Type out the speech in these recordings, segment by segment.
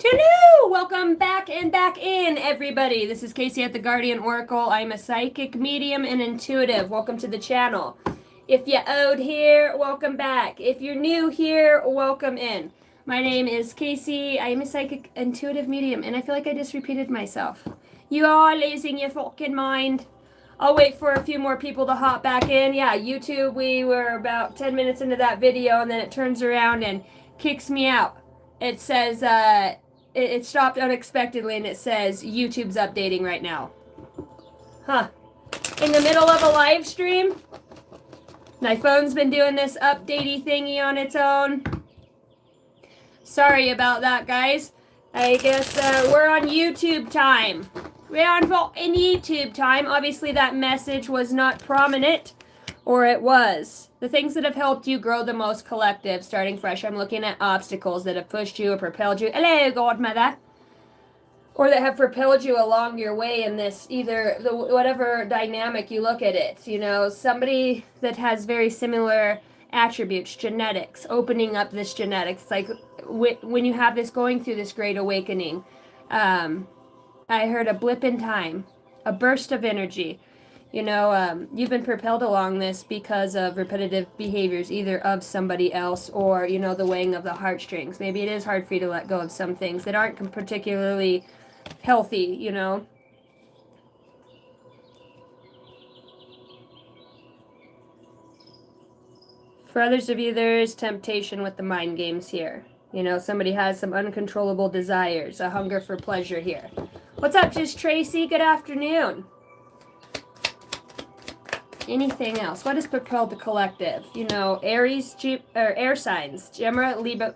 Hello! Welcome back and back in, everybody. This is Casey at the Guardian Oracle. I'm a psychic, medium, and intuitive. Welcome to the channel. If you owed here, welcome back. If you're new here, welcome in. My name is Casey. I am a psychic, intuitive, medium, and I feel like I just repeated myself. You are losing your fucking mind. I'll wait for a few more people to hop back in. Yeah, YouTube, we were about 10 minutes into that video, and then it turns around and kicks me out. It says, it stopped unexpectedly, and it says YouTube's updating right now. Huh. In the middle of a live stream? My phone's been doing this updatey thingy on its own. Sorry about that, guys. I guess we're on YouTube time. We're on fucking YouTube time. Obviously, that message was not prominent. Or it was. The things that have helped you grow the most, collective, starting fresh. I'm looking at obstacles that have pushed you or propelled you. Hello, godmother. Or that have propelled you along your way in this, either the whatever dynamic you look at it. You know, somebody that has very similar attributes, genetics, opening up this genetics. Like when you have this going through this great awakening. I heard a blip in time, a burst of energy. You know, you've been propelled along this because of repetitive behaviors, either of somebody else or, you know, the weighing of the heartstrings. Maybe it is hard for you to let go of some things that aren't particularly healthy, you know. For others of you, there is temptation with the mind games here. You know, somebody has some uncontrollable desires, a hunger for pleasure here. What's up, Just Tracy? Good afternoon. Anything else? What has propelled the collective? You know, Aries, air signs, Gemini, Libra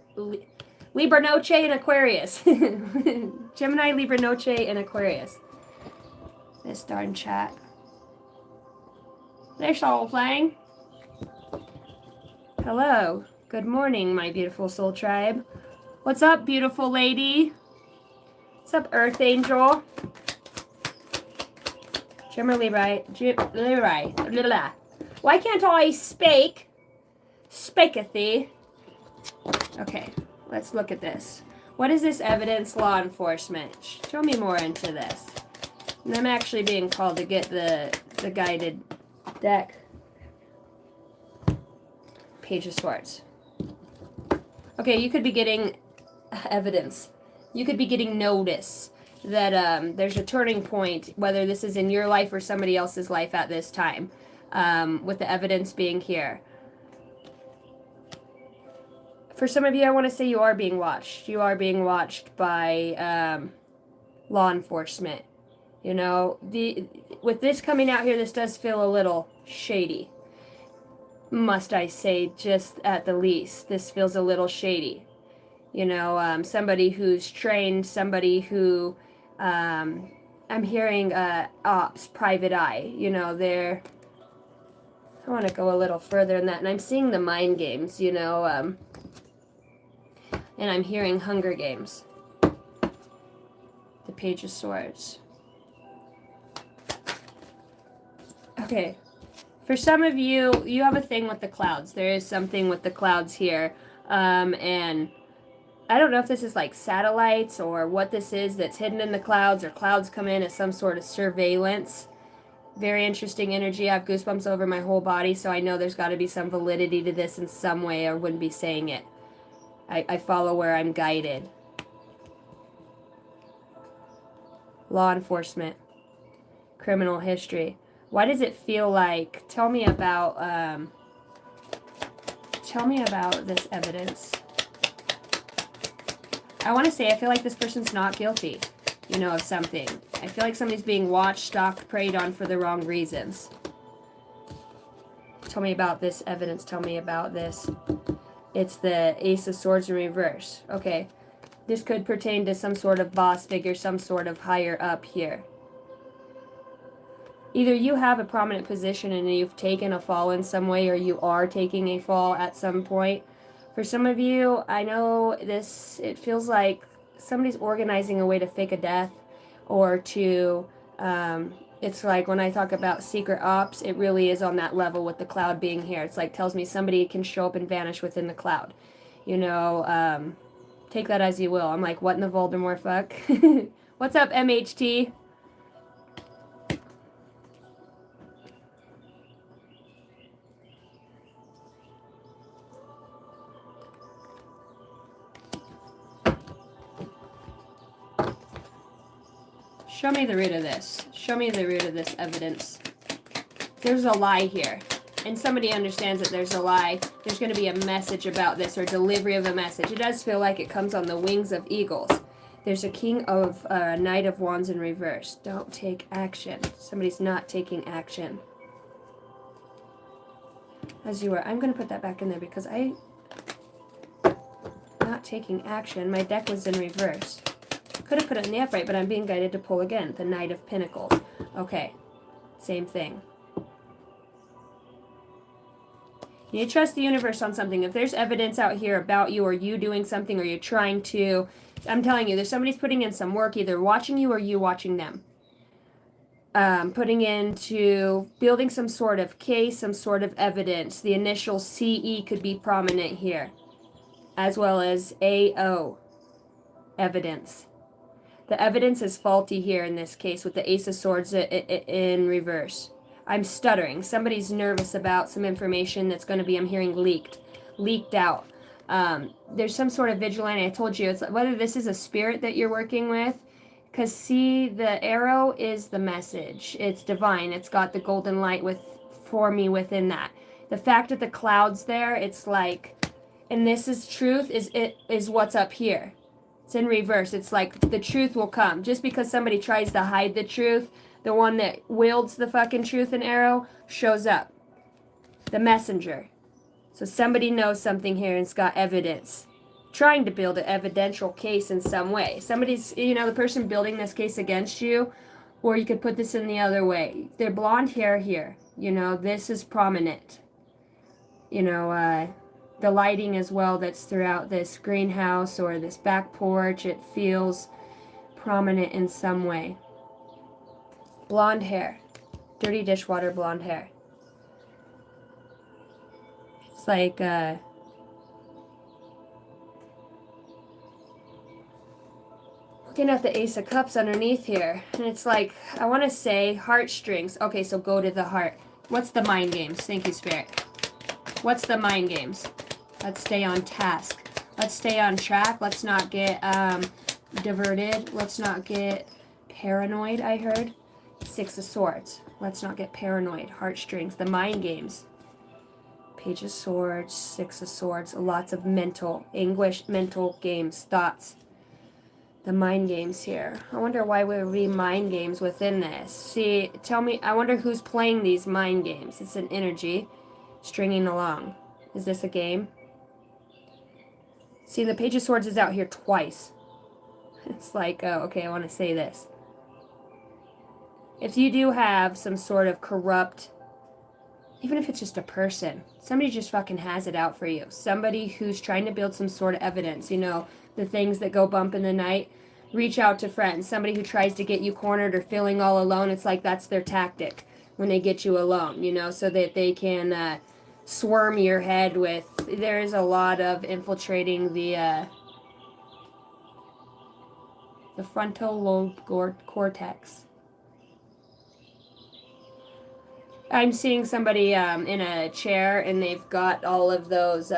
Noche, and Aquarius. Gemini, Libra Noche, and Aquarius. This darn chat. They're soul playing. Hello. Good morning, my beautiful soul tribe. What's up, beautiful lady? What's up, Earth Angel? Libra. Why can't I speak? Speaketh. Okay, let's look at this. What is this evidence, law enforcement? Show me more into this. And I'm actually being called to get the guided deck. Page of Swords. Okay, you could be getting evidence. You could be getting notice that there's a turning point, whether this is in your life or somebody else's life at this time, with the evidence being here. For some of you, I want to say you are being watched. You are being watched by law enforcement. You know, with this coming out here, this does feel a little shady. Must I say, just at the least, this feels a little shady. You know, somebody who's trained, somebody who, I'm hearing ops, private eye. You know, I want to go a little further in that. And I'm seeing the mind games, you know, and I'm hearing Hunger Games. The Page of Swords. Okay. For some of you, you have a thing with the clouds. There is something with the clouds here. And I don't know if this is like satellites or what this is that's hidden in the clouds, or clouds come in as some sort of surveillance. Very interesting energy. I have goosebumps over my whole body, so I know there's got to be some validity to this in some way, or I wouldn't be saying it. I follow where I'm guided. Law enforcement. Criminal history. Why does it feel like... Tell me about this evidence. I want to say, I feel like this person's not guilty, you know, of something. I feel like somebody's being watched, stalked, preyed on for the wrong reasons. Tell me about this evidence. Tell me about this. It's the Ace of Swords in reverse. Okay. This could pertain to some sort of boss figure, some sort of higher up here. Either you have a prominent position and you've taken a fall in some way, or you are taking a fall at some point. For some of you, I know this, it feels like somebody's organizing a way to fake a death, or to, it's like when I talk about secret ops, it really is on that level with the cloud being here. It's like, tells me somebody can show up and vanish within the cloud. You know, take that as you will. I'm like, what in the Voldemort fuck? What's up, MHT? Show me the root of this. Show me the root of this evidence. There's a lie here. And somebody understands that there's a lie. There's going to be a message about this, or delivery of a message. It does feel like it comes on the wings of eagles. There's a King of Knight of Wands in reverse. Don't take action. Somebody's not taking action. As you were. I'm going to put that back in there because not taking action. My deck was in reverse. Could have put it in the upright, but I'm being guided to pull again. The Knight of Pentacles. Okay. Same thing. You need to trust the universe on something. If there's evidence out here about you, or you doing something, or you're trying to, I'm telling you, there's somebody's putting in some work, either watching you or you watching them. Putting into building some sort of case, some sort of evidence. The initial CE could be prominent here, as well as AO evidence. The evidence is faulty here in this case with the Ace of Swords in reverse. I'm stuttering. Somebody's nervous about some information that's going to be, I'm hearing, leaked out. There's some sort of vigilante. I told you, it's whether this is a spirit that you're working with, because see, the arrow is the message. It's divine. It's got the golden light for me within that. The fact that the cloud's there, it's like, and this is truth, is what's up here. It's in reverse. It's like the truth will come. Just because somebody tries to hide the truth, the one that wields the fucking truth and arrow shows up. The messenger. So somebody knows something here and it's got evidence. Trying to build an evidential case in some way. Somebody's, the person building this case against you, or you could put this in the other way. Their blonde hair here, this is prominent. The lighting as well that's throughout this greenhouse or this back porch, it feels prominent in some way. Blonde hair. Dirty dishwater blonde hair. It's like, looking at the Ace of Cups underneath here. And it's like, I want to say heartstrings. Okay, so go to the heart. What's the mind games? Thank you, Spirit. What's the mind games? Let's stay on task. Let's stay on track. Let's not get diverted. Let's not get paranoid, I heard. Six of Swords. Let's not get paranoid. Heartstrings. The mind games. Page of Swords. Six of Swords. Lots of mental anguish, mental games, thoughts. The mind games here. I wonder why we would be mind games within this. See, tell me, I wonder who's playing these mind games. It's an energy stringing along. Is this a game? See, the Page of Swords is out here twice. It's like, oh, okay, I want to say this. If you do have some sort of corrupt, even if it's just a person, somebody just fucking has it out for you. Somebody who's trying to build some sort of evidence, the things that go bump in the night. Reach out to friends. Somebody who tries to get you cornered or feeling all alone, it's like that's their tactic when they get you alone, so that they can swarm your head with. There's a lot of infiltrating the frontal lobe cortex. I'm seeing somebody in a chair, and they've got all of those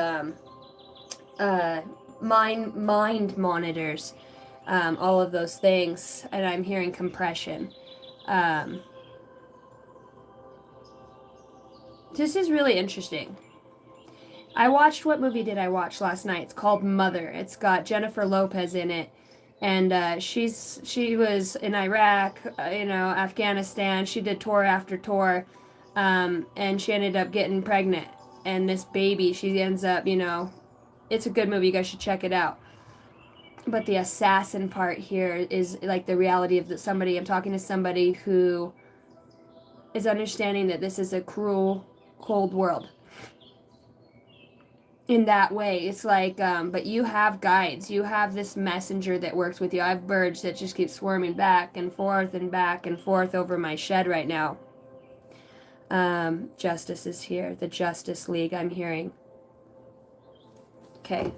mind monitors, all of those things, and I'm hearing compression. This is really interesting. What movie did I watch last night? It's called Mother. It's got Jennifer Lopez in it, and she was in Iraq, Afghanistan. She did tour after tour, and she ended up getting pregnant, and this baby, she ends up, it's a good movie. You guys should check it out. But the assassin part here is like the reality of somebody. I'm talking to somebody who is understanding that this is a cruel, cold world. In that way, it's like, but you have guides. You have this messenger that works with you. I have birds that just keep swarming back and forth over my shed right now. Justice is here. The Justice League, I'm hearing. Okay.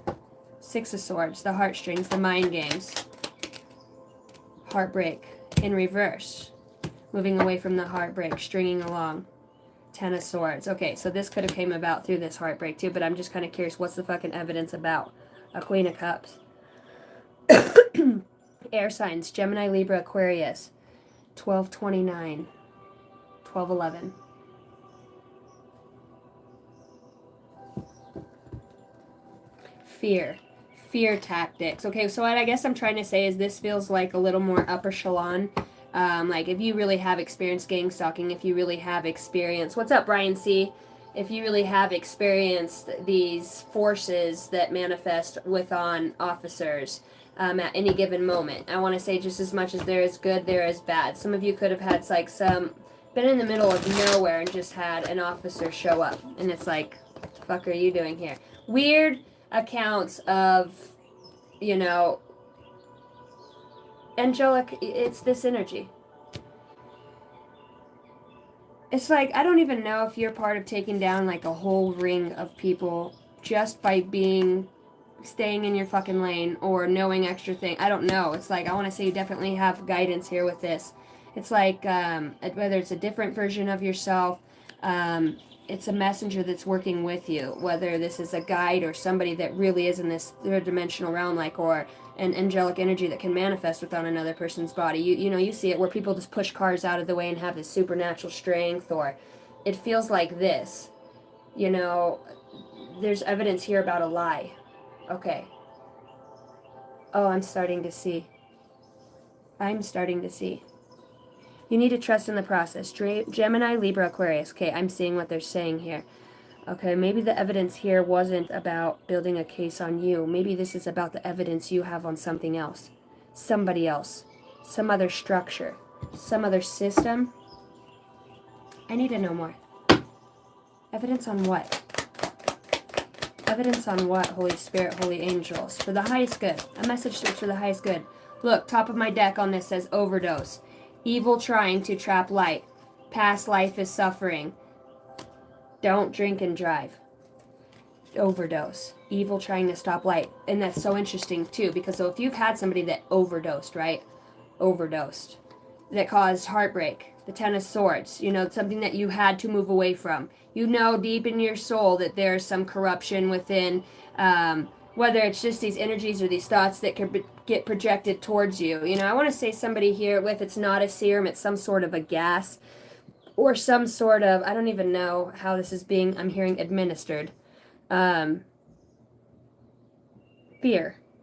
Six of Swords, the heartstrings, the mind games. Heartbreak in reverse. Moving away from the heartbreak, stringing along. Ten of Swords. Okay, so this could have came about through this heartbreak too, but I'm just kind of curious, what's the fucking evidence about? A Queen of Cups. Air signs, Gemini, Libra, Aquarius. 1229. 1211. Fear tactics. Okay, so what I guess I'm trying to say is this feels like a little more upper echelon. Like if you really have experienced gang stalking, if you really have experienced, what's up, Brian C? If you really have experienced these forces that manifest within officers at any given moment, I want to say just as much as there is good, there is bad. Some of you could have had like been in the middle of nowhere and just had an officer show up, and it's like, what the fuck are you doing here? Weird accounts of, you know, angelic, it's this energy. It's like, I don't even know if you're part of taking down like a whole ring of people just by staying in your fucking lane or knowing extra thing. I don't know. It's like, I want to say you definitely have guidance here with this. It's like, whether it's a different version of yourself, it's a messenger that's working with you, whether this is a guide or somebody that really is in this third dimensional realm, like, or an angelic energy that can manifest within another person's body. You know, you see it where people just push cars out of the way and have this supernatural strength, or it feels like this. You know, there's evidence here about a lie. Okay. Oh, I'm starting to see. You need to trust in the process. Gemini, Libra, Aquarius. Okay, I'm seeing what they're saying here. Okay, maybe the evidence here wasn't about building a case on you. Maybe this is about the evidence you have on something else. Somebody else. Some other structure. Some other system. I need to know more. Evidence on what? Evidence on what, Holy Spirit, Holy Angels? For the highest good. A message for the highest good. Look, top of my deck on this says overdose. Evil trying to trap light. Past life is suffering. Don't drink and drive. Overdose. Evil trying to stop light. And that's so interesting too, because so if you've had somebody that overdosed, right? Overdosed. That caused heartbreak. The Ten of Swords. You know, something that you had to move away from. You know deep in your soul that there's some corruption within, whether it's just these energies or these thoughts that could get projected towards you. You know, I want to say somebody here with, it's not a serum, it's some sort of a gas or some sort of, I don't even know how this is being, I'm hearing administered. Fear.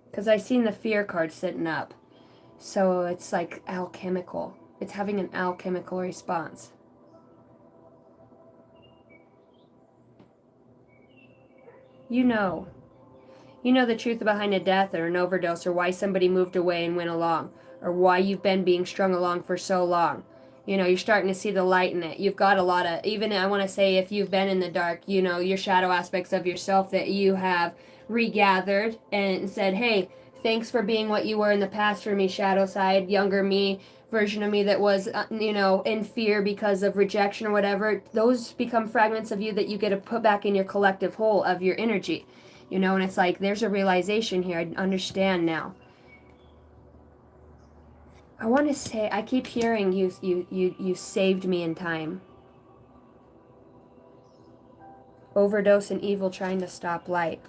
Because I seen the fear card sitting up. So it's like alchemical. It's having an alchemical response. You know the truth behind a death or an overdose, or why somebody moved away and went along, or why you've been being strung along for so long. You know, you're starting to see the light in it. You've got a lot of, even I want to say, if you've been in the dark, you know, your shadow aspects of yourself that you have regathered and said, hey, thanks for being what you were in the past for me, shadow side, younger me, version of me that was, you know, in fear because of rejection or whatever. Those become fragments of you that you get to put back in your collective whole of your energy. You know, and it's like, there's a realization here. I understand now. I want to say, I keep hearing you saved me in time. Overdose and evil trying to stop light.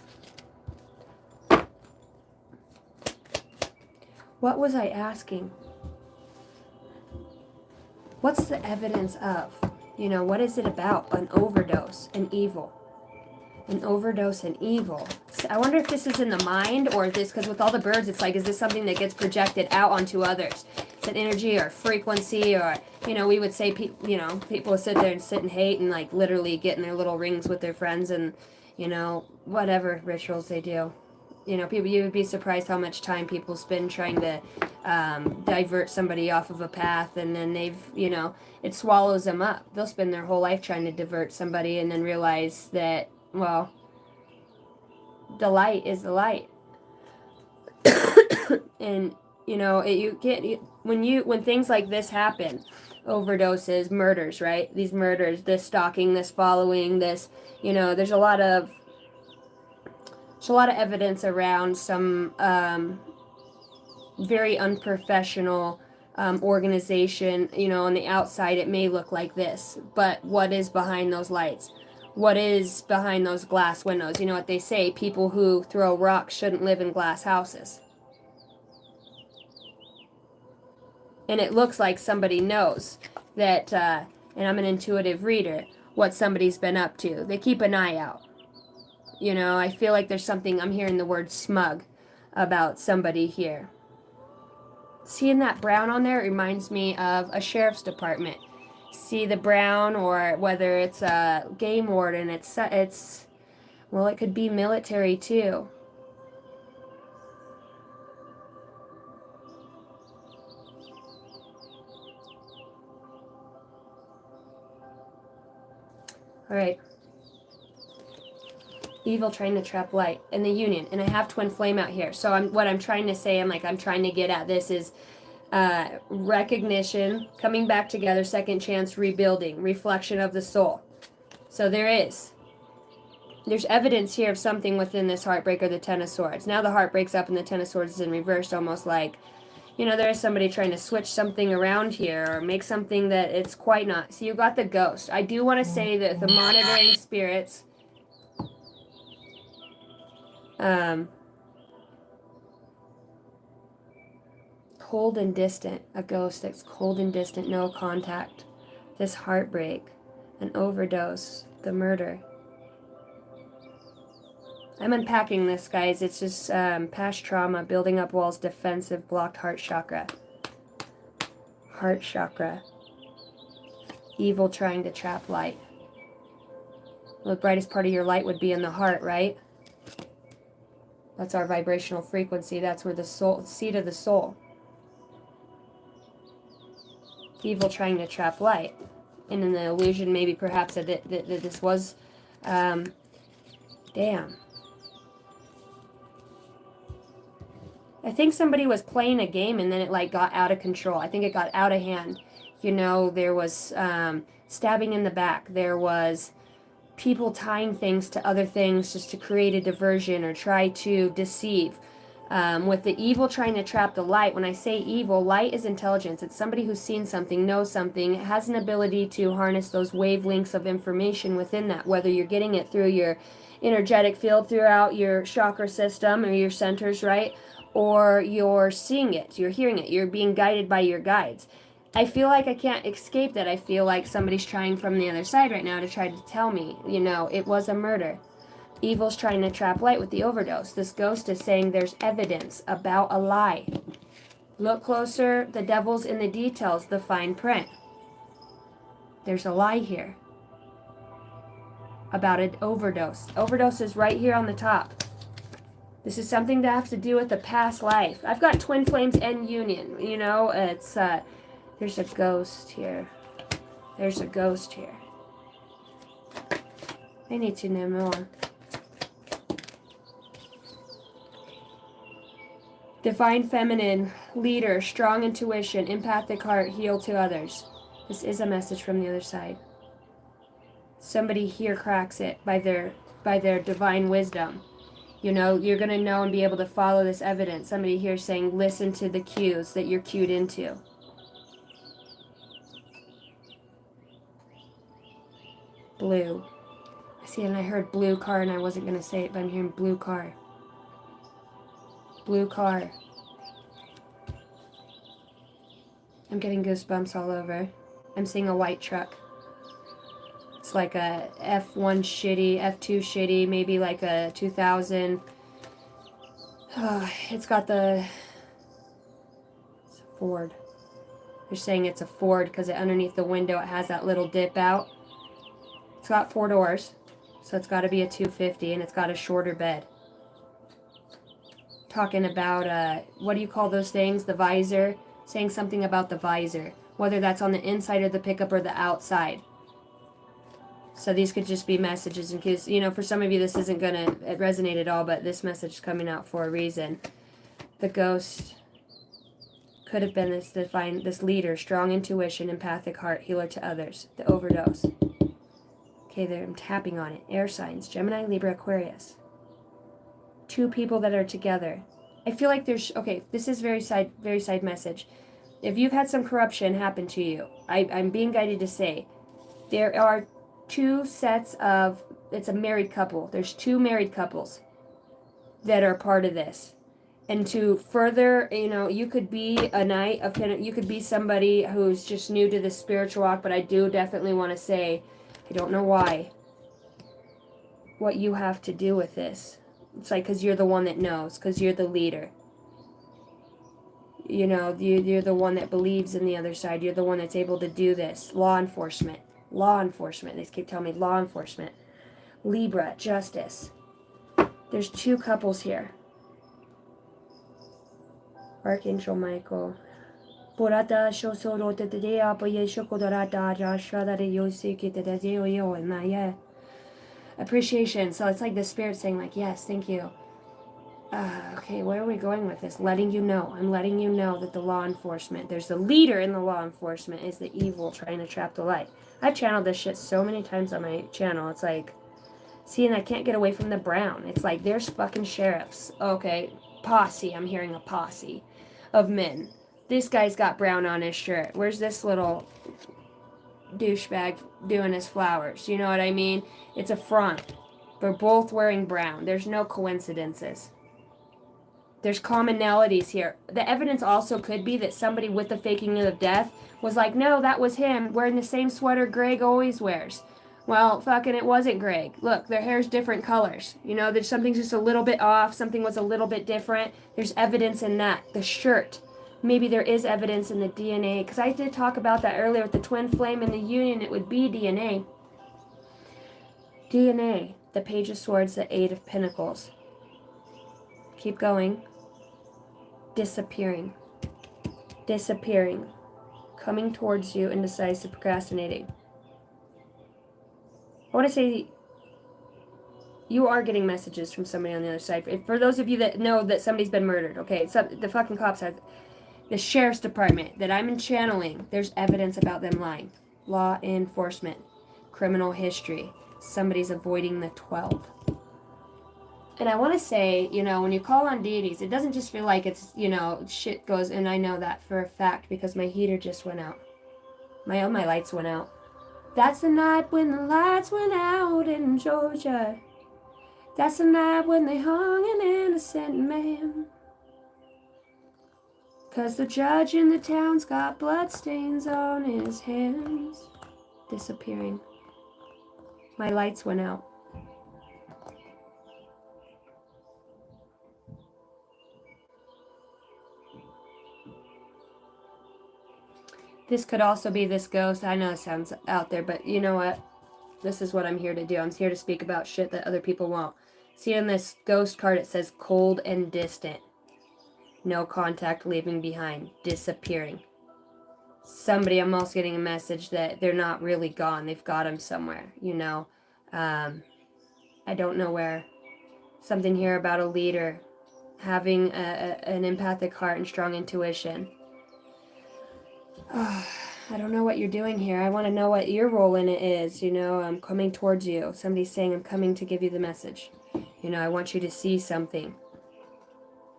What was I asking? What's the evidence of? You know, what is it about? An overdose, an evil. An overdose and evil. So I wonder if this is in the mind, or if this, because with all the birds, it's like, is this something that gets projected out onto others? It's an energy or frequency, or, you know, we would say, you know, people sit there and sit and hate and like literally get in their little rings with their friends and, you know, whatever rituals they do. You know, people, you would be surprised how much time people spend trying to divert somebody off of a path, and then they've, you know, it swallows them up. They'll spend their whole life trying to divert somebody and then realize that, well, the light is the light. And, you know, when things like this happen, overdoses, murders, right? These murders, this stalking, this following, this, you know, there's a lot of There's a lot of evidence around some very unprofessional organization. You know, on the outside it may look like this, but what is behind those lights? What is behind those glass windows? You know what they say, people who throw rocks shouldn't live in glass houses. And it looks like somebody knows that, and I'm an intuitive reader, what somebody's been up to. They keep an eye out. You know, I feel like there's something, I'm hearing the word smug about somebody here. Seeing that brown on there reminds me of a sheriff's department. See the brown, or whether it's a game warden, it's well, it could be military too. All right. Evil trying to trap light in the union, and I have twin flame out here. So what I'm trying to say, I'm trying to get at this is recognition, coming back together, second chance, rebuilding, reflection of the soul. So there's evidence here of something within this heartbreaker, the Ten of Swords. Now the heart breaks up and the Ten of Swords is in reversed, almost like, you know, there's somebody trying to switch something around here or make something that it's quite not. So you got the ghost. I do want to say that the monitoring spirits, cold and distant, a ghost that's cold and distant, no contact, this heartbreak, an overdose, the murder. I'm unpacking this, guys. It's just past trauma, building up walls, defensive, blocked heart chakra. Heart chakra. Evil trying to trap light. Well, the brightest part of your light would be in the heart, right? That's our vibrational frequency. That's where the soul, seat of the soul. Evil trying to trap light. And in the illusion, maybe perhaps that this was, damn. I think somebody was playing a game and then it like got out of control. I think it got out of hand. You know, there was stabbing in the back. There was people tying things to other things just to create a diversion or try to deceive. With the evil trying to trap the light, when I say evil, light is intelligence. It's somebody who's seen something, knows something, has an ability to harness those wavelengths of information within that, whether you're getting it through your energetic field throughout your chakra system or your centers, right? Or you're seeing it, you're hearing it, you're being guided by your guides. I feel like I can't escape that. I feel like somebody's trying from the other side right now to try to tell me, you know, it was a murder. Evil's trying to trap light with the overdose. This ghost is saying there's evidence about a lie. Look closer, the devil's in the details, the fine print. There's a lie here about an overdose. Overdose is right here on the top. This is something that has to do with the past life. I've got twin flames and union. You know, it's, there's a ghost here. There's a ghost here. I need to know more. Divine feminine, leader, strong intuition, empathic heart, heal to others. This is a message from the other side. Somebody here cracks it by their divine wisdom. You know, you're going to know and be able to follow this evidence. Somebody here saying, listen to the cues that you're cued into. Blue. See, and I heard blue car and I wasn't going to say it, but I'm hearing blue car. Blue car. I'm getting goosebumps all over. I'm seeing a white truck. It's like a F1 shitty, F2 shitty, maybe like a 2000. It's got the... It's a Ford. They're saying it's a Ford because underneath the window it has that little dip out. It's got 4 doors, so it's got to be a 250, and it's got a shorter bed. Talking about, what do you call those things? The visor. Saying something about the visor. Whether that's on the inside of the pickup or the outside. So these could just be messages in case, you know, for some of you this isn't going to resonate at all, but this message is coming out for a reason. The ghost could have been this leader, strong intuition, empathic heart, healer to others. The overdose. Okay, there, I'm tapping on it. Air signs, Gemini, Libra, Aquarius. two people that are together. I feel like there's, okay, this is very side message. If you've had some corruption happen to you, I'm being guided to say, there are two sets of, it's a married couple. There's two married couples that are part of this. And to further, you could be a knight of, you could be somebody who's just new to the spiritual walk, but I do definitely want to say, I don't know why, what you have to do with this. It's like, because you're the one that knows, because you're the leader. You're the one that believes in the other side. You're the one that's able to do this. Law enforcement. They keep telling me law enforcement. Libra, justice. There's two couples here. Archangel Michael. Appreciation. So it's like the spirit saying, like, yes, thank you. Okay, where are we going with this? Letting you know. I'm letting you know that the law enforcement, there's the leader in the law enforcement is the evil trying to trap the light. I've channeled this shit so many times on my channel. It's like, see, and I can't get away from the brown. It's like, there's fucking sheriffs. Okay, posse. I'm hearing a posse of men. This guy's got brown on his shirt. Where's this little douchebag doing his flowers? You know what I mean? It's a front. They're both wearing brown. There's no coincidences. There's commonalities here. The evidence also could be that somebody with the faking of death was like, no, that was him wearing the same sweater Greg always wears. Well, fucking it wasn't Greg. Look, their hair's different colors. There's something's just a little bit off. Something was a little bit different. There's evidence in that. The shirt. Maybe there is evidence in the DNA. Because I did talk about that earlier with the twin flame and the union. It would be DNA. DNA. The Page of Swords, the Eight of Pentacles. Keep going. Disappearing. Coming towards you, indecisive, procrastinating. I want to say you are getting messages from somebody on the other side. For those of you that know that somebody's been murdered, okay, the fucking cops have, the sheriff's department that I'm channeling, there's evidence about them lying. Law enforcement, criminal history, somebody's avoiding the 12. And I want to say, when you call on deities, it doesn't just feel like it's, shit goes, and I know that for a fact because my heater just went out. My lights went out. That's the night when the lights went out in Georgia. That's the night when they hung an innocent man. 'Cause the judge in the town's got bloodstains on his hands. Disappearing. My lights went out. This could also be this ghost. I know it sounds out there, but you know what? This is what I'm here to do. I'm here to speak about shit that other people won't. See, in this ghost card, it says cold and distant. No contact, leaving behind. Disappearing. Somebody, I'm also getting a message that they're not really gone. They've got them somewhere, I don't know where. Something here about a leader having an empathic heart and strong intuition. Oh, I don't know what you're doing here. I want to know what your role in it is. I'm coming towards you. Somebody's saying I'm coming to give you the message. I want you to see something.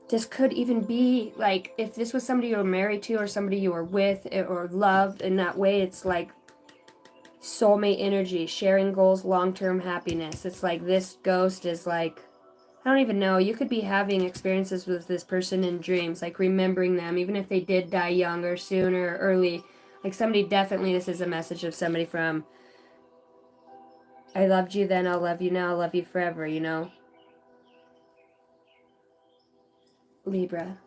This could even be like if this was somebody you were married to or somebody you were with or loved in that way. It's like soulmate energy, sharing goals, long-term happiness. It's like this ghost is like, I don't even know. You could be having experiences with this person in dreams, like remembering them, even if they did die young or soon or early. Like somebody definitely, this is a message of somebody from, I loved you then, I'll love you now, I'll love you forever, Libra.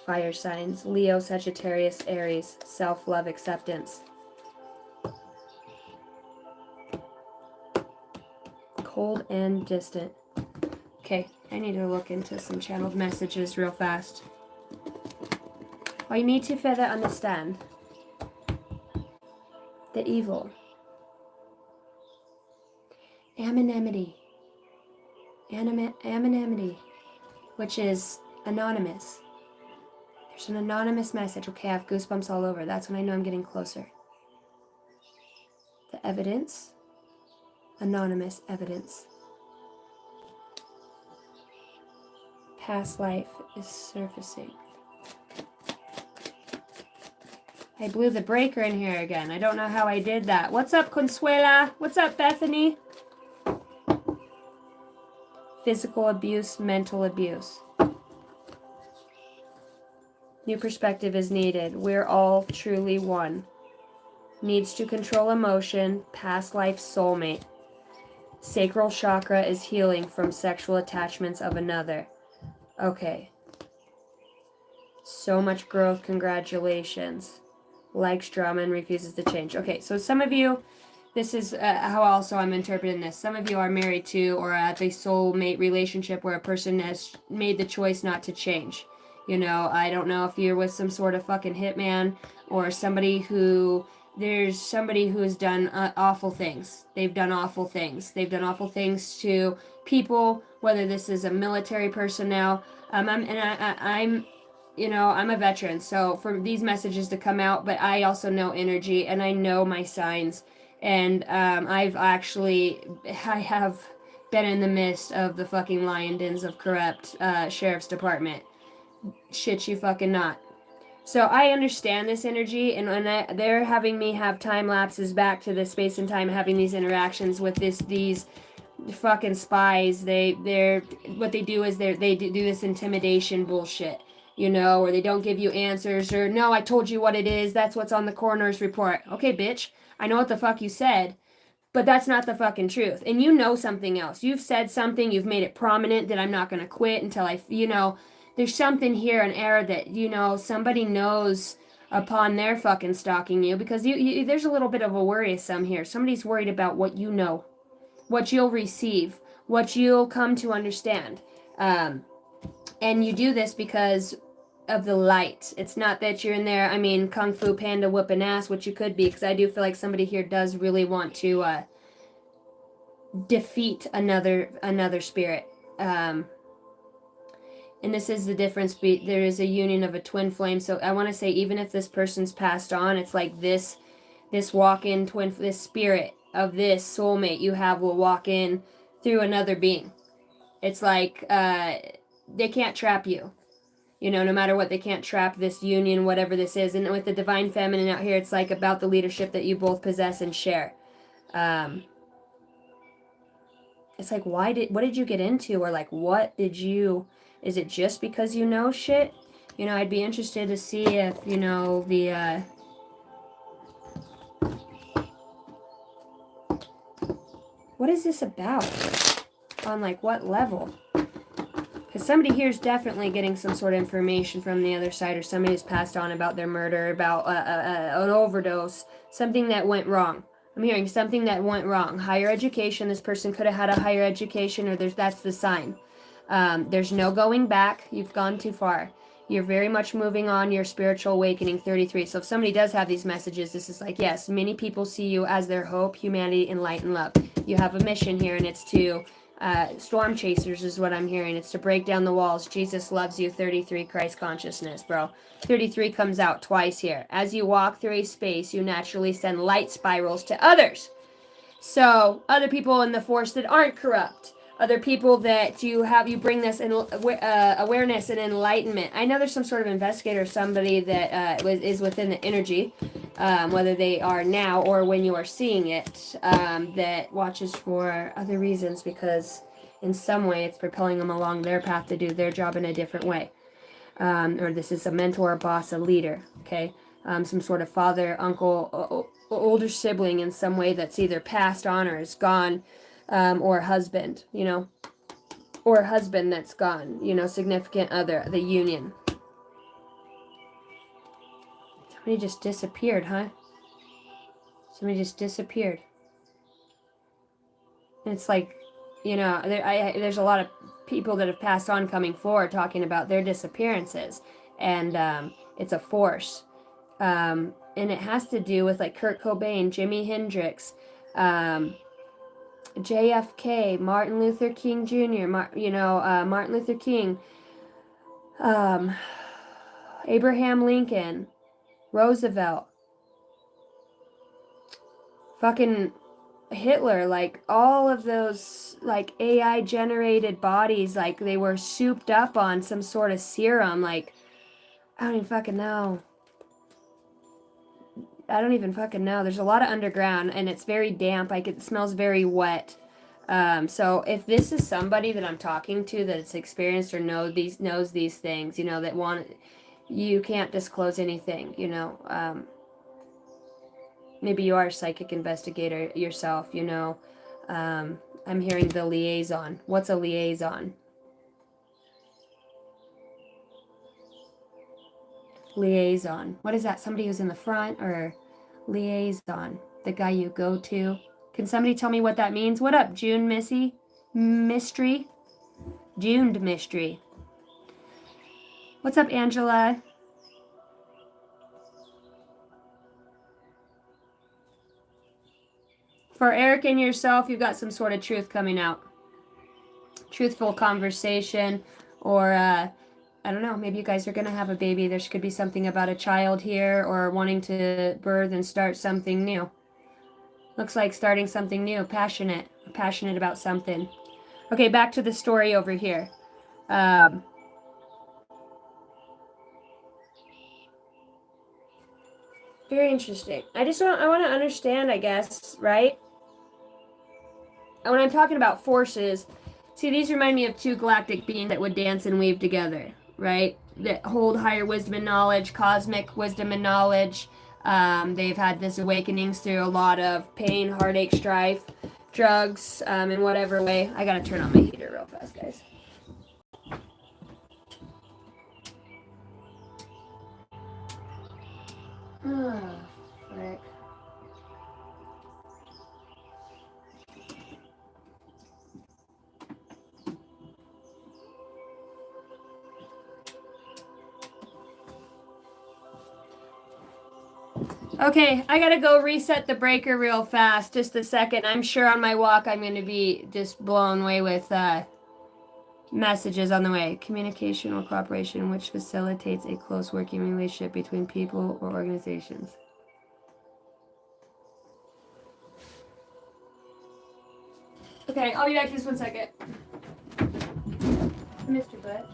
Fire signs. Leo, Sagittarius, Aries. Self-love, acceptance. Cold and distant. Okay, I need to look into some channeled messages real fast. I need to further understand the evil. Anonymity. Anonymity, which is anonymous. There's an anonymous message. Okay, I have goosebumps all over. That's when I know I'm getting closer. The evidence. Anonymous evidence. past life is surfacing. I blew the breaker in here again. I don't know how I did that. What's up, Consuela? What's up, Bethany? Physical abuse, mental abuse. New perspective is needed. We're all truly one. Needs to control emotion, past life soulmate. Sacral chakra is healing from sexual attachments of another. Okay. So much growth, congratulations. Likes drama and refuses to change. Okay, so some of you, this is how also I'm interpreting this. Some of you are married to or at a soulmate relationship where a person has made the choice not to change. You know, I don't know if you're with some sort of fucking hitman or somebody who, there's somebody who has done awful things. They've done awful things. They've done awful things to people, whether this is a military personnel. I'm you know, I'm a veteran, so for these messages to come out, but I also know energy and I know my signs. And I have been in the midst of the fucking lion dens of corrupt sheriff's department. Shit you fucking not. So I understand this energy, and when they're having me have time lapses back to the space and time, having these interactions with these fucking spies. They're what they do is they do this intimidation bullshit, you know, or they don't give you answers, or no, I told you what it is. That's what's on the coroner's report. Okay, bitch, I know what the fuck you said, but that's not the fucking truth. And you know something else. You've said something. You've made it prominent that I'm not gonna quit until you know, there's something here, an error that, you know, somebody knows upon their fucking stalking you, because there's a little bit of a worrisome here. Somebody's worried about what you know, what you'll receive, what you'll come to understand. And you do this because of the light. It's not that you're in there, I mean, Kung Fu Panda whooping ass, which you could be, because I do feel like somebody here does really want to defeat another spirit. And this is the difference. There is a union of a twin flame. So I want to say, even if this person's passed on, it's like this walk-in twin, this spirit of this soulmate you have will walk in through another being. It's like they can't trap you. You know, no matter what, they can't trap this union, whatever this is. And with the divine feminine out here, it's like about the leadership that you both possess and share. It's like, what did you get into? Or like, is it just because you know shit? You know, I'd be interested to see if, you know, what is this about? On like what level? Because somebody here is definitely getting some sort of information from the other side, or somebody has passed on about their murder, about an overdose, something that went wrong. I'm hearing something that went wrong. Higher education. This person could have had a higher education, or that's the sign. There's no going back. You've gone too far. You're very much moving on your spiritual awakening, 33. So if somebody does have these messages, this is like, yes, many people see you as their hope, humanity, and light and love. You have a mission here, and it's to storm chasers is what I'm hearing. It's to break down the walls. Jesus loves you, 33, Christ consciousness, bro. 33 comes out twice here. As you walk through a space, you naturally send light spirals to others. So other people in the force that aren't corrupt. Other people that you bring this awareness and enlightenment. I know there's some sort of investigator, somebody that is within the energy, whether they are now or when you are seeing it, that watches for other reasons, because in some way it's propelling them along their path to do their job in a different way. Or this is a mentor, a boss, a leader, okay? Some sort of father, uncle, older sibling in some way that's either passed on or is gone. Or husband, you know, or a husband that's gone, you know, significant other, the union. Somebody just disappeared, huh? Somebody just disappeared. And it's like, you know, there's a lot of people that have passed on coming forward talking about their disappearances. And it's a force. And it has to do with like Kurt Cobain, Jimi Hendrix, JFK, Martin Luther King Jr., Martin Luther King, Abraham Lincoln, Roosevelt, fucking Hitler, like all of those like AI generated bodies, like they were souped up on some sort of serum. Like, I don't even fucking know. I don't even fucking know. There's a lot of underground and it's very damp. Like it smells very wet. So if this is somebody that I'm talking to that's experienced or knows these things, you know, that want, you can't disclose anything, you know. Maybe you are a psychic investigator yourself, you know. I'm hearing the liaison. What's a liaison? Liaison. What is that? Somebody who's in the front or liaison? The guy you go to? Can somebody tell me what that means? What up, June Missy? Mystery? Juned Mystery. What's up, Angela? For Eric and yourself, you've got some sort of truth coming out. Truthful conversation, or I don't know, maybe you guys are going to have a baby. There could be something about a child here, or wanting to birth and start something new. Looks like starting something new. Passionate about something. Okay, back to the story over here. Very interesting. I want to understand, I guess, right? And when I'm talking about forces, see, these remind me of two galactic beings that would dance and weave together, right? That hold higher wisdom and knowledge, cosmic wisdom and knowledge. They've had this awakenings through a lot of pain, heartache, strife, drugs, in whatever way. I gotta turn on my heater real fast, guys. Oh, frick. Okay, I gotta go reset the breaker real fast. Just a second. I'm sure on my walk I'm gonna be just blown away with messages on the way. Communication or cooperation which facilitates a close working relationship between people or organizations. Okay, I'll be back just 1 second. Mr. Butt.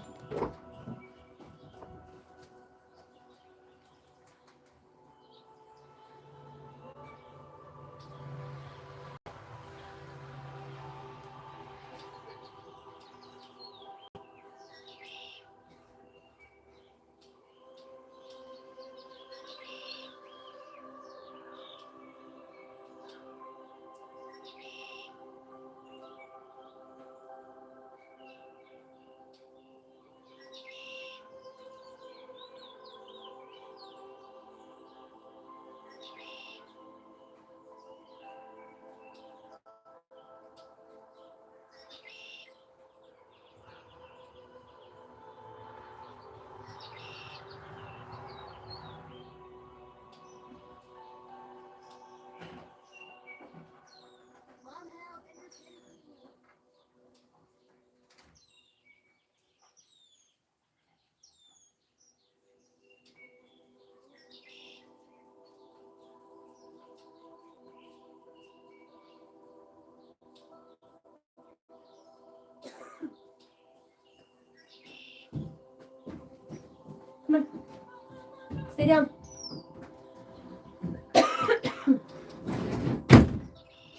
Come on. Stay down.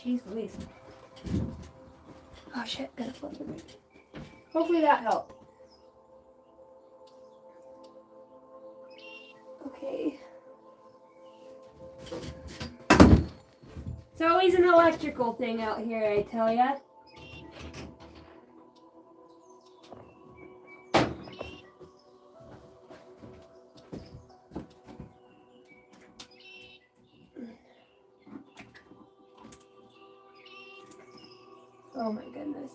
Jeez Louise. Oh shit, gotta flip the breaker. Hopefully that helped. Okay. It's always an electrical thing out here, I tell ya. Oh my goodness.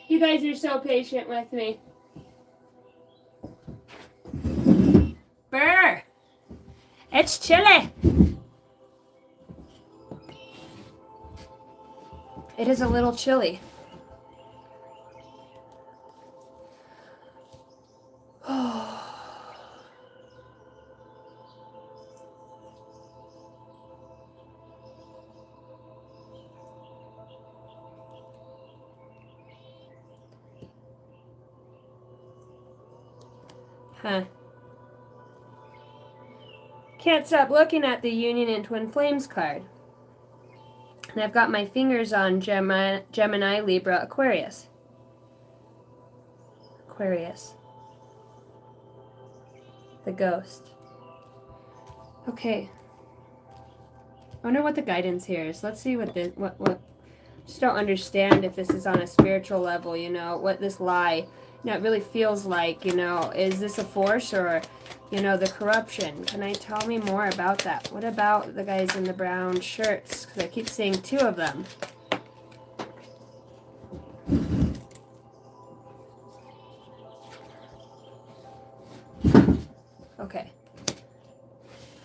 You guys are so patient with me. Brr! It's chilly! It is a little chilly. Huh. Can't stop looking at the Union and Twin Flames card. And I've got my fingers on Gemini, Libra, Aquarius. Aquarius. The ghost. Okay. I wonder what the guidance here is. Let's see what this, what. Just don't understand if this is on a spiritual level, you know, what this lie, you know, it really feels like, you know, is this a force or, you know, the corruption? Can I tell me more about that? What about the guys in the brown shirts? Because I keep seeing two of them. Okay.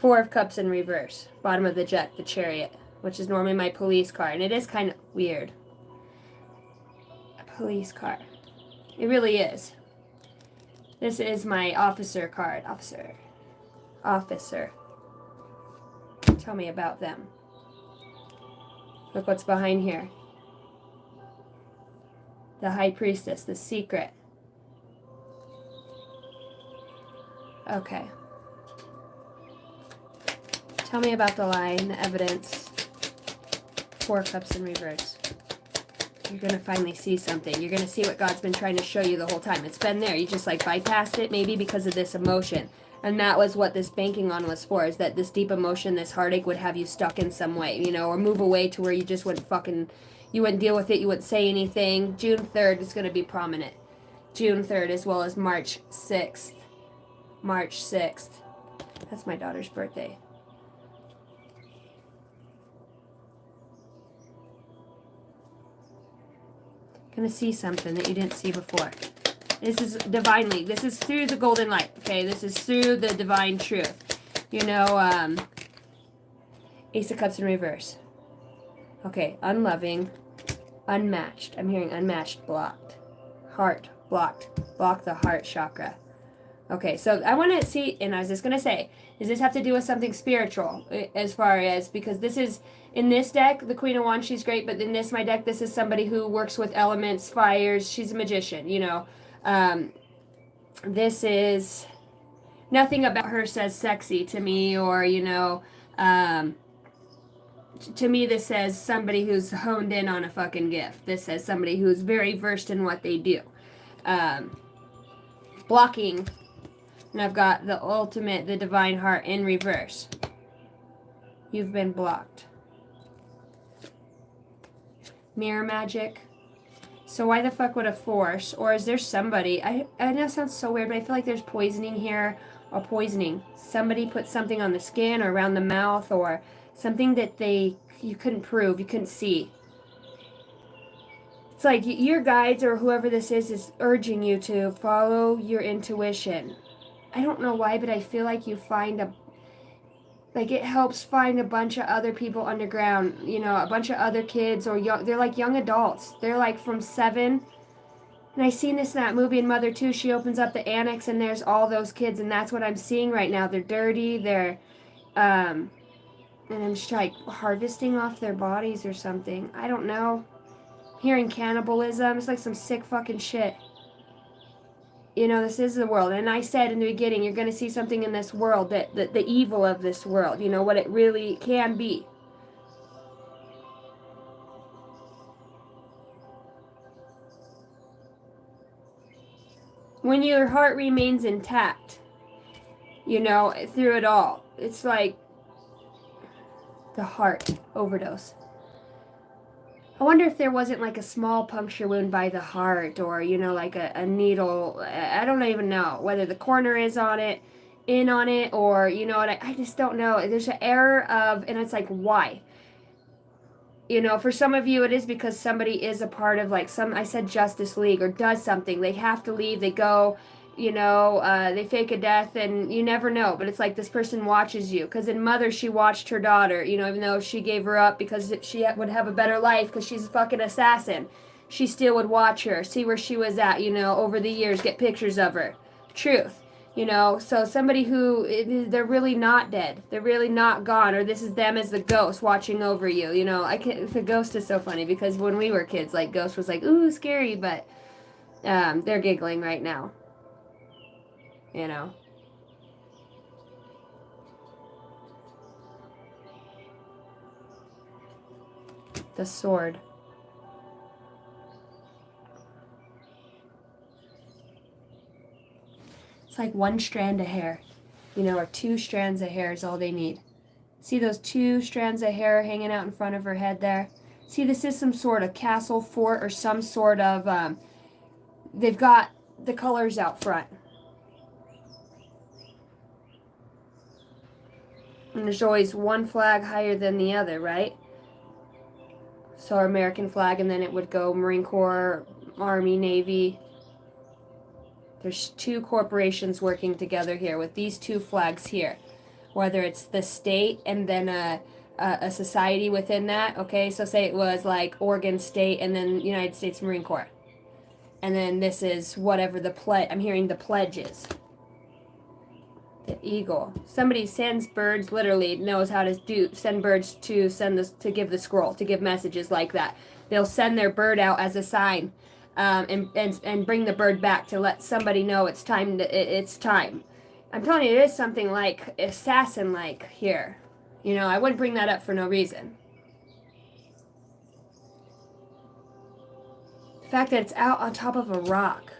Four of Cups in reverse. Bottom of the deck, the Chariot, which is normally my police card. And it is kind of weird. A police card. It really is. This is my officer card. Officer. Officer. Tell me about them. Look what's behind here. The High Priestess, the secret. Okay. Tell me about the lie and the evidence. Four Cups in reverse. You're going to finally see something. You're going to see what God's been trying to show you the whole time. It's been there. You just like bypassed it maybe because of this emotion. And that was what this banking on was for, is that this deep emotion, this heartache would have you stuck in some way, you know, or move away to where you just wouldn't you wouldn't deal with it, you wouldn't say anything. June 3rd is going to be prominent. June 3rd as well as March 6th. March 6th. That's my daughter's birthday. Gonna see something that you didn't see before. This is divinely. This is through the golden light. Okay, this is through the divine truth. You know, Ace of Cups in reverse. Okay, unloving, unmatched. I'm hearing unmatched, blocked. Heart, blocked. Block the heart chakra. Okay, so I want to see, and I was just going to say, does this have to do with something spiritual as far as, because this is, in this deck, the Queen of Wands, she's great, but in my deck, this is somebody who works with elements, fires, she's a magician, you know. This is, nothing about her says sexy to me, or, you know, to me this says somebody who's honed in on a fucking gift. This says somebody who's very versed in what they do. Blocking. And I've got the ultimate, the divine heart in reverse. You've been blocked. Mirror magic. So why the fuck would a force, or is there somebody, I know it sounds so weird, but I feel like there's poisoning here, or poisoning. Somebody put something on the skin or around the mouth, or something that you couldn't prove, you couldn't see. It's like your guides or whoever this is urging you to follow your intuition. I don't know why, but I feel like you find it helps find a bunch of other people underground, you know, a bunch of other kids, or young, they're like young adults. They're like from 7. And I seen this in that movie in Mother 2. She opens up the annex and there's all those kids, and that's what I'm seeing right now. They're dirty, they're, and I'm just like harvesting off their bodies or something. I don't know. Hearing cannibalism, it's like some sick fucking shit. You know, this is the world. And I said in the beginning, you're going to see something in this world, that the evil of this world, you know, what it really can be. When your heart remains intact, you know, through it all, it's like the heart overdose. I wonder if there wasn't like a small puncture wound by the heart, or, you know, like a needle. I don't even know whether the corner is on it, or, you know, I just don't know. There's an error of, and it's like, why? You know, for some of you, it is because somebody is a part of, like, I said Justice League, or does something. They have to leave, they go, you know, they fake a death, and you never know. But it's like this person watches you. Because in Mother, she watched her daughter, you know, even though she gave her up because she would have a better life because she's a fucking assassin. She still would watch her, see where she was at, you know, over the years, get pictures of her. Truth. You know, so somebody who, they're really not dead. They're really not gone. Or this is them as the ghost watching over you. You know, the ghost is so funny because when we were kids, like, ghost was like, ooh, scary. But they're giggling right now. you know. The sword. It's like one strand of hair, you know, or 2 strands of hair is all they need. See those 2 strands of hair hanging out in front of her head there? See, this is some sort of castle, fort, or some sort of, they've got the colors out front. And there's always one flag higher than the other, right? So our American flag, and then it would go Marine Corps, Army, Navy. There's 2 corporations working together here with these 2 flags here. Whether it's the state and then a society within that, okay? So say it was like Oregon State and then United States Marine Corps. And then this is whatever the pledge, I'm hearing the pledges. The eagle. Somebody sends birds, literally knows how to send birds to to give the scroll, to give messages like that. They'll send their bird out as a sign, and bring the bird back to let somebody know it's time. It's time. I'm telling you, it is something like assassin-like here. You know, I wouldn't bring that up for no reason. The fact that it's out on top of a rock.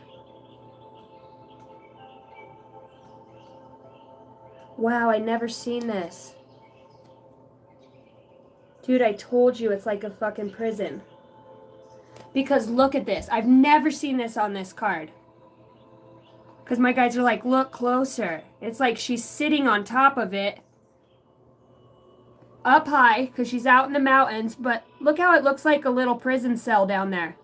Wow, I never seen this. Dude, I told you it's like a fucking prison. Because look at this. I've never seen this on this card. Because my guys are like, look closer. It's like she's sitting on top of it. Up high, because she's out in the mountains. But look how it looks like a little prison cell down there.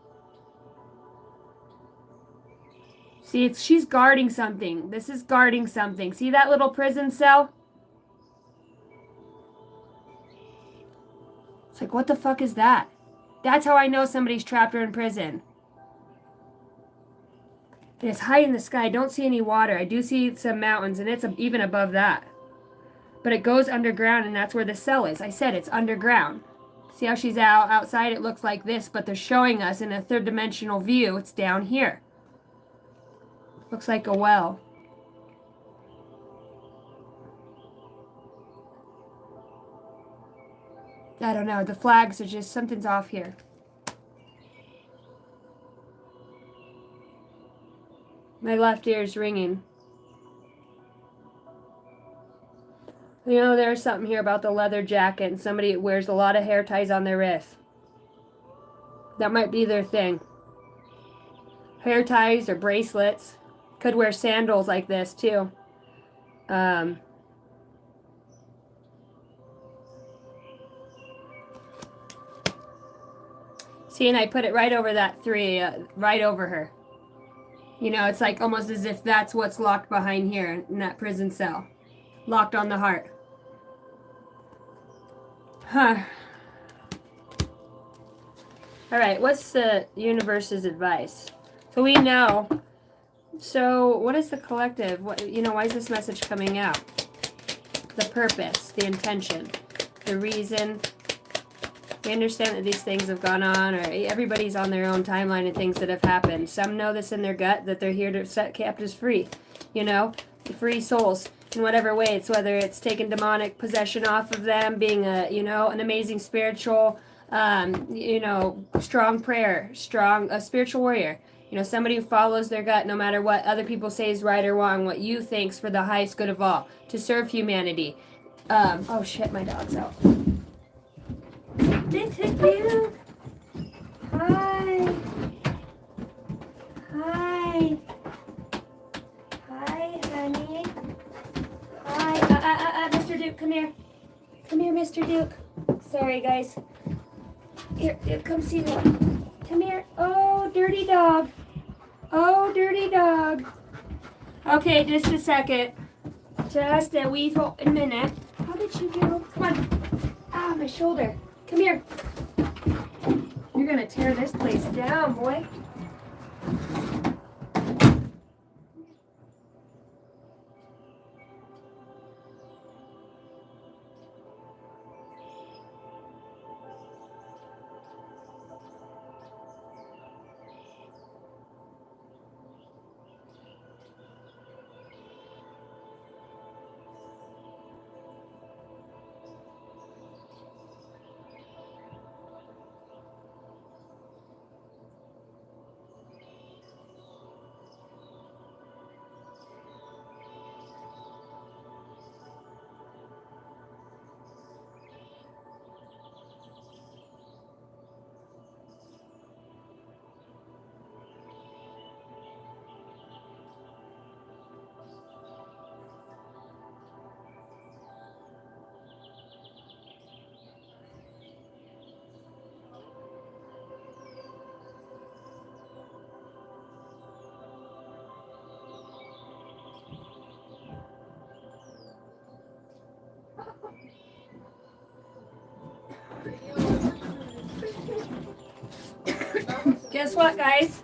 See, she's guarding something. This is guarding something. See that little prison cell? It's like, what the fuck is that? That's how I know somebody's trapped her in prison. And it's high in the sky. I don't see any water. I do see some mountains, and it's even above that. But it goes underground, and that's where the cell is. I said it's underground. See how she's outside? It looks like this, but they're showing us in a third-dimensional view. It's down here. Looks like a well. I don't know. The flags are just, something's off here. My left ear is ringing. You know, there's something here about the leather jacket, and somebody wears a lot of hair ties on their wrists. That might be their thing. Hair ties or bracelets. Could wear sandals like this, too. See, and I put it right over that 3, right over her. You know, it's like almost as if that's what's locked behind here in that prison cell. Locked on the heart. Huh. Alright, what's the universe's advice? So we know. So, what is the collective? What, you know, why is this message coming out? The purpose, the intention, the reason. We understand that these things have gone on, or everybody's on their own timeline and things that have happened. Some know this in their gut, that they're here to set captives free. You know, free souls in whatever way. It's whether it's taking demonic possession off of them, being a, you know, an amazing spiritual, you know, strong prayer, a spiritual warrior. You know, somebody who follows their gut no matter what other people say is right or wrong, what you think's for the highest good of all, to serve humanity. Oh shit, my dog's out. Mr. Duke! Hi! Hi! Hi, honey. Hi. Mr. Duke, come here. Come here, Mr. Duke. Sorry, guys. Here, come see me. Come here. Oh, dirty dog. Oh, dirty dog. Okay, just a second. Just a wee minute. How did you do? Come on. Ah, my shoulder. Come here. You're gonna tear this place down, boy. Guess what, guys?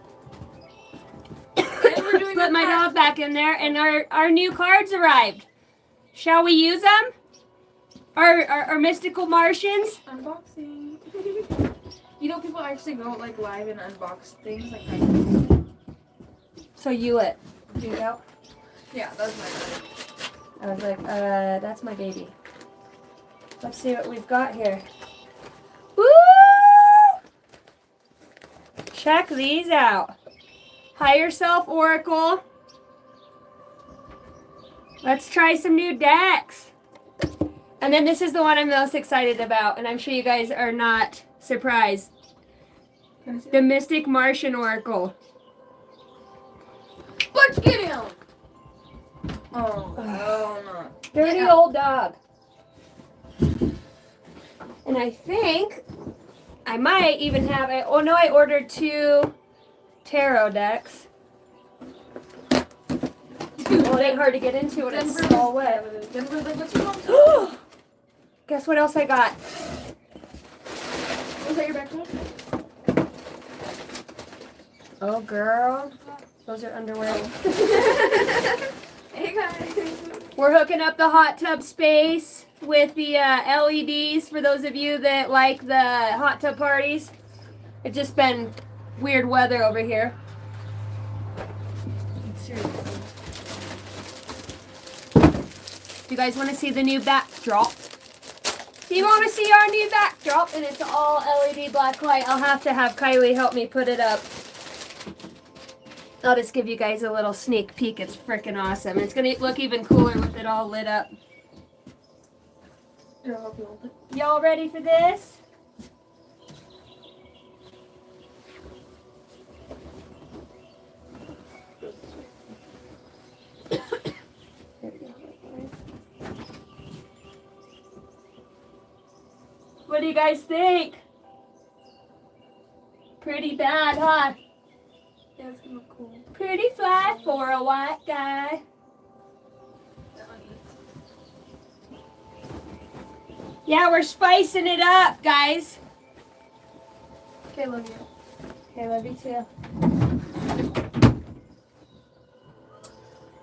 Put my dog back in there, and our new cards arrived. Shall we use them? Our mystical Martians? Unboxing. You know, people actually go like live and unbox things like that. So you let do out? Yeah, that's my brother. I was like, that's my baby. Let's see what we've got here. Woo! Check these out. Higher Self Oracle. Let's try some new decks. And then this is the one I'm most excited about, and I'm sure you guys are not surprised. The Mystic Martian Oracle. Let's get him! Oh, no. Dirty old dog. And I think I might even have it. Oh no, I ordered 2 tarot decks. Well, it ain't hard to get into when it's all wet. Denver's like, what's your mom? Guess what else I got? Was that your backpack? Oh, girl. Those are underwear. Hey, guys. We're hooking up the hot tub space with the LEDs for those of you that like the hot tub parties. It's just been weird weather over here. Seriously. Do you guys want to see the new backdrop? Do you want to see our new backdrop? And it's all LED black light. I'll have to have Kylie help me put it up. I'll just give you guys a little sneak peek. It's freaking awesome. It's going to look even cooler with it all lit up. Here, I'll help you hold it. Y'all ready for this? What do you guys think? Pretty bad, huh? Yeah, it's gonna look cool. Pretty fly for a white guy. Yeah, we're spicing it up, guys. Okay, love you. Okay, love you too.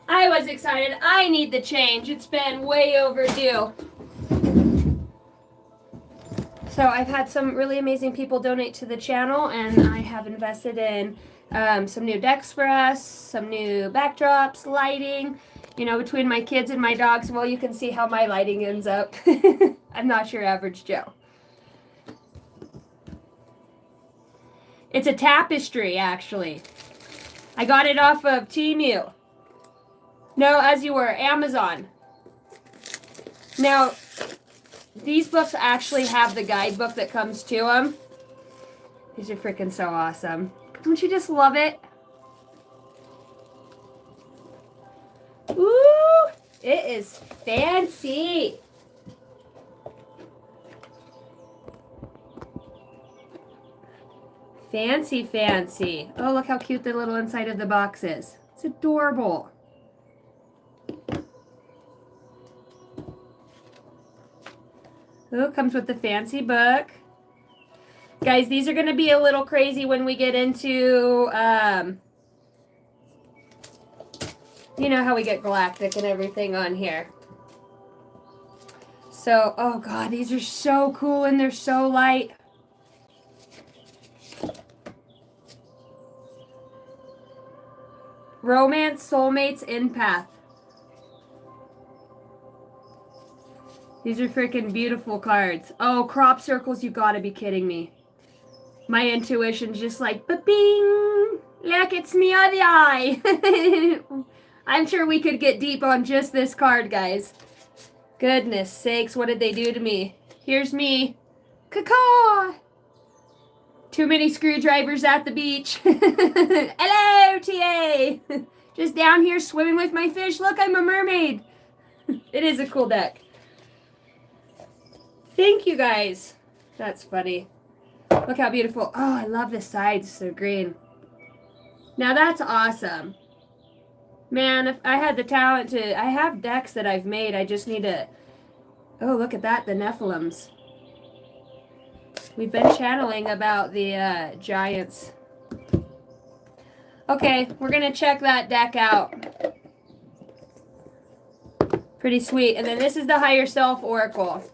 I was excited. I need the change. It's been way overdue. So I've had some really amazing people donate to the channel, and I have invested in some new decks for us, some new backdrops, lighting. You know, between my kids and my dogs, well, you can see how my lighting ends up. I'm not your average Joe. It's a tapestry, actually. I got it off of Temu. No, as you were, Amazon. Now, these books actually have the guidebook that comes to them. These are freaking so awesome. Don't you just love it? Ooh, it is fancy. Fancy, fancy. Oh, look how cute the little inside of the box is. It's adorable. Oh, it comes with the fancy book. Guys, these are going to be a little crazy when we get into, you know how we get galactic and everything on here. So, oh God, these are so cool and they're so light. Romance, Soulmates, Empath. These are freaking beautiful cards. Oh, crop circles, you gotta be kidding me. My intuition's just like, ba-bing! Like it's me on the eye. I'm sure we could get deep on just this card, guys. Goodness sakes, what did they do to me? Here's me. Caw-caw! Too many screwdrivers at the beach. Hello, TA! Just down here swimming with my fish. Look, I'm a mermaid. It is a cool deck. Thank you, guys. That's funny. Look how beautiful. Oh, I love the sides. They're green. Now that's awesome. Man, if I had the talent to... I have decks that I've made. I just need to... Oh, look at that. The Nephilims. We've been channeling about the giants. Okay, we're going to check that deck out. Pretty sweet. And then this is the Higher Self Oracle.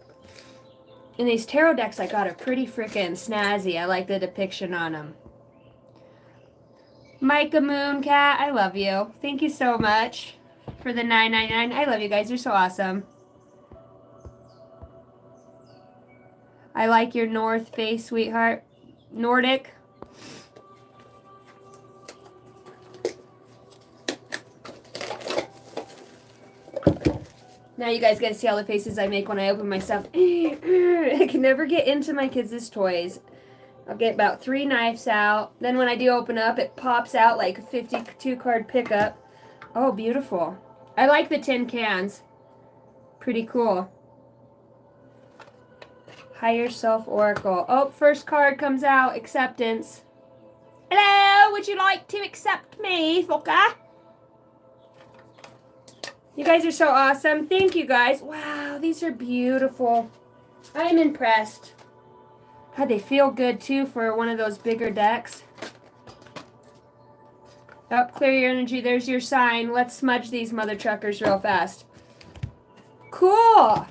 And these tarot decks I got are pretty freaking snazzy. I like the depiction on them. Micah Mooncat, I love you. Thank you so much for the $9.99. I love you guys. You're so awesome. I like your North Face, sweetheart. Nordic. Now you guys get to see all the faces I make when I open my stuff. I can never get into my kids' toys. I'll get about 3 knives out. Then when I do open up, it pops out like a 52 card pickup. Oh, beautiful. I like the tin cans. Pretty cool. Higher Self Oracle. Oh, first card comes out. Acceptance. Hello, would you like to accept me, Foka? You guys are so awesome. Thank you, guys. Wow, these are beautiful. I'm impressed. God, they feel good, too, for one of those bigger decks. Oh, clear your energy. There's your sign. Let's smudge these mother truckers real fast. Cool.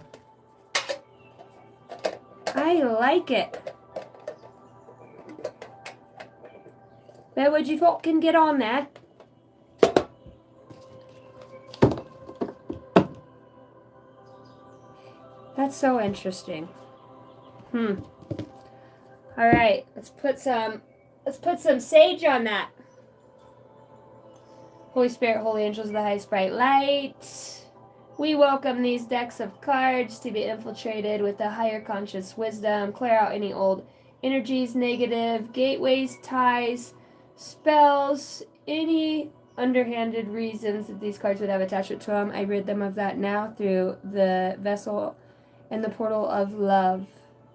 I like it. But would you fucking get on that? That's so interesting. All right, let's put some sage on that. Holy Spirit, holy angels of the highest bright light. We welcome these decks of cards to be infiltrated with the higher conscious wisdom. Clear out any old energies, negative, gateways, ties, spells, any underhanded reasons that these cards would have attachment to them. I rid them of that now through the vessel and the portal of love.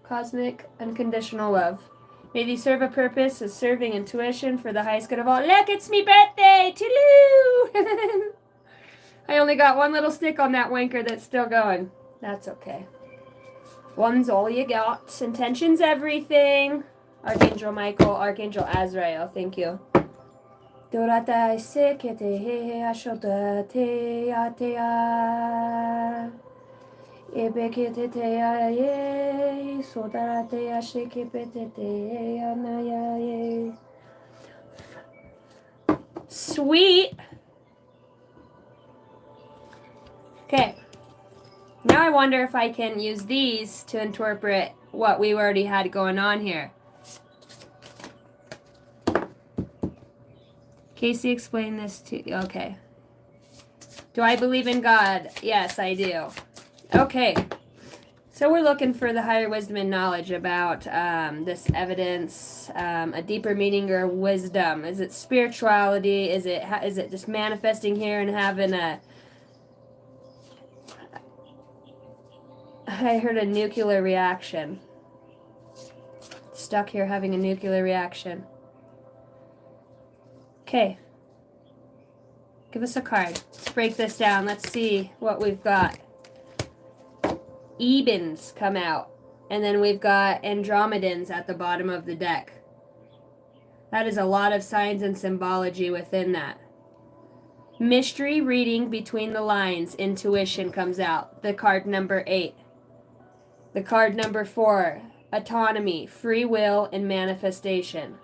Cosmic, unconditional love. May these serve a purpose as serving intuition for the highest good of all. Look, it's me birthday! Toodaloo! I only got one little stick on that wanker that's still going. That's okay. One's all you got. Intention's everything. Archangel Michael, Archangel Azrael, thank you. Dorata sekete he ashota te atea. Ebekete te aye. Sodarate ashekepete te anaye. Sweet. Okay. Now I wonder if I can use these to interpret what we already had going on here. Casey explained this to you. Okay. Do I believe in God? Yes, I do. Okay. So we're looking for the higher wisdom and knowledge about this evidence, a deeper meaning or wisdom. Is it spirituality? Is it just manifesting here and having a... I heard a nuclear reaction. Stuck here having a nuclear reaction. Okay. Give us a card. Let's break this down. Let's see what we've got. Ebens come out. And then we've got Andromedans at the bottom of the deck. That is a lot of signs and symbology within that. Mystery reading between the lines. Intuition comes out. The card number 8. The card number 4. Autonomy, free will, and manifestation.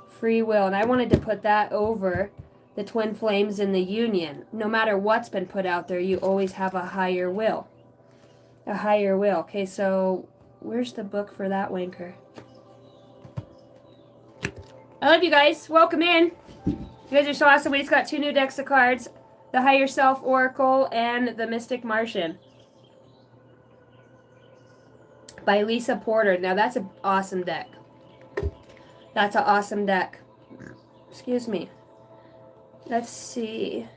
Free will. And I wanted to put that over the twin flames in the union. No matter what's been put out there, you always have a higher will. A higher will. Okay, so where's the book for that wanker? I love you guys. Welcome in. You guys are so awesome. We just got 2 new decks of cards. The Higher Self Oracle and the Mystic Martian. By Lisa Porter. Now that's an awesome deck. That's an awesome deck. Excuse me. Let's see.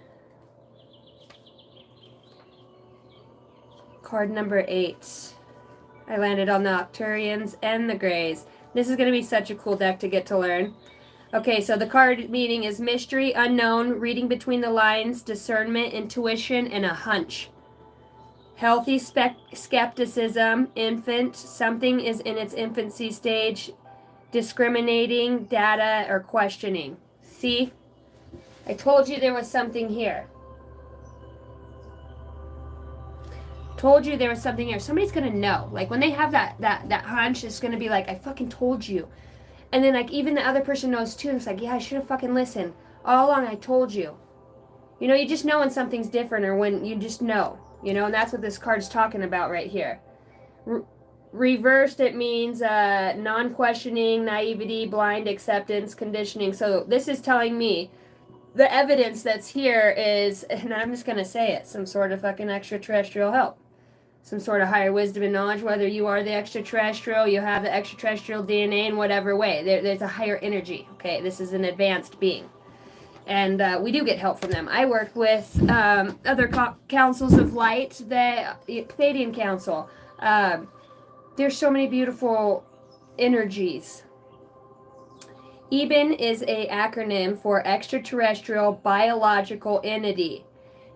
Card number 8. I landed on the Octurians and the Greys. This is going to be such a cool deck to get to learn. Okay, so the card meaning is mystery, unknown, reading between the lines, discernment, intuition, and a hunch. Healthy skepticism, infant, something is in its infancy stage, discriminating, data, or questioning. See? I told you there was something here. Told you there was something here. Somebody's gonna know. Like when they have that hunch, it's gonna be like, I fucking told you. And then like even the other person knows too. It's like, yeah, I should have fucking listened. All along I told you. You know, you just know when something's different or when you just know. You know, and that's what this card's talking about right here. Reversed, it means non-questioning, naivety, blind acceptance, conditioning. So this is telling me the evidence that's here is, and I'm just going to say it, some sort of fucking extraterrestrial help. Some sort of higher wisdom and knowledge, whether you are the extraterrestrial, you have the extraterrestrial DNA in whatever way. There's a higher energy, okay? This is an advanced being. And we do get help from them. I work with other councils of light, the Pleiadian Council. There's so many beautiful energies. EBEN is an acronym for extraterrestrial biological entity,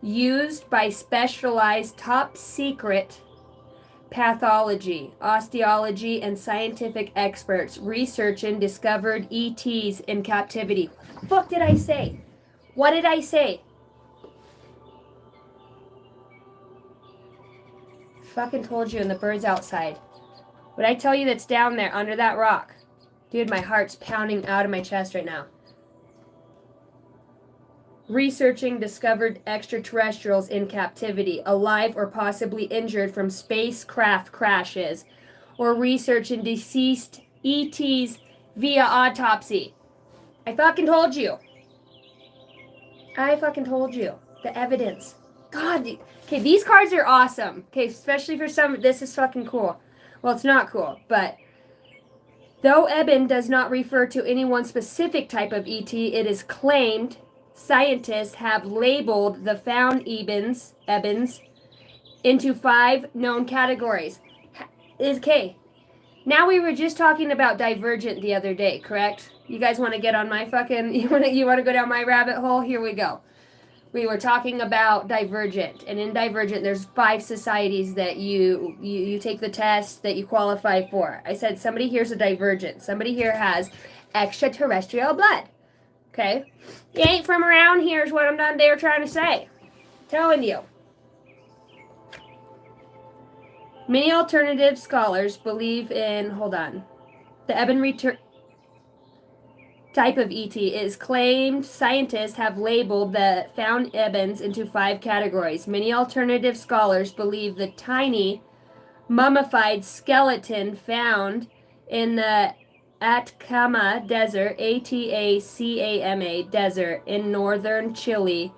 used by specialized top secret pathology, osteology, and scientific experts researching discovered ETs in captivity. What the fuck did I say? What did I say? Fucking told you, and the bird's outside. What I tell you that's down there under that rock? Dude, my heart's pounding out of my chest right now. Researching discovered extraterrestrials in captivity, alive or possibly injured from spacecraft crashes, or researching deceased ETs via autopsy. I fucking told you. I fucking told you. The evidence. God. Okay, these cards are awesome. Okay, especially for some, this is fucking cool. Well, it's not cool, but though EBEN does not refer to any one specific type of ET, it is claimed scientists have labeled the found EBENs into 5 known categories. Okay, now we were just talking about Divergent the other day, correct? You guys want to get on my fucking, you want to go down my rabbit hole? Here we go. We were talking about Divergent, and in Divergent there's 5 societies that you take the test that you qualify for. I said somebody here's a Divergent. Somebody here has extraterrestrial blood. Okay? You ain't from around here is what I'm down there trying to say. Telling you. Many alternative scholars believe in, hold on, the EBEN type of ET is claimed scientists have labeled the found EBENs into 5 categories. Many alternative scholars believe the tiny mummified skeleton found in the Atacama Desert, Atacama Desert in northern Chile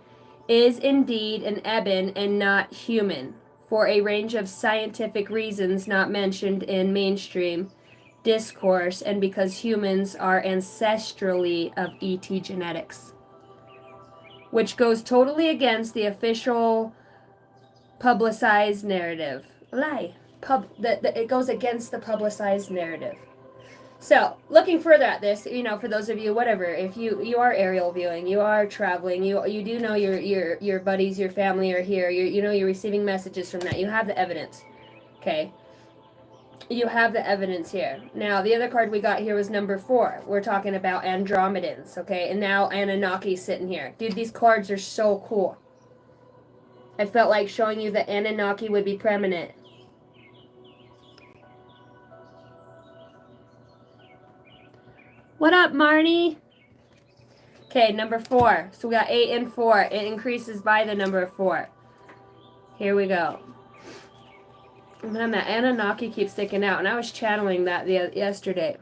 is indeed an EBEN and not human, for a range of scientific reasons not mentioned in mainstream discourse, and because humans are ancestrally of ET genetics, which goes totally against the official publicized narrative. It goes against the publicized narrative. So, looking further at this, you know, for those of you, whatever, if you are aerial viewing, you are traveling, you do know your buddies, your family are here, you're receiving messages from that. You have the evidence, okay? You have the evidence here. Now, the other card we got here was number 4. We're talking about Andromedans, okay? And now Anunnaki's sitting here. Dude, these cards are so cool. I felt like showing you that Anunnaki would be prominent. What up, Marnie? Okay, number 4. So we got 8 and 4. It increases by the number 4. Here we go. Man, that Anunnaki keeps sticking out, and I was channeling that yesterday.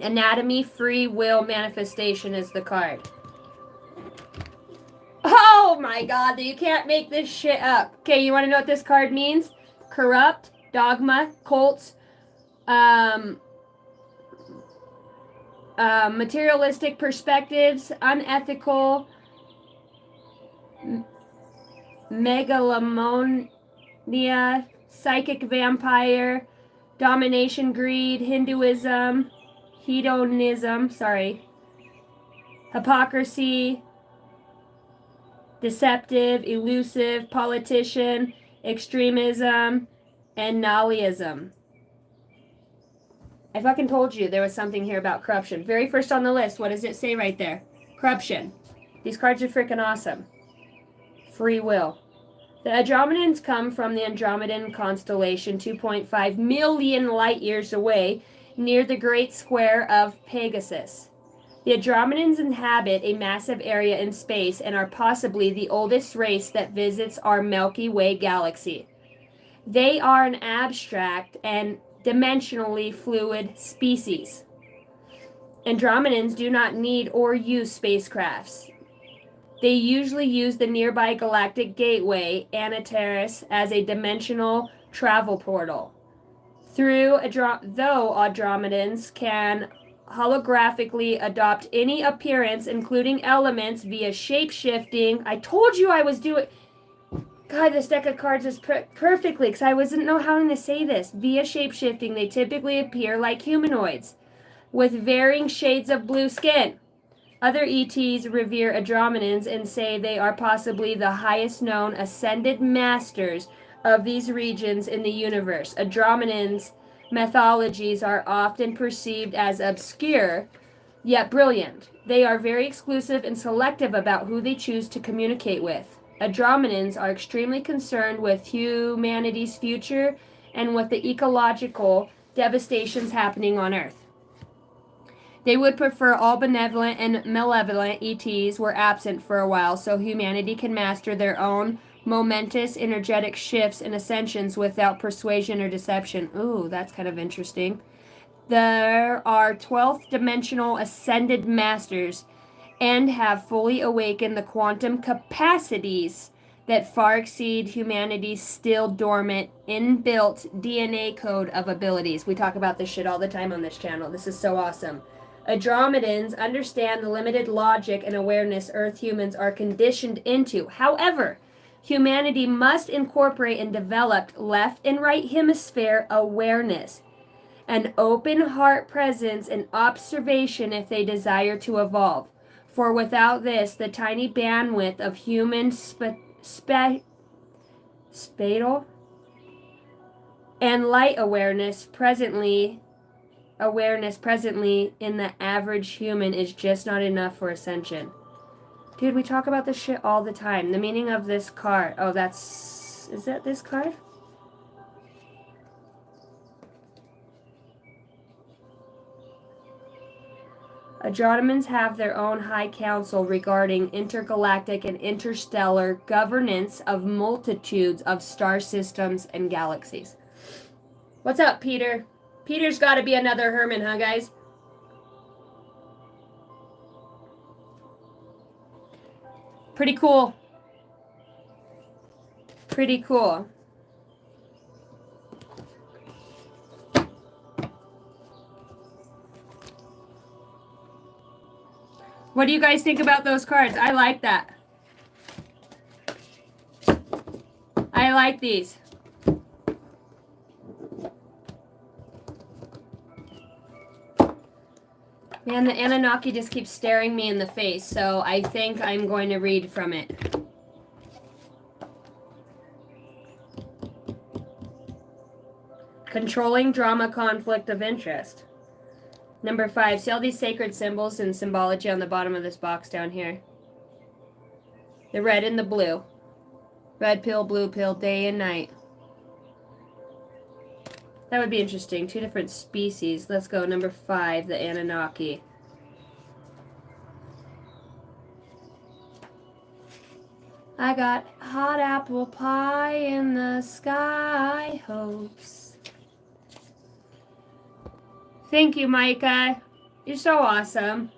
Anatomy, free will, manifestation is the card. Oh my god, you can't make this shit up. Okay, you want to know what this card means? Corrupt, dogma, cults, materialistic perspectives, unethical, megalomania, psychic vampire, domination, greed, Hinduism, hedonism, hypocrisy, deceptive, elusive, politician, extremism, and nihilism. I fucking told you there was something here about corruption. Very first on the list, what does it say right there? Corruption. These cards are freaking awesome. Free will. The Andromedans come from the Andromedan constellation 2.5 million light years away near the Great Square of Pegasus. The Andromedans inhabit a massive area in space and are possibly the oldest race that visits our Milky Way galaxy. They are an abstract and dimensionally fluid species. Andromedans do not need or use spacecrafts. They usually use the nearby galactic gateway, Antares, as a dimensional travel portal. Though Andromedans can holographically adopt any appearance, including elements, via shape-shifting. I told you I was doing... God, this deck of cards is perfectly, because I wasn't know how to say this. Via shape-shifting, they typically appear like humanoids, with varying shades of blue skin. Other ETs revere Andromedans and say they are possibly the highest known ascended masters of these regions in the universe. Andromedans' mythologies are often perceived as obscure, yet brilliant. They are very exclusive and selective about who they choose to communicate with. Andromedans are extremely concerned with humanity's future and with the ecological devastations happening on Earth. They would prefer all benevolent and malevolent ETs were absent for a while so humanity can master their own momentous energetic shifts and ascensions without persuasion or deception. Ooh, that's kind of interesting. There are 12th dimensional ascended masters and have fully awakened the quantum capacities that far exceed humanity's still dormant, inbuilt DNA code of abilities. We talk about this shit all the time on this channel. This is so awesome. Andromedans understand the limited logic and awareness Earth humans are conditioned into. However, humanity must incorporate and develop left and right hemisphere awareness, an open heart presence, and observation if they desire to evolve. For without this, the tiny bandwidth of human spatial and light awareness presently in the average human is just not enough for ascension. Dude, we talk about this shit all the time. The meaning of this card. Oh, is that this card? Andromedans have their own high council regarding intergalactic and interstellar governance of multitudes of star systems and galaxies. What's up, Peter? Peter's got to be another Herman, huh, guys? Pretty cool. Pretty cool. What do you guys think about those cards? I like that. I like these. Man, the Anunnaki just keeps staring me in the face, so I think I'm going to read from it. Controlling drama conflict of interest. Number 5, see all these sacred symbols and symbology on the bottom of this box down here? The red and the blue. Red pill, blue pill, day and night. That would be interesting. 2 different species. Let's go. Number 5, the Anunnaki. I got hot apple pie in the sky hopes. Thank you, Micah. You're so awesome.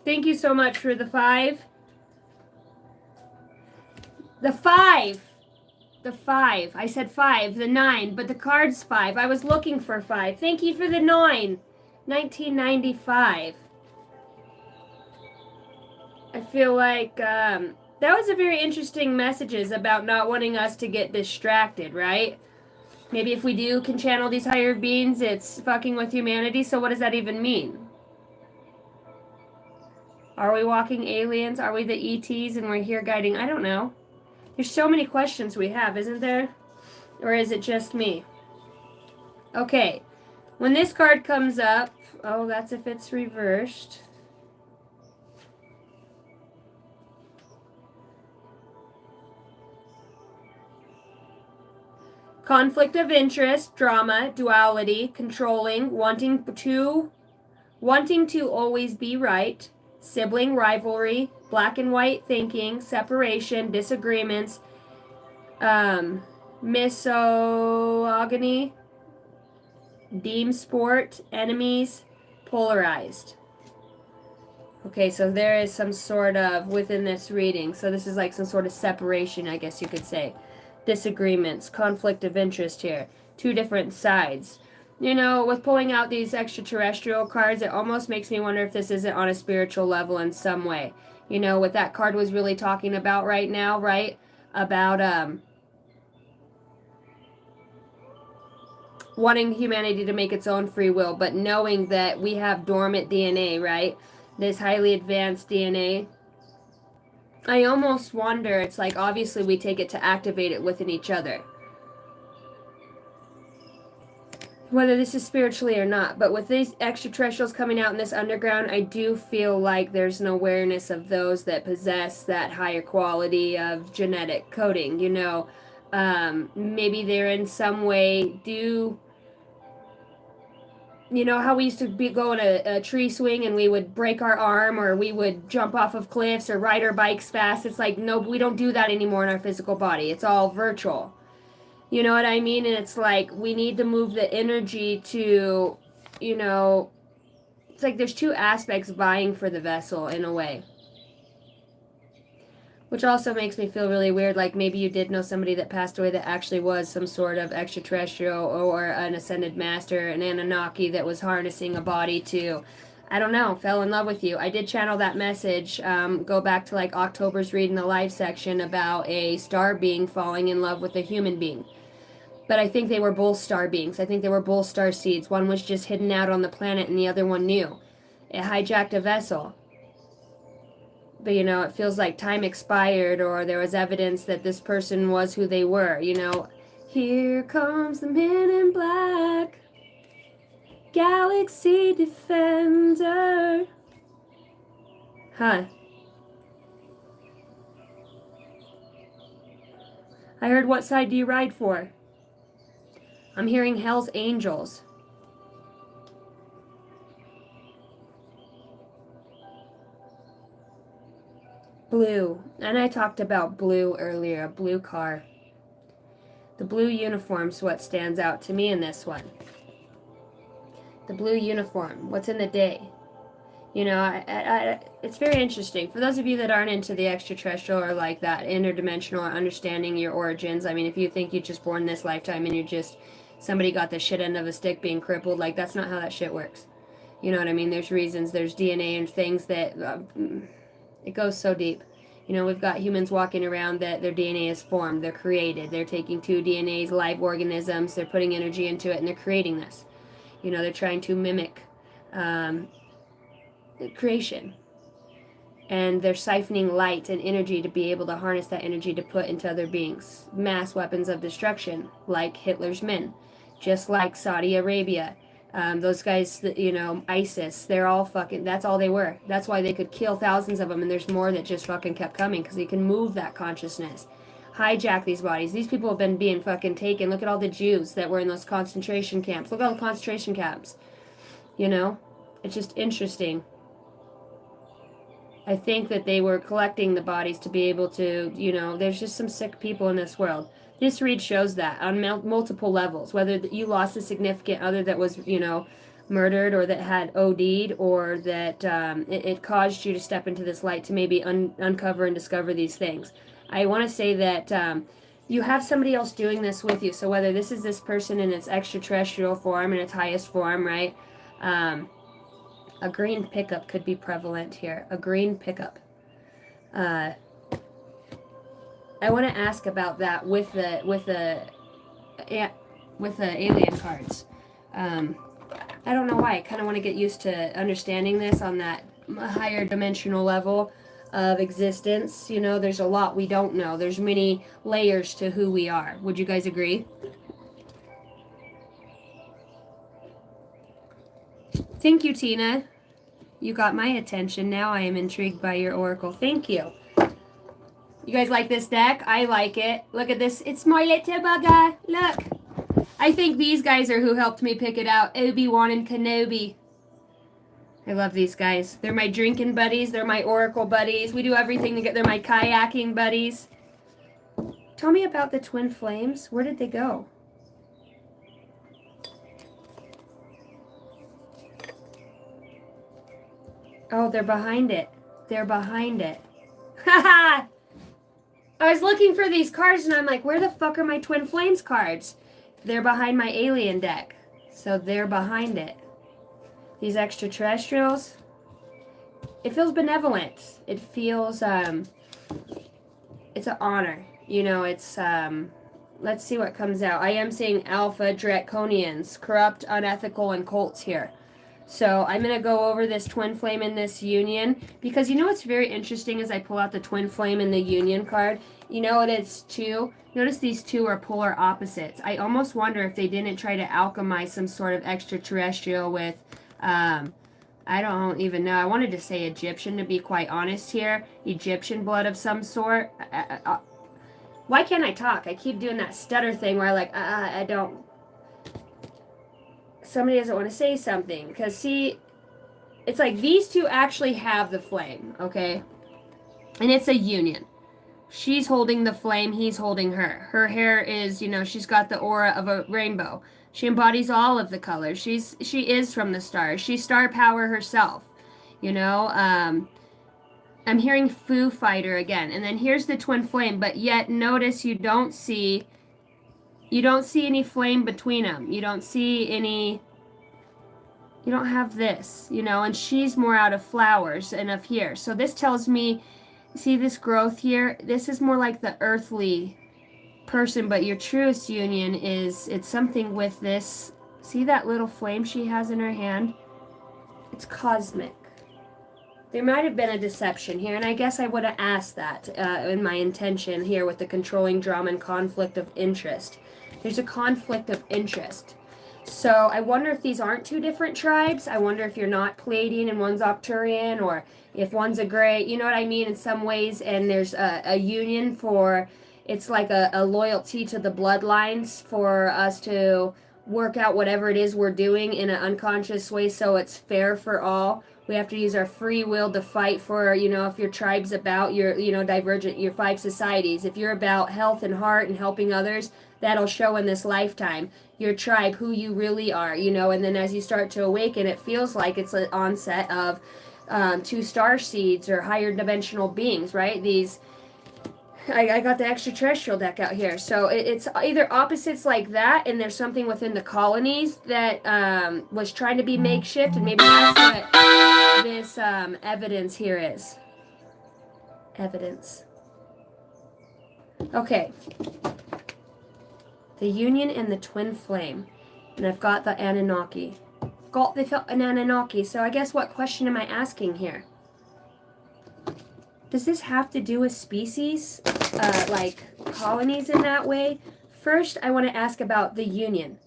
Thank you so much for the 5. The 5. The 5. I said 5. The 9. But the card's 5. I was looking for 5. Thank you for the 9. 1995. I feel like that was a very interesting messages about not wanting us to get distracted, right? Maybe if we can channel these higher beings, it's fucking with humanity. So what does that even mean? Are we walking aliens? Are we the ETs and we're here guiding? I don't know. There's so many questions we have, isn't there? Or is it just me? Okay. When this card comes up, oh, that's if it's reversed. Conflict of interest, drama, duality, controlling, wanting to always be right, sibling rivalry, black and white thinking, separation, disagreements, misogyny, deem sport, enemies, polarized. Okay, so there is some sort of, within this reading, so this is like some sort of separation, I guess you could say. Disagreements, conflict of interest here. Two different sides. You know, with pulling out these extraterrestrial cards, it almost makes me wonder if this isn't on a spiritual level in some way. You know, what that card was really talking about right now, right? About, wanting humanity to make its own free will, but knowing that we have dormant DNA, right? This highly advanced DNA. I almost wonder, it's like obviously we take it to activate it within each other. Whether this is spiritually or not, but with these extraterrestrials coming out in this underground, I do feel like there's an awareness of those that possess that higher quality of genetic coding, you know. Maybe they're in some way you know how we used to go in a tree swing and we would break our arm, or we would jump off of cliffs or ride our bikes fast? It's like, no, we don't do that anymore in our physical body. It's all virtual. You know what I mean? And it's like we need to move the energy to, you know, it's like there's two aspects vying for the vessel in a way. Which also makes me feel really weird, like maybe you did know somebody that passed away that actually was some sort of extraterrestrial or an ascended master, an Anunnaki that was harnessing a body to, I don't know, fell in love with you. I did channel that message, go back to like October's read in the live section about a star being falling in love with a human being. But I think they were both star beings. I think they were both star seeds. One was just hidden out on the planet and the other one knew. It hijacked a vessel. But, you know, it feels like time expired, or there was evidence that this person was who they were, you know. Here comes the men in black, Galaxy Defender. Huh. I heard, what side do you ride for? I'm hearing Hell's Angels. Blue. And I talked about blue earlier, a blue car. The blue uniform's what stands out to me in this one. The blue uniform. What's in the day? You know, it's very interesting. For those of you that aren't into the extraterrestrial or like that interdimensional or understanding your origins, I mean, if you think you're just born this lifetime and you're just somebody got the shit end of a stick being crippled, like that's not how that shit works. You know what I mean? There's reasons, there's DNA and things that it goes so deep. You know, we've got humans walking around that their DNA is formed, they're created. They're taking two DNAs, live organisms, they're putting energy into it, and they're creating this. You know, they're trying to mimic creation. And they're siphoning light and energy to be able to harness that energy to put into other beings. Mass weapons of destruction, like Hitler's men. Just like Saudi Arabia. Those guys, you know, ISIS, they're all fucking, that's all they were. That's why they could kill thousands of them, and there's more that just fucking kept coming, because they can move that consciousness. Hijack these bodies. These people have been being fucking taken. Look at all the Jews that were in those concentration camps. Look at all the concentration camps. You know? It's just interesting. I think that they were collecting the bodies to be able to, you know, there's just some sick people in this world. This read shows that on multiple levels, whether you lost a significant other that was, you know, murdered, or that had OD'd, or that it caused you to step into this light to maybe uncover and discover these things. I want to say that you have somebody else doing this with you. So whether this is this person in its extraterrestrial form, in its highest form, right? A green pickup could be prevalent here. A green pickup. I want to ask about that with the alien cards. I don't know why. I kind of want to get used to understanding this on that higher dimensional level of existence. You know, there's a lot we don't know. There's many layers to who we are. Would you guys agree? Thank you, Tina. You got my attention. Now I am intrigued by your oracle. Thank you. You guys like this deck? I like it. Look at this. It's my little bugger. Look. I think these guys are who helped me pick it out. Obi-Wan and Kenobi. I love these guys. They're my drinking buddies. They're my oracle buddies. We do everything together. They're my kayaking buddies. Tell me about the twin flames. Where did they go? Oh, they're behind it. They're behind it. Haha! I was looking for these cards and I'm like, where the fuck are my twin flames cards? They're behind my alien deck. So they're behind it. These extraterrestrials. It feels benevolent. It feels, it's an honor. You know, it's, let's see what comes out. I am seeing alpha draconians, corrupt, unethical, and cults here. So I'm going to go over this twin flame in this union, because you know what's very interesting as I pull out the twin flame in the union card? You know what it's two? Notice these two are polar opposites. I almost wonder if they didn't try to alchemize some sort of extraterrestrial with, I don't even know. I wanted to say Egyptian to be quite honest here. Egyptian blood of some sort. Why can't I talk? I keep doing that stutter thing where I don't. Somebody doesn't want to say something. Because, see, it's like these two actually have the flame, okay? And it's a union. She's holding the flame, he's holding her. Her hair is, you know, she's got the aura of a rainbow. She embodies all of the colors. She is from the stars. She's star power herself, you know? I'm hearing Foo Fighter again. And then here's the twin flame, but yet notice you don't see any flame between them. You don't see any, you don't have this, you know, and she's more out of flowers and of here. So this tells me, see this growth here? This is more like the earthly person, but your truest union is, it's something with this. See that little flame she has in her hand? It's cosmic. There might have been a deception here, and I guess I would have asked that in my intention here with the controlling drama and conflict of interest. There's a conflict of interest. So I wonder if these aren't two different tribes. I wonder if you're not Pleiadian and one's Octurian, or if one's a gray, you know what I mean, in some ways, and there's a union for, it's like a loyalty to the bloodlines for us to work out whatever it is we're doing in an unconscious way so it's fair for all. We have to use our free will to fight for, you know, if your tribe's about your, you know, divergent, your 5 societies. If you're about health and heart and helping others, that'll show in this lifetime. Your tribe, who you really are, you know, and then as you start to awaken, it feels like it's an onset of 2 star seeds or higher dimensional beings, right? These, I got the extraterrestrial deck out here. So it's either opposites like that, and there's something within the colonies that was trying to be makeshift, and maybe that's what this evidence here is. Evidence. Okay. The union and the twin flame. And I've got the Anunnaki. Got an Anunnaki. So I guess what question am I asking here? Does this have to do with species? Like colonies in that way? First, I want to ask about the union.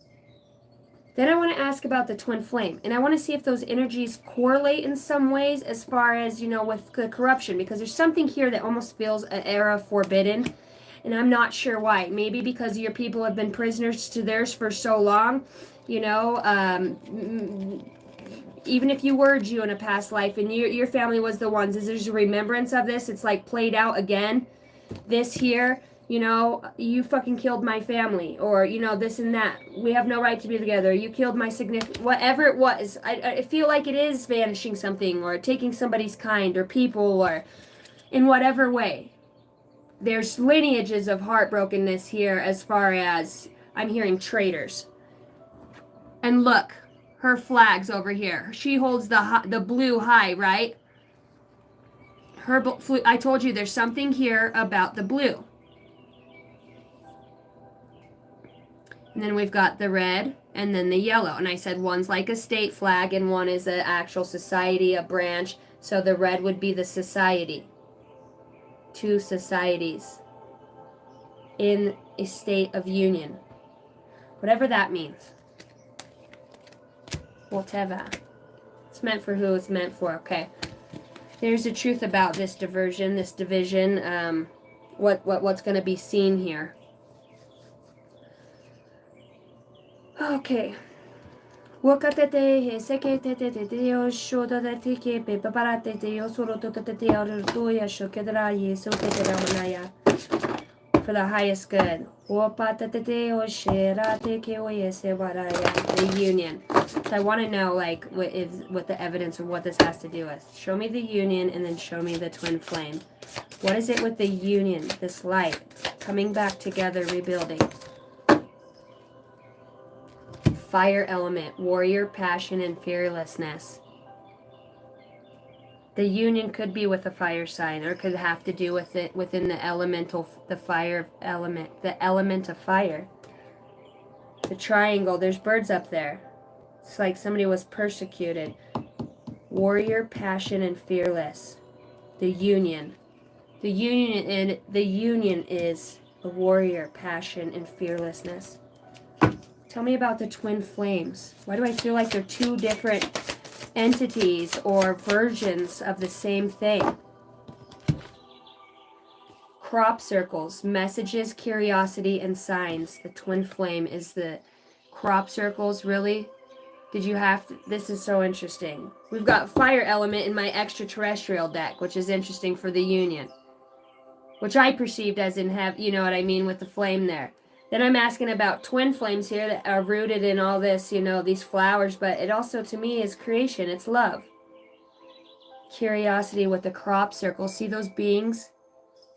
Then I want to ask about the twin flame. And I want to see if those energies correlate in some ways as far as, you know, with the corruption. Because there's something here that almost feels an era forbidden. And I'm not sure why. Maybe because your people have been prisoners to theirs for so long. You know, even if you were Jew in a past life and your family was the ones, is there's a remembrance of this? It's like played out again. This here, you know, you fucking killed my family. Or, you know, this and that. We have no right to be together. You killed my significant... Whatever it was. I feel like it is vanishing something or taking somebody's kind or people or in whatever way. There's lineages of heartbrokenness here as far as I'm hearing traitors. And look, her flag's over here. She holds the blue high, right? I told you there's something here about the blue. And then we've got the red and then the yellow. And I said one's like a state flag and one is an actual society, a branch. So the red would be the society. 2 societies in a state of union. Whatever that means. Whatever. It's meant for who it's meant for. Okay. There's the truth about this division. What's going to be seen here. Okay. Wakatete he seke te te te te o shoda da te ke pe paparate te o soro to te te o toya shokedra ye so te te ramanaya. For the highest good. Wapata te te o shera te ke o ye se waraya. The union. So I want to know like what the evidence of what this has to do with. Show me the union and then show me the twin flame. What is it with the union? This light coming back together, rebuilding. Fire element, warrior, passion, and fearlessness. The union could be with a fire sign, or could have to do with it within the fire element, the element of fire. The triangle, there's birds up there. It's like somebody was persecuted. Warrior, passion, and fearless. The union. The union is a warrior, passion, and fearlessness. Tell me about the twin flames. Why do I feel like they're two different entities or versions of the same thing? Crop circles, messages, curiosity, and signs. The twin flame is the crop circles, really? Did you have to? This is so interesting. We've got fire element in my extraterrestrial deck, which is interesting for the union. Which I perceived as in you know what I mean, with the flame there. Then I'm asking about twin flames here that are rooted in all this, you know, these flowers, but it also, to me, is creation. It's love. Curiosity with the crop circle. See those beings?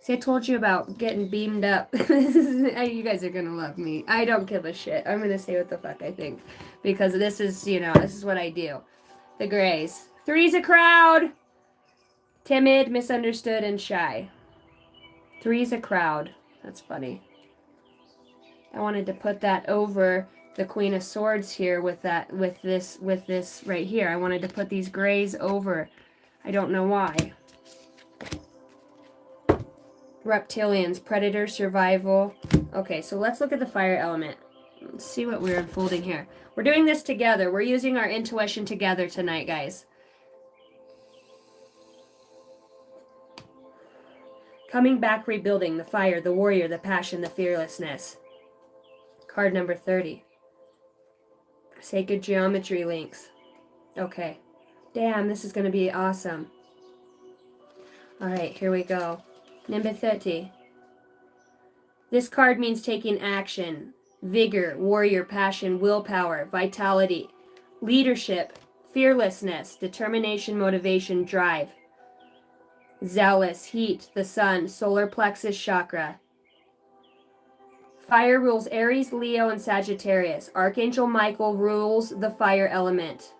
See, I told you about getting beamed up. You guys are going to love me. I don't give a shit. I'm going to say what the fuck I think. Because this is, you know, this is what I do. The grays. Three's a crowd. Timid, misunderstood, and shy. Three's a crowd. That's funny. I wanted to put that over the Queen of Swords here with this right here. I wanted to put these grays over. I don't know why. Reptilians, predator, survival. Okay, so let's look at the fire element. Let's see what we're unfolding here. We're doing this together. We're using our intuition together tonight, guys. Coming back, rebuilding, the fire, the warrior, the passion, the fearlessness. Card number 30. Sacred geometry links. Okay. Damn, this is going to be awesome. Alright, here we go. Number 30. This card means taking action. Vigor, warrior, passion, willpower, vitality, leadership, fearlessness, determination, motivation, drive. Zealous, heat, the sun, solar plexus chakra. Fire rules Aries, Leo, and Sagittarius. Archangel Michael rules the fire element.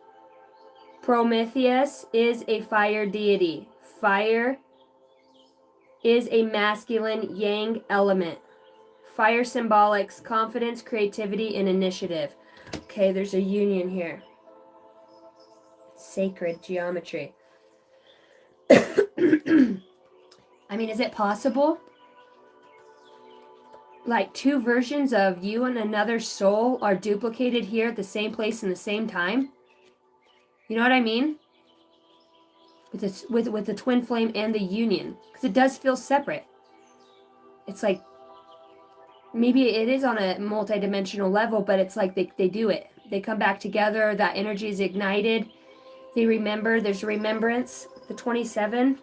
Prometheus is a fire deity. Fire is a masculine yang element. Fire symbolics confidence, creativity, and initiative. Okay, there's a union here. Sacred geometry. I mean, is it possible? Like two versions of you and another soul are duplicated here at the same place in the same time? You know what I mean? With the twin flame and the union. Because it does feel separate. It's like, maybe it is on a multi-dimensional level, but it's like they do it. They come back together, that energy is ignited. They remember, there's remembrance. The 27.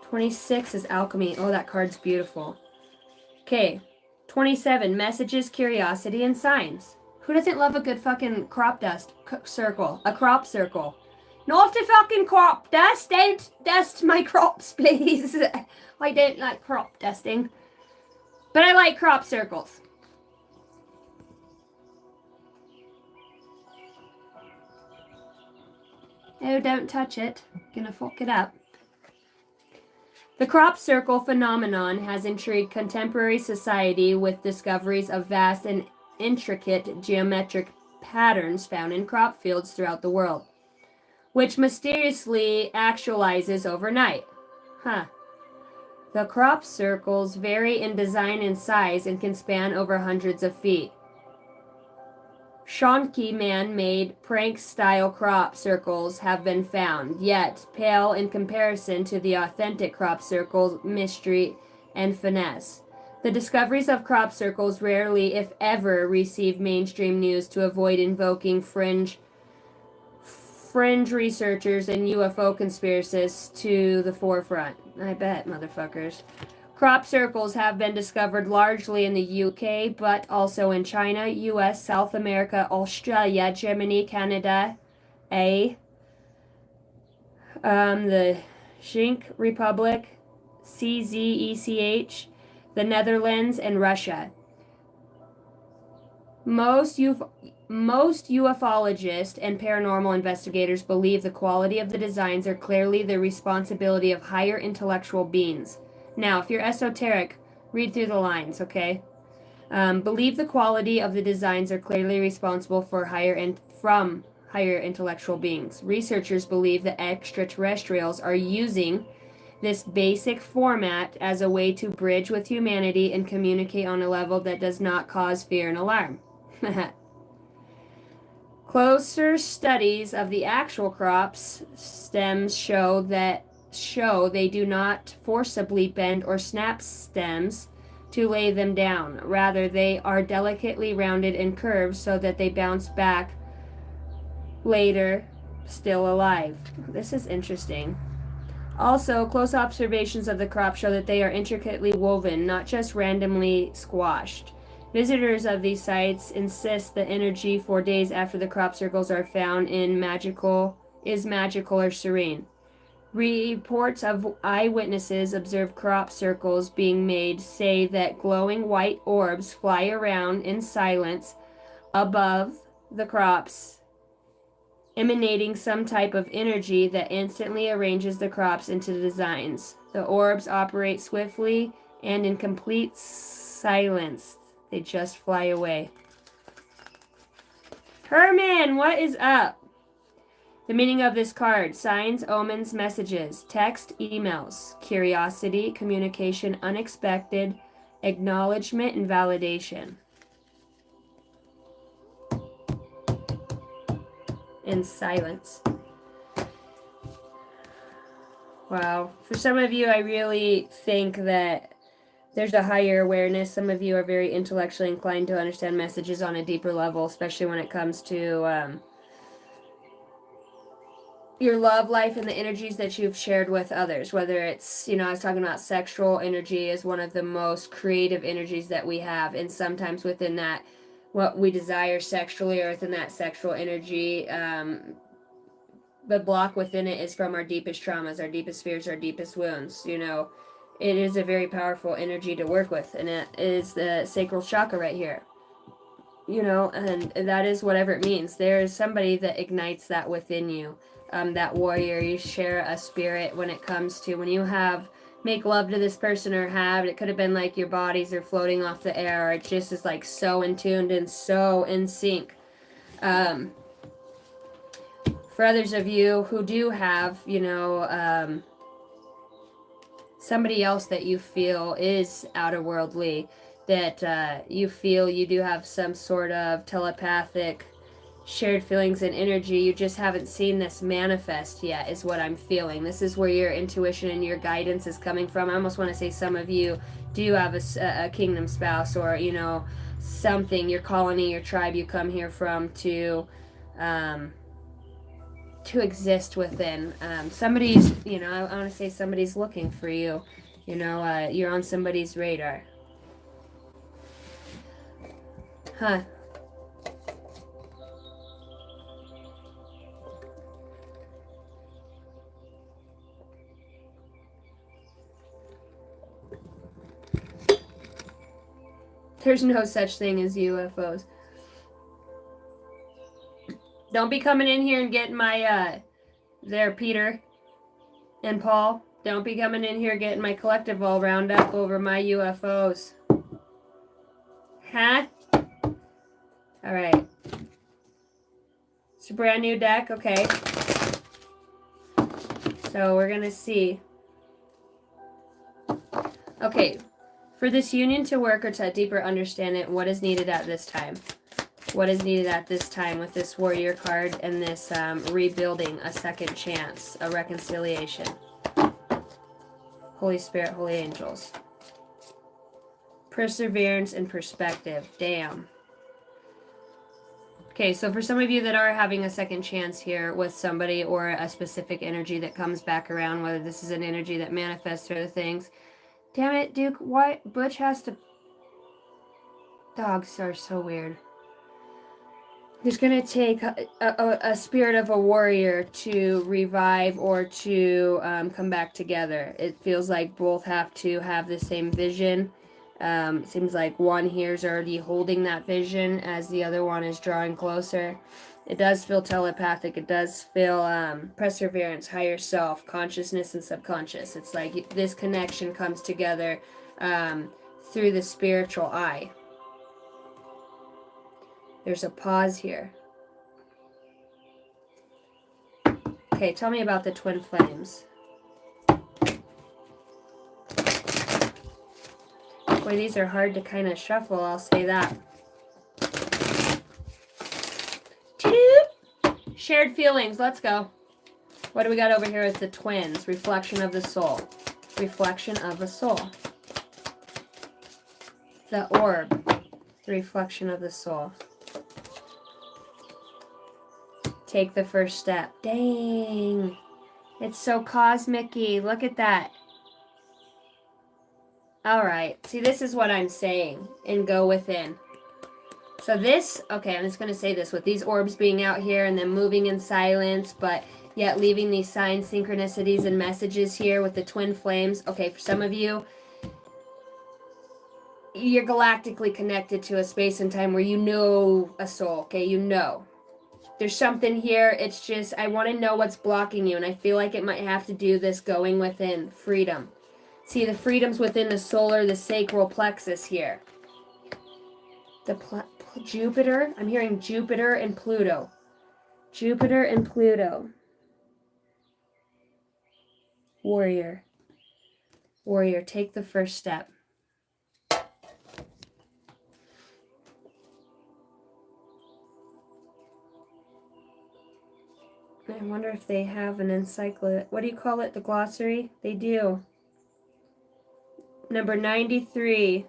26 is alchemy. Oh, that card's beautiful. Okay. 27, messages, curiosity, and signs. Who doesn't love a good fucking crop dust circle? A crop circle. Not a fucking crop dust. Don't dust my crops, please. I don't like crop dusting. But I like crop circles. Oh, don't touch it. Gonna fuck it up. The crop circle phenomenon has intrigued contemporary society with discoveries of vast and intricate geometric patterns found in crop fields throughout the world, which mysteriously actualizes overnight. The crop circles vary in design and size and can span over hundreds of feet. Shonky man-made prank-style crop circles have been found, yet pale in comparison to the authentic crop circles' mystery and finesse. The discoveries of crop circles rarely, if ever, receive mainstream news to avoid invoking fringe researchers and UFO conspiracists to the forefront. I bet, motherfuckers. Crop circles have been discovered largely in the UK, but also in China, US, South America, Australia, Germany, Canada, the Czech Republic, CZECH, the Netherlands, and Russia. Most ufologists and paranormal investigators believe the quality of the designs are clearly the responsibility of higher intellectual beings. Now, if you're esoteric, read through the lines, okay? Believe the quality of the designs are clearly responsible for from higher intellectual beings. Researchers believe that extraterrestrials are using this basic format as a way to bridge with humanity and communicate on a level that does not cause fear and alarm. Closer studies of the actual crops stems show they do not forcibly bend or snap stems to lay them down. Rather, they are delicately rounded and curved so that they bounce back later, still alive. This is interesting. Also, close observations of the crop show that they are intricately woven, not just randomly squashed. Visitors of these sites insist the energy for days after the crop circles are found is magical or serene. Reports of eyewitnesses observed crop circles being made say that glowing white orbs fly around in silence above the crops, emanating some type of energy that instantly arranges the crops into designs. The orbs operate swiftly and in complete silence. They just fly away. Herman, what is up? The meaning of this card: signs, omens, messages, text, emails, curiosity, communication, unexpected, acknowledgement, and validation. And silence. Wow. For some of you, I really think that there's a higher awareness. Some of you are very intellectually inclined to understand messages on a deeper level, especially when it comes to your love life and the energies that you've shared with others. Whether it's, I was talking about sexual energy is one of the most creative energies that we have. And sometimes within that, what we desire sexually or within that sexual energy, the block within it is from our deepest traumas, our deepest fears, our deepest wounds, It is a very powerful energy to work with, and it is the sacral chakra right here. And that is whatever it means. There's somebody that ignites that within you. That warrior, you share a spirit when it comes to when you make love to this person or it could have been like your bodies are floating off the air. Or it just is like so in tuned and so in sync. For others of you who do have, somebody else that you feel is outer worldly, that you feel you do have some sort of telepathic shared feelings and energy, you just haven't seen this manifest yet, is what I'm feeling. This is where your intuition and your guidance is coming from. I almost want to say some of you do have a kingdom spouse or, something, your colony, your tribe you come here from to exist within. Somebody's, I want to say somebody's looking for you. You're on somebody's radar. Huh. There's no such thing as UFOs. Don't be coming in here and getting my, there, Peter and Paul. Don't be coming in here getting my collective all round up over my UFOs. Huh? Alright. It's a brand new deck, okay. So we're gonna see. Okay. For this union to work or to deeper understand it, what is needed at this time? What is needed at this time with this warrior card and this rebuilding, a second chance, a reconciliation? Holy Spirit, holy angels. Perseverance and perspective. Damn. Okay, so for some of you that are having a second chance here with somebody or a specific energy that comes back around, whether this is an energy that manifests other things. Damn it, Duke, why Butch has to... Dogs are so weird. It's going to take a spirit of a warrior to revive or to come back together. It feels like both have to have the same vision. Seems like one here is already holding that vision as the other one is drawing closer. It does feel telepathic. It does feel perseverance, higher self, consciousness, and subconscious. It's like this connection comes together through the spiritual eye. There's a pause here. Okay, tell me about the twin flames. Boy, these are hard to kind of shuffle, I'll say that. Shared feelings, let's go. What do we got over here with the twins? Reflection of the soul. Reflection of a soul. The orb. The reflection of the soul. Take the first step. Dang. It's so cosmic-y. Look at that. Alright. See, this is what I'm saying. And go within. So this, okay, I'm just going to say this. With these orbs being out here and then moving in silence, but yet leaving these signs, synchronicities, and messages here with the twin flames. Okay, for some of you, you're galactically connected to a space and time where you know a soul. Okay, you know. There's something here, it's just, I want to know what's blocking you, and I feel like it might have to do this going within, freedom. See, the freedom's within the solar, the sacral plexus here. The Jupiter, I'm hearing Jupiter and Pluto. Jupiter and Pluto. Warrior. Warrior, take the first step. I wonder if they have an encyclopedia. What do you call it? The glossary? They do. Number 93.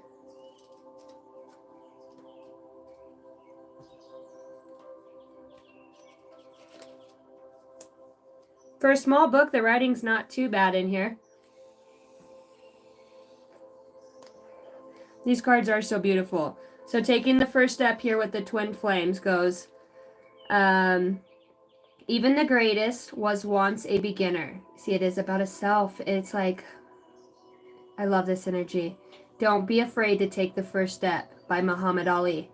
For a small book, the writing's not too bad in here. These cards are so beautiful. So taking the first step here with the twin flames goes... even the greatest was once a beginner. See, it is about a self. It's like, I love this energy. Don't be afraid to take the first step, by Muhammad Ali.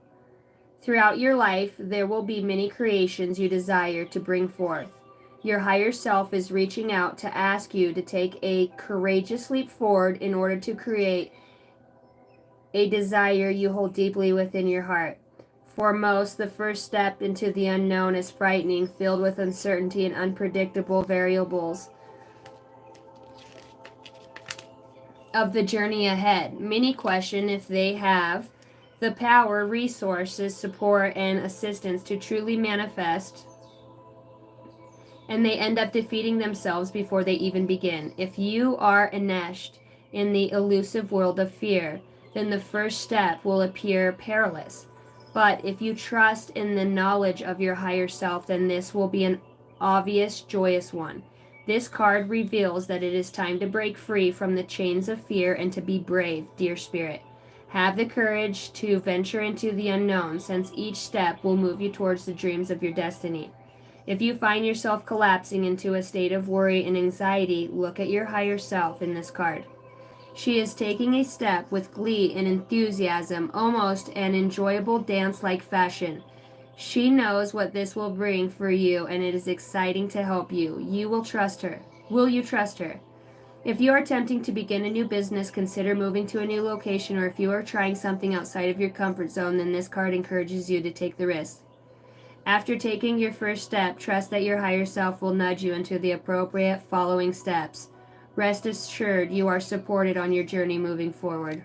Throughout your life, there will be many creations you desire to bring forth. Your higher self is reaching out to ask you to take a courageous leap forward in order to create a desire you hold deeply within your heart. For most, the first step into the unknown is frightening, filled with uncertainty and unpredictable variables of the journey ahead. Many question if they have the power, resources, support, and assistance to truly manifest, and they end up defeating themselves before they even begin. If you are enmeshed in the elusive world of fear, then the first step will appear perilous. But if you trust in the knowledge of your higher self, then this will be an obvious, joyous one. This card reveals that it is time to break free from the chains of fear and to be brave, dear spirit. Have the courage to venture into the unknown, since each step will move you towards the dreams of your destiny. If you find yourself collapsing into a state of worry and anxiety, look at your higher self in this card. She is taking a step with glee and enthusiasm, almost an enjoyable dance-like fashion. She knows what this will bring for you, and it is exciting to help you. You will trust her. Will you trust her? If you are attempting to begin a new business, consider moving to a new location, or if you are trying something outside of your comfort zone, then this card encourages you to take the risk. After taking your first step, trust that your higher self will nudge you into the appropriate following steps. Rest assured you are supported on your journey moving forward.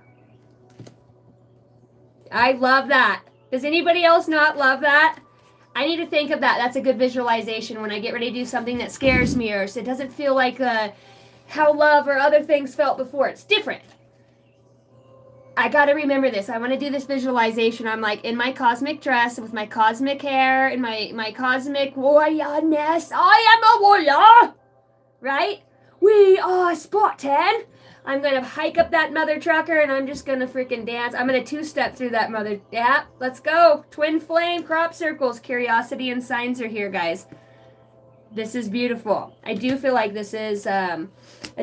I love that. Does anybody else not love that? I need to think of that. That's a good visualization when I get ready to do something that scares me, or so it doesn't feel like how love or other things felt before. It's different. I got to remember this. I want to do this visualization. I'm like in my cosmic dress with my cosmic hair and my cosmic warriorness. I am a warrior, right? We are Spartan. I'm going to hike up that mother trucker and I'm just going to freaking dance. I'm going to two-step through that mother. Yeah, let's go. Twin flame, crop circles, curiosity, and signs are here, guys. This is beautiful. I do feel like this is a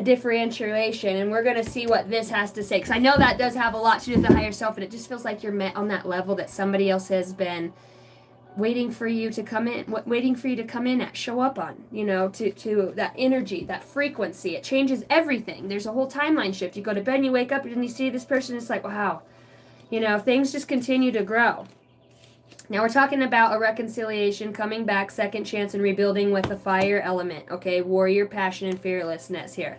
differentiation, and we're going to see what this has to say. Because I know that does have a lot to do with the higher self, and it just feels like you're met on that level that somebody else has been waiting for you to come in at, show up on, to that energy, that frequency. It changes everything. There's a whole timeline shift. You go to bed and you wake up and you see this person, it's like, wow, things just continue to grow. Now we're talking about a reconciliation, coming back, second chance, and rebuilding with the fire element. Okay, warrior, passion, and fearlessness here.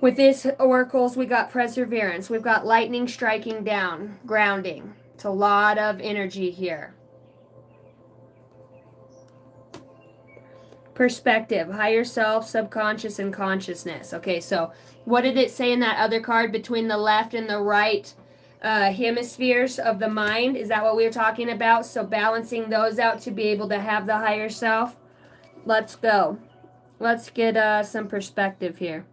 With this oracles, we got perseverance. We've got lightning striking down, grounding. It's a lot of energy here. Perspective, higher self, subconscious, and consciousness. Okay, so what did it say in that other card between the left and the right hemispheres of the mind? Is that what we were talking about? So balancing those out to be able to have the higher self. Let's go. Let's get some perspective here.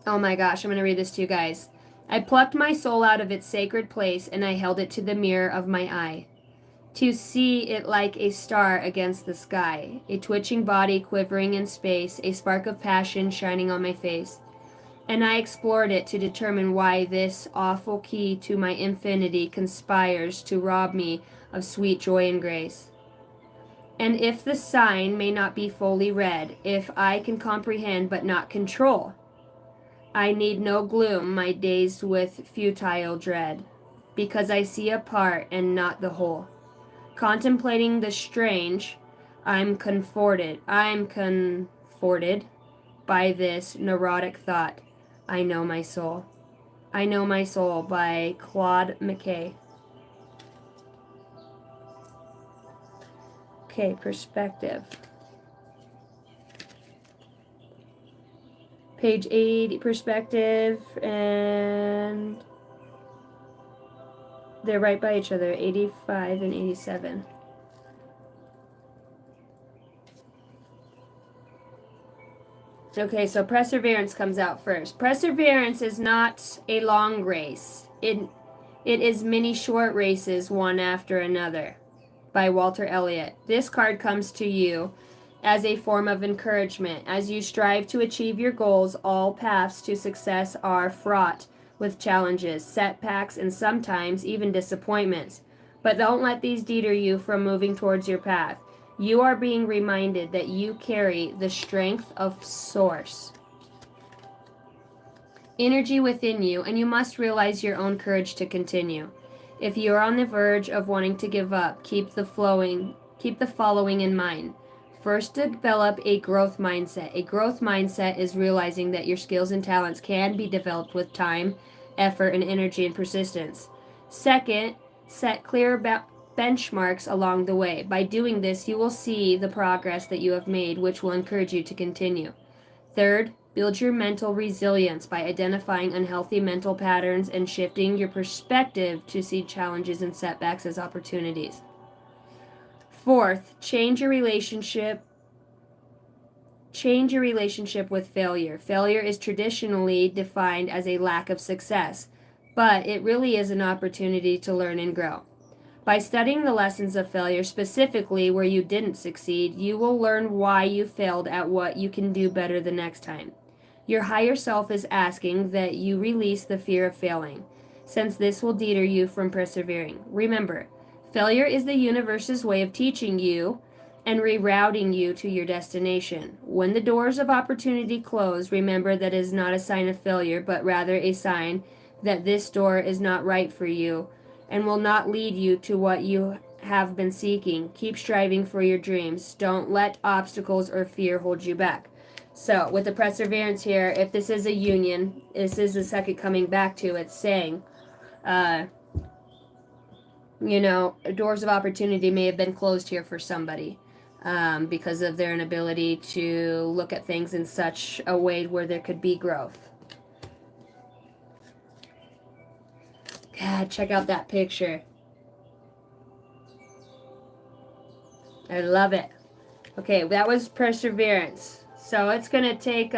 Oh my gosh, I'm going to read this to you guys. I plucked my soul out of its sacred place and I held it to the mirror of my eye, to see it like a star against the sky, a twitching body quivering in space, a spark of passion shining on my face. And I explored it to determine why this awful key to my infinity conspires to rob me of sweet joy and grace. And if the sign may not be fully read, if I can comprehend but not control, I need no gloom my days with futile dread, because I see a part and not the whole. Contemplating the strange, I'm comforted by this neurotic thought. I know my soul. I know my soul by Claude McKay. Okay, perspective. Page 8, perspective, and they're right by each other, 85 and 87. Okay, so perseverance comes out first. Perseverance is not a long race. It is many short races, one after another, by Walter Elliott. This card comes to you as a form of encouragement. As you strive to achieve your goals, all paths to success are fraught with challenges, setbacks, and sometimes even disappointments. But don't let these deter you from moving towards your path. You are being reminded that you carry the strength of Source energy within you, and you must realize your own courage to continue. If you are on the verge of wanting to give up, keep the following in mind. First, develop a growth mindset. A growth mindset is realizing that your skills and talents can be developed with time, effort, and energy and persistence. Second, set clear benchmarks along the way. By doing this, you will see the progress that you have made, which will encourage you to continue. Third, build your mental resilience by identifying unhealthy mental patterns and shifting your perspective to see challenges and setbacks as opportunities. Fourth, change your relationship with failure. Failure is traditionally defined as a lack of success, but it really is an opportunity to learn and grow. By studying the lessons of failure, specifically where you didn't succeed, you will learn why you failed at what you can do better the next time. Your higher self is asking that you release the fear of failing, since this will deter you from persevering. Remember, failure is the universe's way of teaching you and rerouting you to your destination. When the doors of opportunity close, remember that it is not a sign of failure, but rather a sign that this door is not right for you and will not lead you to what you have been seeking. Keep striving for your dreams. Don't let obstacles or fear hold you back. So with the perseverance here, if this is a union, this is the second coming back to, it's saying, you know, doors of opportunity may have been closed here for somebody because of their inability to look at things in such a way where there could be growth. God, check out that picture. I love it. Okay, that was perseverance. So it's going to take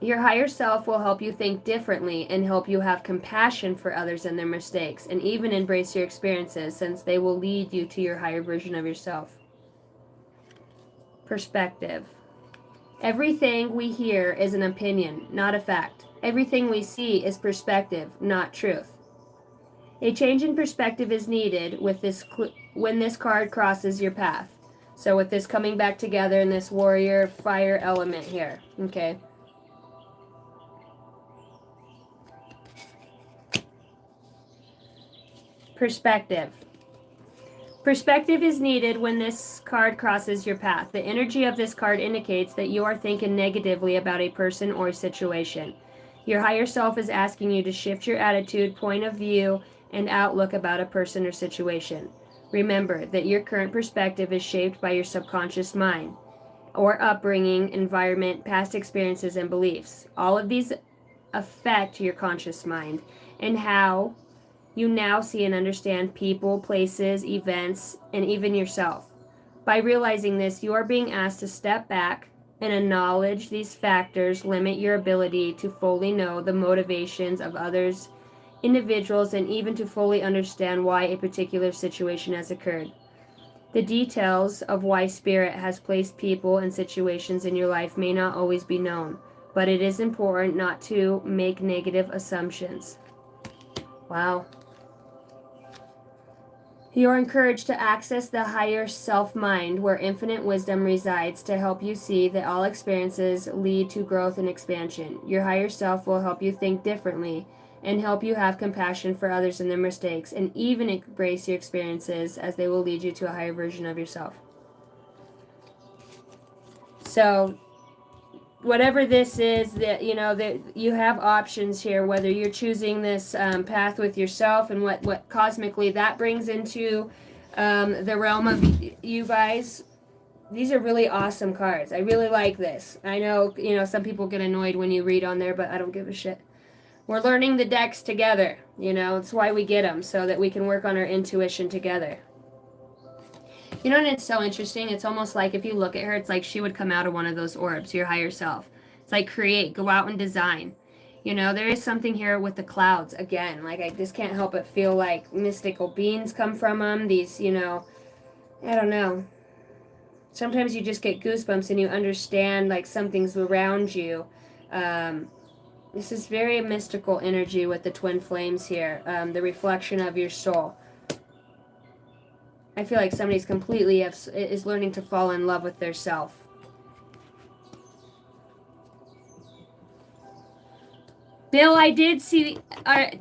your higher self will help you think differently and help you have compassion for others and their mistakes, and even embrace your experiences, since they will lead you to your higher version of yourself. Perspective. Everything we hear is an opinion, not a fact. Everything we see is perspective, not truth. A change in perspective is needed with when this card crosses your path. So with this coming back together in this warrior fire element here, okay? Perspective. Perspective is needed when this card crosses your path. The energy of this card indicates that you are thinking negatively about a person or situation. Your higher self is asking you to shift your attitude, point of view, and outlook about a person or situation. Remember that your current perspective is shaped by your subconscious mind or upbringing, environment, past experiences, and beliefs. All of these affect your conscious mind and how you now see and understand people, places, events, and even yourself. By realizing this, you are being asked to step back and acknowledge these factors limit your ability to fully know the motivations of others, individuals, and even to fully understand why a particular situation has occurred. The details of why Spirit has placed people and situations in your life may not always be known, but it is important not to make negative assumptions. Wow. You are encouraged to access the higher self-mind where infinite wisdom resides to help you see that all experiences lead to growth and expansion. Your higher self will help you think differently and help you have compassion for others and their mistakes, and even embrace your experiences as they will lead you to a higher version of yourself. So whatever this is, that you know that you have options here, whether you're choosing this path with yourself and what cosmically that brings into the realm of you guys. These are really awesome cards. I really like this. I know, you know, some people get annoyed when you read on there, but I don't give a shit. We're learning the decks together, you know. It's why we get them, so that we can work on our intuition together. You know, and it's so interesting. It's almost like if you look at her, it's like she would come out of one of those orbs, your higher self. It's like create, go out and design. You know, there is something here with the clouds. Again, like I just can't help but feel like mystical beings come from them. These, you know, I don't know. Sometimes you just get goosebumps and you understand like something's around you. This is very mystical energy with the twin flames here. The reflection of your soul. I feel like somebody's completely is learning to fall in love with their self. Bill, I did see.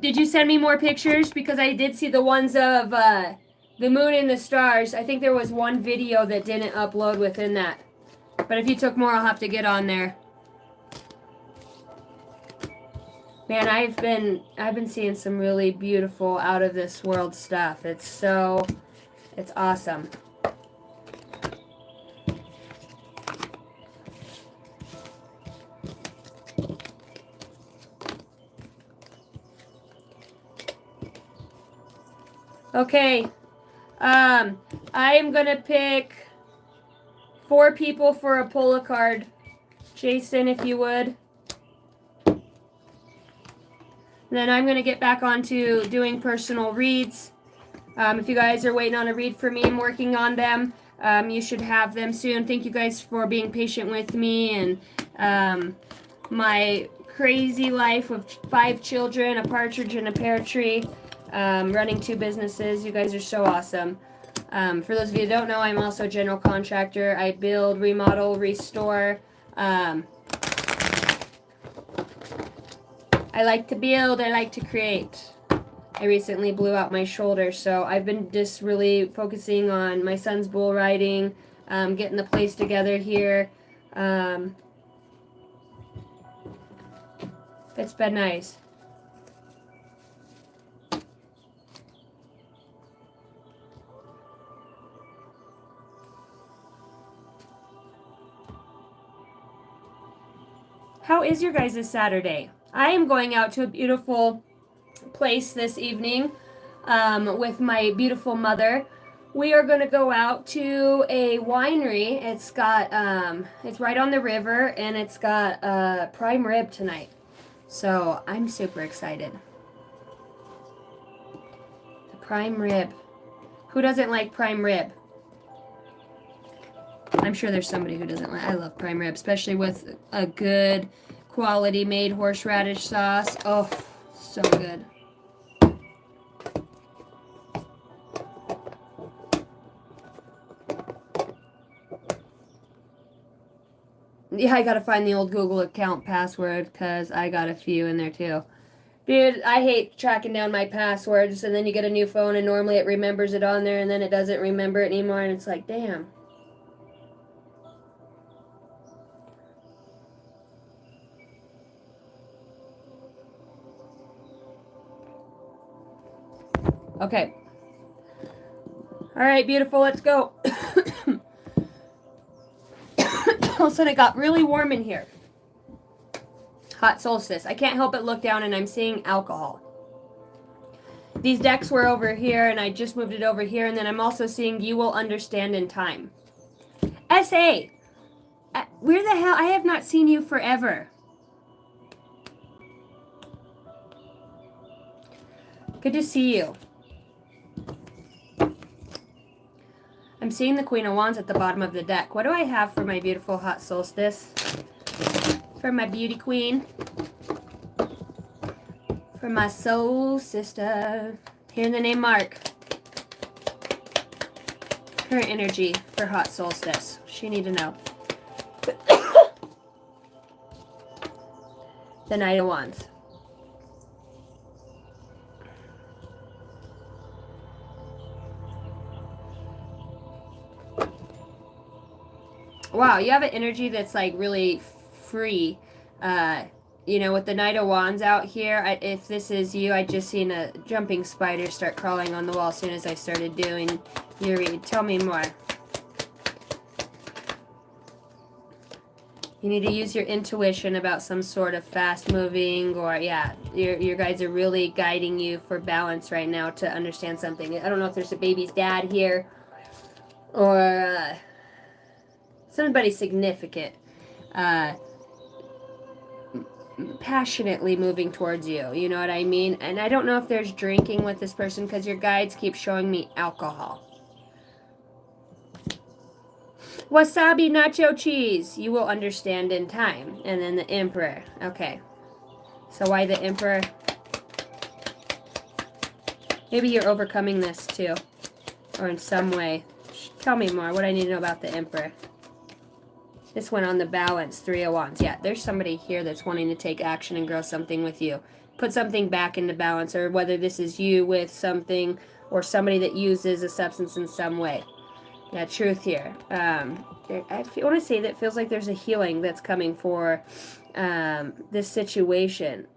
Did you send me more pictures? Because I did see the ones of the moon and the stars. I think there was one video that didn't upload within that. But if you took more, I'll have to get on there. Man, I've been seeing some really beautiful out of this world stuff. It's awesome. Okay. I am going to pick 4 people for a pull a card. Jason, if you would. Then I'm going to get back onto doing personal reads. If you guys are waiting on a read for me, I'm working on them. You should have them soon. Thank you guys for being patient with me and my crazy life of 5 children, a partridge and a pear tree, running 2 businesses. You guys are so awesome. For those of you who don't know, I'm also a general contractor. I build, remodel, restore. I like to build. I like to create. I recently blew out my shoulder, so I've been just really focusing on my son's bull riding, getting the place together here. It's been nice. How is your guys' Saturday? I am going out to a beautiful place this evening with my beautiful mother. We are going to go out to a winery. It's got, it's right on the river, and it's got prime rib tonight. So I'm super excited. The prime rib. Who doesn't like prime rib? I'm sure there's somebody who doesn't like. I love prime rib, especially with a good quality made horseradish sauce. Oh, so good. Yeah, I gotta find the old Google account password because I got a few in there too. Dude, I hate tracking down my passwords, and then you get a new phone and normally it remembers it on there and then it doesn't remember it anymore, and it's like, damn. Okay. All right, beautiful, let's go. All of a sudden it got really warm in here. Hot solstice. I can't help but look down and I'm seeing alcohol. These decks were over here and I just moved it over here, and then I'm also seeing you will understand in time. SA! Where the hell? I have not seen you forever. Good to see you. I'm seeing the Queen of Wands at the bottom of the deck. What do I have for my beautiful hot solstice? For my beauty queen. For my soul sister. Here in the name Mark. Her energy for hot solstice. She need to know. The Knight of Wands. Wow, you have an energy that's like really free. You know, with the Knight of Wands out here, if this is you, I just seen a jumping spider start crawling on the wall as soon as I started doing your read. Tell me more. You need to use your intuition about some sort of fast moving, or yeah, your guides are really guiding you for balance right now to understand something. I don't know if there's a baby's dad here or somebody significant. Passionately moving towards you, you know what I mean? And I don't know if there's drinking with this person because your guides keep showing me alcohol. Wasabi nacho cheese. You will understand in time. And then the Emperor. Okay. So why the Emperor? Maybe you're overcoming this too. Or in some way. Tell me more. What do I need to know about the Emperor? This went on the balance, 3 of Wands. Yeah, there's somebody here that's wanting to take action and grow something with you. Put something back into balance, or whether this is you with something or somebody that uses a substance in some way. Yeah, truth here. I want to say that it feels like there's a healing that's coming for this situation.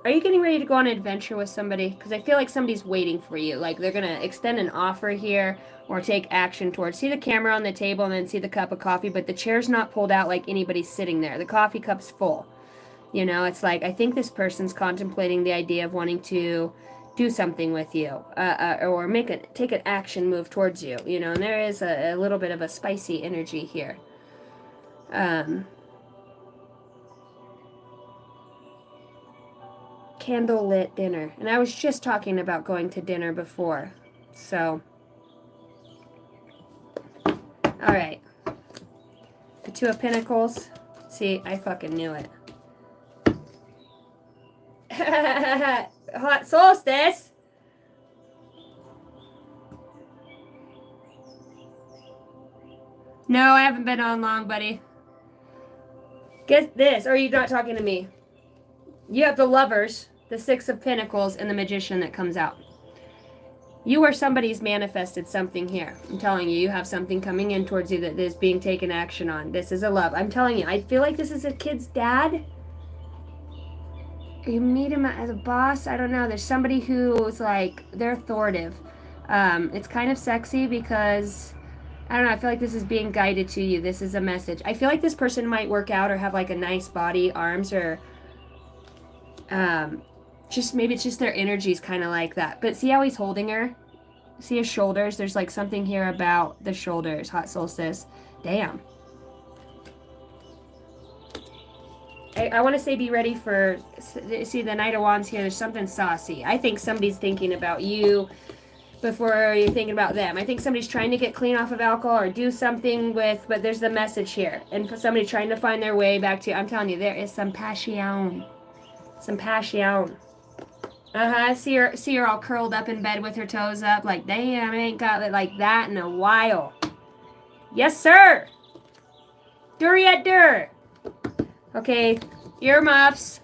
Are you getting ready to go on an adventure with somebody? Because I feel like somebody's waiting for you. Like they're going to extend an offer here or take action towards. See the camera on the table and then see the cup of coffee, but the chair's not pulled out like anybody's sitting there. The coffee cup's full. You know, it's like I think this person's contemplating the idea of wanting to do something with you or take an action move towards you. You know, and there is a little bit of a spicy energy here. Candlelit dinner. And I was just talking about going to dinner before. So, alright. The Two of Pentacles. See, I fucking knew it. Hot solstice! No, I haven't been on long, buddy. Get this. Or are you not talking to me? You have the Lovers, the Six of Pentacles, and the Magician that comes out. You or somebody's manifested something here. I'm telling you, you have something coming in towards you that is being taken action on. This is a love. I'm telling you, I feel like this is a kid's dad. You meet him as a boss. I don't know. There's somebody who's like, they're authoritative. It's kind of sexy because, I don't know, I feel like this is being guided to you. This is a message. I feel like this person might work out or have like a nice body, arms, or just maybe it's just their energy's kind of like that. But see how he's holding her? See his shoulders? There's like something here about the shoulders. Hot solstice. Damn. I want to say be ready for, see the Knight of Wands here, there's something saucy. I think somebody's thinking about you before you're thinking about them. I think somebody's trying to get clean off of alcohol or do something with, but there's the message here. And for somebody trying to find their way back to you, I'm telling you, there is some passion. Some passion. See her all curled up in bed with her toes up, like, damn, I ain't got it like that in a while. Yes, sir! Duriat dur! Okay, earmuffs.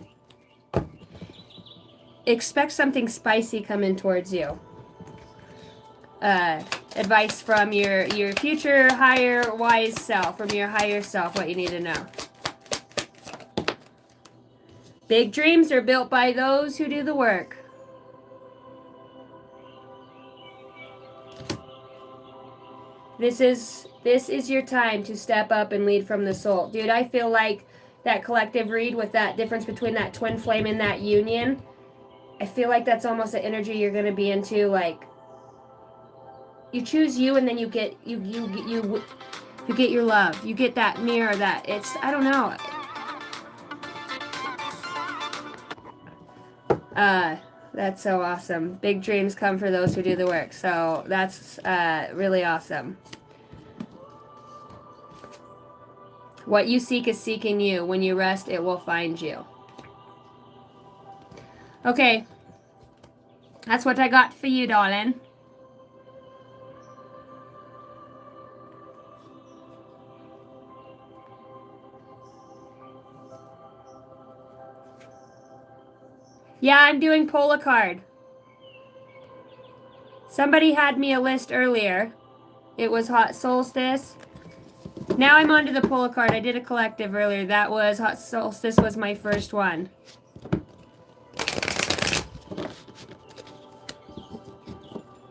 Expect something spicy coming towards you. Advice from your future higher wise self, from your higher self, what you need to know. Big dreams are built by those who do the work. This is your time to step up and lead from the soul. Dude, I feel like that collective read with that difference between that twin flame and that union, I feel like that's almost the energy you're going to be into. Like, you choose you and then you get you get your love. You get that mirror that it's, I don't know. That's so awesome. Big dreams come for those who do the work. So that's really awesome. What you seek is seeking you. When you rest, it will find you. Okay. That's what I got for you, darling. Yeah, I'm doing pull a card. Somebody had me a list earlier. It was Hot Solstice. Now I'm on to the pull a card. I did a collective earlier. That was Hot Solstice was my first one.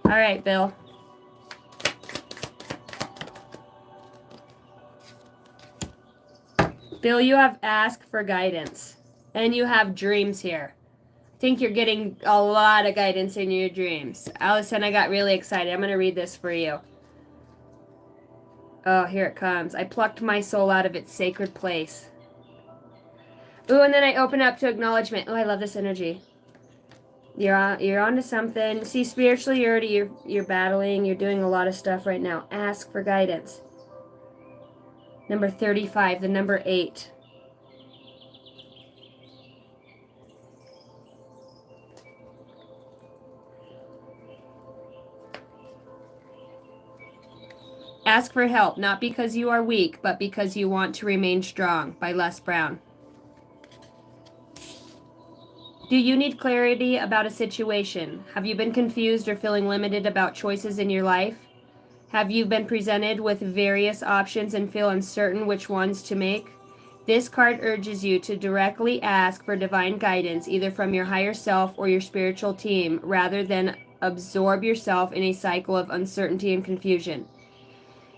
All right, Bill. Bill, you have asked for guidance. And you have dreams here. I think you're getting a lot of guidance in your dreams. Allison, I got really excited. I'm going to read this for you. Oh, here it comes. I plucked my soul out of its sacred place. Ooh, and then I open up to acknowledgement. Oh, I love this energy. You're onto something. See, spiritually, you're battling. You're doing a lot of stuff right now. Ask for guidance. Number 35, the number 8. Ask for help, not because you are weak, but because you want to remain strong, by Les Brown. Do you need clarity about a situation? Have you been confused or feeling limited about choices in your life? Have you been presented with various options and feel uncertain which ones to make? This card urges you to directly ask for divine guidance, either from your higher self or your spiritual team, rather than absorb yourself in a cycle of uncertainty and confusion.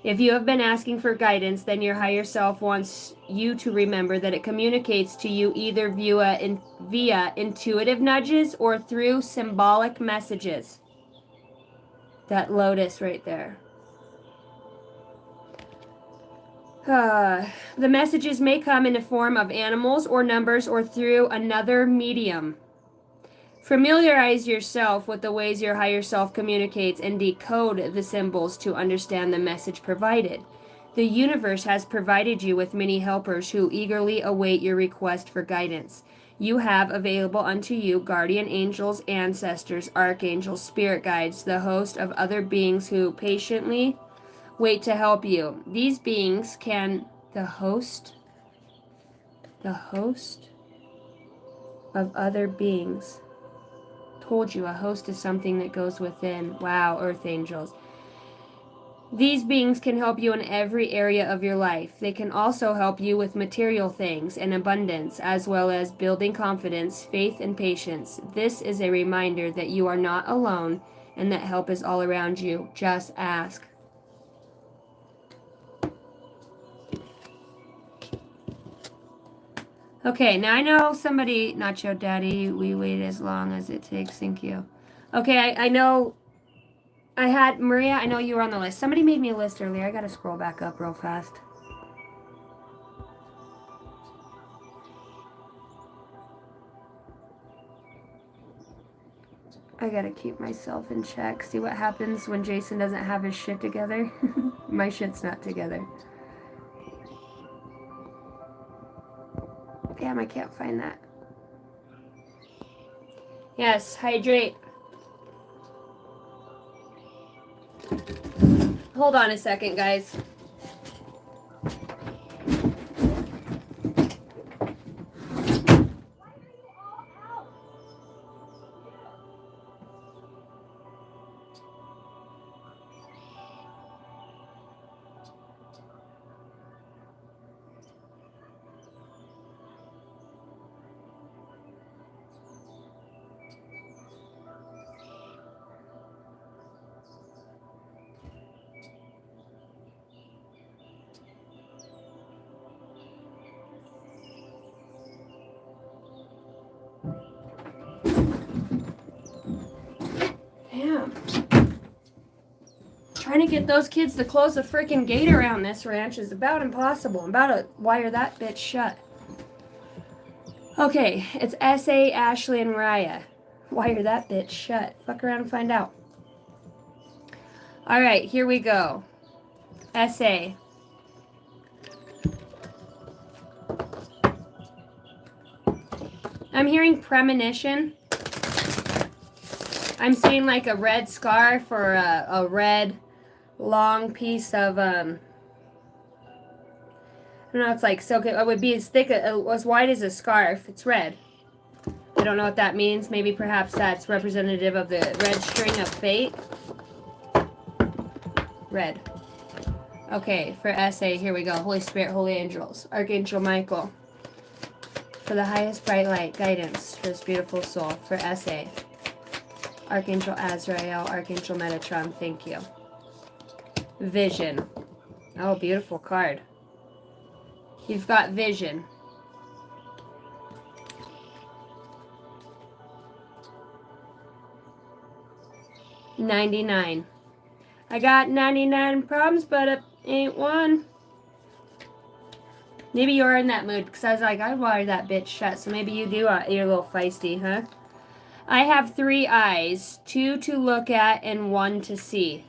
If you have been asking for guidance, then your higher self wants you to remember that it communicates to you either via intuitive nudges or through symbolic messages. That lotus right there. The messages may come in the form of animals or numbers or through another medium. Familiarize yourself with the ways your higher self communicates and decode the symbols to understand the message provided. The universe has provided you with many helpers who eagerly await your request for guidance. You have available unto you guardian angels, ancestors, archangels, spirit guides, the host of other beings who patiently wait to help you. These beings can... The host? of other beings. Told you, a host is something that goes within. Wow, earth angels. These beings can help you in every area of your life. They can also help you with material things and abundance, as well as building confidence, faith, and patience. This is a reminder that you are not alone and that help is all around you. Just ask. Okay, now I know somebody, Nacho Daddy, we wait as long as it takes. Thank you. Okay, I know I had, Maria, I know you were on the list. Somebody made me a list earlier. I gotta scroll back up real fast. I gotta keep myself in check. See what happens when Jason doesn't have his shit together. My shit's not together. Damn, I can't find that. Yes, hydrate. Hold on a second, guys. Damn. Trying to get those kids to close the freaking gate around this ranch is about impossible. I'm about to wire that bitch shut. Okay, it's S.A., Ashley, and Raya. Wire that bitch shut. Fuck around and find out. Alright, here we go. S.A. I'm hearing premonition. I'm seeing like a red scarf or a red long piece of, I don't know, it's like silk. It would be as thick, as wide as a scarf. It's red. I don't know what that means. Maybe perhaps that's representative of the red string of fate. Red. Okay, for S.A., here we go. Holy Spirit, Holy Angels. Archangel Michael. For the highest bright light, guidance for this beautiful soul. For S.A. Archangel Azrael, Archangel Metatron, thank you. Vision. Oh, beautiful card. You've got vision. $99. I got 99 problems, but it ain't one. Maybe you're in that mood, because I was like, I'd wire that bitch shut, so maybe you do, you're a little feisty, huh? I have 3 eyes, 2 to look at and 1 to see.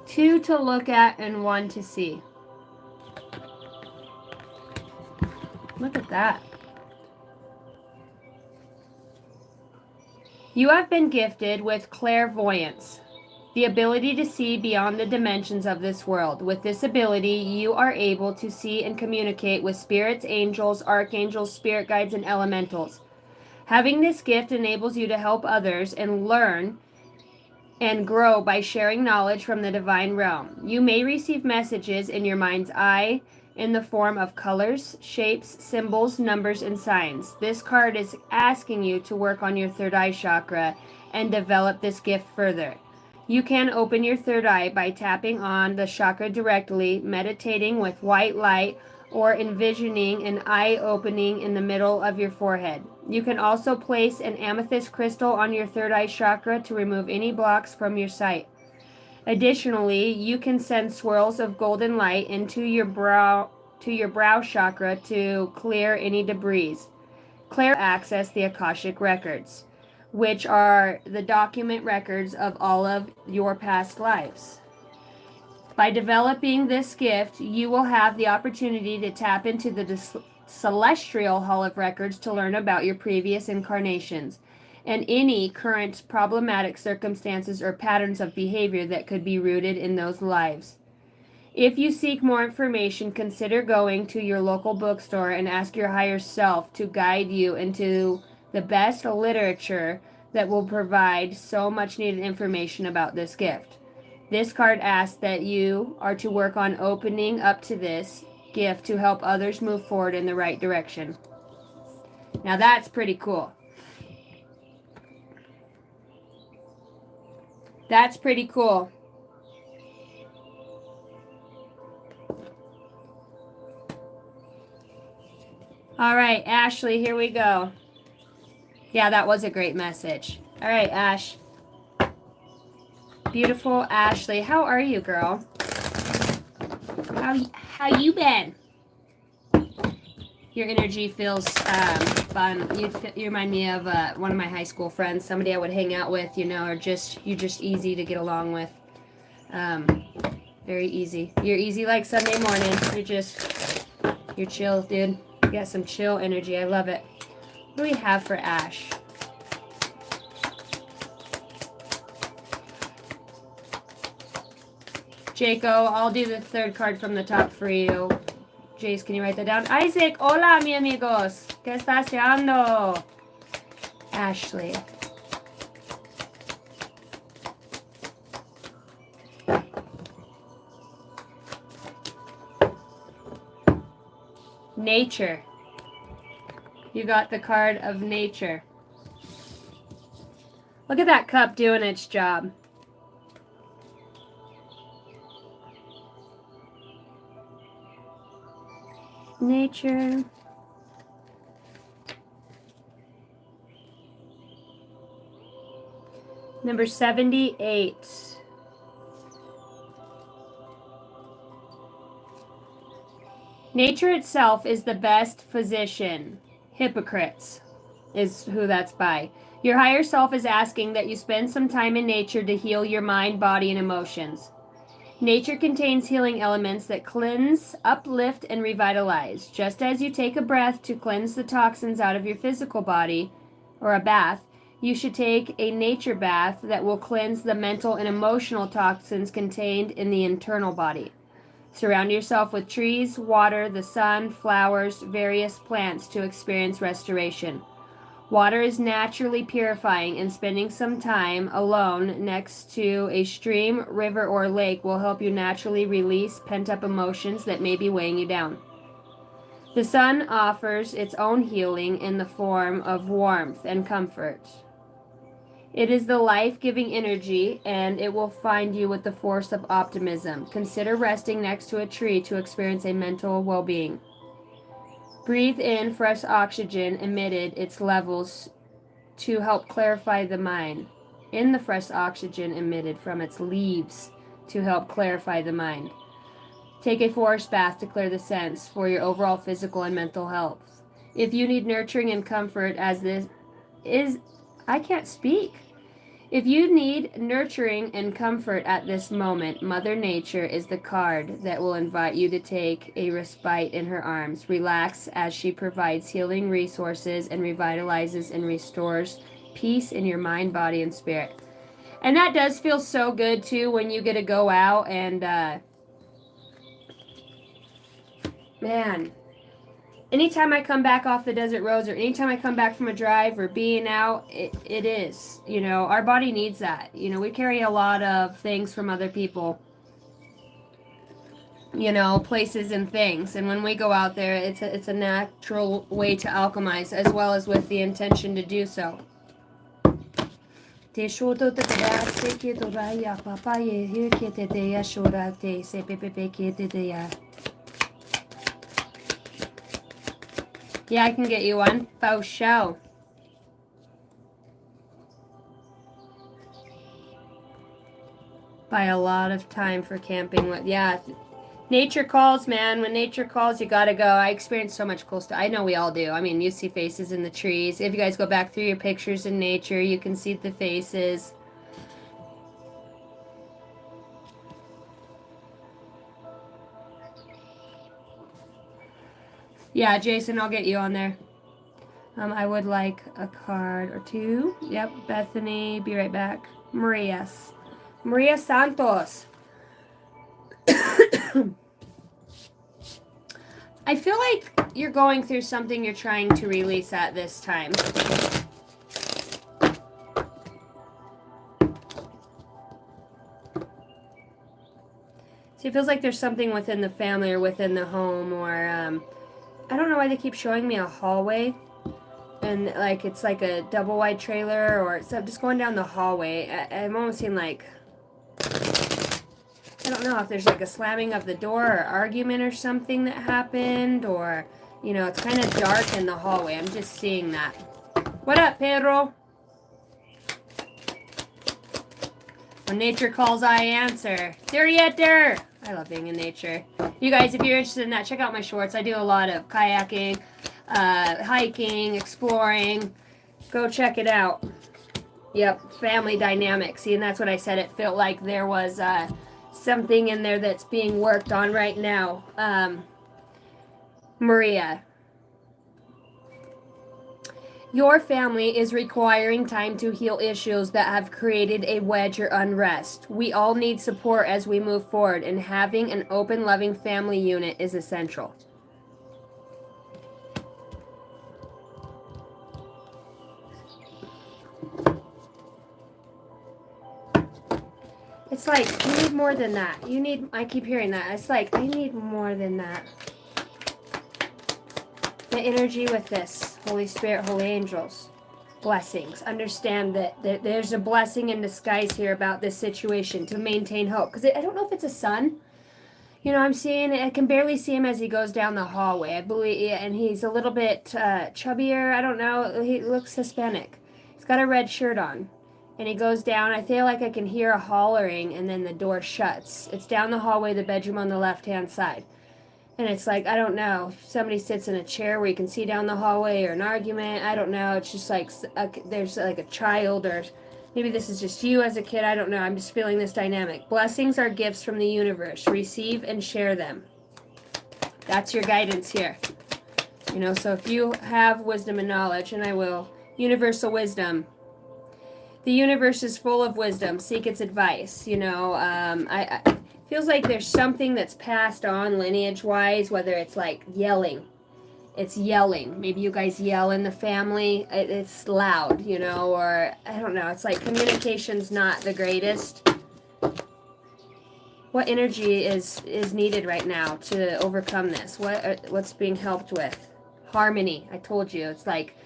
2 to look at and 1 to see. Look at that. You have been gifted with clairvoyance, the ability to see beyond the dimensions of this world. With this ability, you are able to see and communicate with spirits, angels, archangels, spirit guides, and elementals. Having this gift enables you to help others and learn and grow by sharing knowledge from the divine realm. You may receive messages in your mind's eye in the form of colors, shapes, symbols, numbers, and signs. This card is asking you to work on your third eye chakra and develop this gift further. You can open your third eye by tapping on the chakra directly, meditating with white light, or envisioning an eye opening in the middle of your forehead. You can also place an amethyst crystal on your third eye chakra to remove any blocks from your sight. Additionally, you can send swirls of golden light into your brow chakra to clear any debris. Access the Akashic records, which are the document records of all of your past lives. By developing this gift, you will have the opportunity to tap into the celestial hall of records to learn about your previous incarnations and any current problematic circumstances or patterns of behavior that could be rooted in those lives. If you seek more information, consider going to your local bookstore and ask your higher self to guide you into the best literature that will provide so much needed information about this gift. This card asks that you are to work on opening up to this gift to help others move forward in the right direction. Now that's pretty cool. That's pretty cool. All right, Ashley, here we go. Yeah, that was a great message. All right, Ash. Beautiful Ashley. How are you, girl? How you been? Your energy feels fun. You remind me of one of my high school friends, somebody I would hang out with, you know, or you're just easy to get along with. Very easy. You're easy like Sunday morning. You're chill, dude. You got some chill energy. I love it. What do we have for Ash? Jaco, I'll do the third card from the top for you. Jace, can you write that down? Isaac, hola, mi amigos. ¿Qué está haciendo? Ashley. Nature. You got the card of nature. Look at that cup doing its job. Nature. Number 78. Nature itself is the best physician. Hypocrites is who that's by. Your higher self is asking that you spend some time in nature to heal your mind, body, and emotions. Nature contains healing elements that cleanse, uplift, and revitalize. Just as you take a breath to cleanse the toxins out of your physical body, or a bath, you should take a nature bath that will cleanse the mental and emotional toxins contained in the internal body. Surround yourself with trees, water, the sun, flowers, various plants to experience restoration. Water is naturally purifying, and spending some time alone next to a stream, river, or lake will help you naturally release pent-up emotions that may be weighing you down. The sun offers its own healing in the form of warmth and comfort. It is the life-giving energy, and it will find you with the force of optimism. Consider resting next to a tree to experience a mental well-being. Breathe in fresh oxygen emitted its levels to help clarify the mind. In the fresh oxygen emitted from its leaves to help clarify the mind. Take a forest bath to clear the sense for your overall physical and mental health. If you need nurturing and comfort as this is... I can't speak. If you need nurturing and comfort at this moment, Mother Nature is the card that will invite you to take a respite in her arms. Relax as she provides healing resources and revitalizes and restores peace in your mind, body, and spirit. And that does feel so good, too, when you get to go out and, man... Anytime I come back off the desert roads, or anytime I come back from a drive or being out, it is. You know, our body needs that. You know, we carry a lot of things from other people. You know, places and things. And when we go out there, it's a natural way to alchemize, as well as with the intention to do so. Yeah, I can get you one. Faux show. Buy a lot of time for camping with. Yeah, nature calls, man. When nature calls, you gotta go. I experience so much cool stuff. I know we all do. I mean, you see faces in the trees. If you guys go back through your pictures in nature, you can see the faces. Yeah, Jason, I'll get you on there. I would like a card or two. Yep, Bethany, be right back. Maria Santos. I feel like you're going through something you're trying to release at this time. So it feels like there's something within the family or within the home, or I don't know why they keep showing me a hallway, and like it's like a double wide trailer, or it's just going down the hallway. I'm almost seeing like, I don't know if there's like a slamming of the door or argument or something that happened, or you know, it's kind of dark in the hallway. I'm just seeing that. What up, Pedro? When nature calls, I answer. There. I love being in nature. You guys, if you're interested in that, check out my shorts. I do a lot of kayaking, hiking, exploring. Go check it out. Yep, family dynamics. See, and that's what I said. It felt like there was something in there that's being worked on right now. Maria. Your family is requiring time to heal issues that have created a wedge or unrest. We all need support as we move forward, and having an open, loving family unit is essential. It's like, you need more than that. I keep hearing that. It's like, I need more than that. The energy with this, Holy Spirit, Holy Angels, blessings. Understand that there's a blessing in disguise here about this situation to maintain hope. Because I don't know if it's a son. You know, I can barely see him as he goes down the hallway. I believe, and he's a little bit chubbier. I don't know. He looks Hispanic. He's got a red shirt on. And he goes down. I feel like I can hear a hollering, and then the door shuts. It's down the hallway, the bedroom on the left-hand side. And it's like, I don't know, if somebody sits in a chair where you can see down the hallway, or an argument, I don't know. It's just like there's like a child, or maybe this is just you as a kid. I don't know. I'm just feeling this dynamic. Blessings are gifts from the universe. Receive and share them. That's your guidance here. You know, so if you have wisdom and knowledge, and I will, universal wisdom. The universe is full of wisdom. Seek its advice. You know, I feels like there's something that's passed on lineage-wise, whether it's like yelling. It's yelling. Maybe you guys yell in the family. It's loud, you know, or I don't know. It's like communication's not the greatest. What energy is needed right now to overcome this? What's being helped with? Harmony. I told you. It's like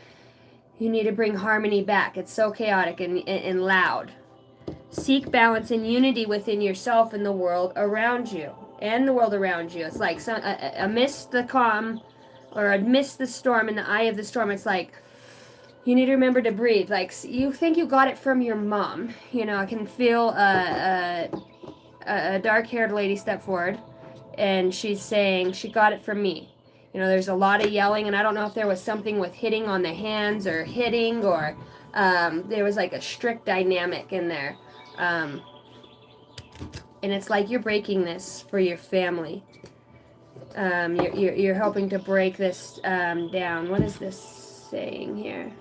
you need to bring harmony back. It's so chaotic and loud. Seek balance and unity within yourself and the world around you. And the world around you. It's like amidst the calm, or amidst the storm, in the eye of the storm, it's like you need to remember to breathe. Like, you think you got it from your mom. You know, I can feel a dark-haired lady step forward, and she's saying she got it from me. You know, there's a lot of yelling, and I don't know if there was something with hitting on the hands, or hitting, or there was like a strict dynamic in there. And it's like you're breaking this for your family. You're helping to break this down. What is this saying here?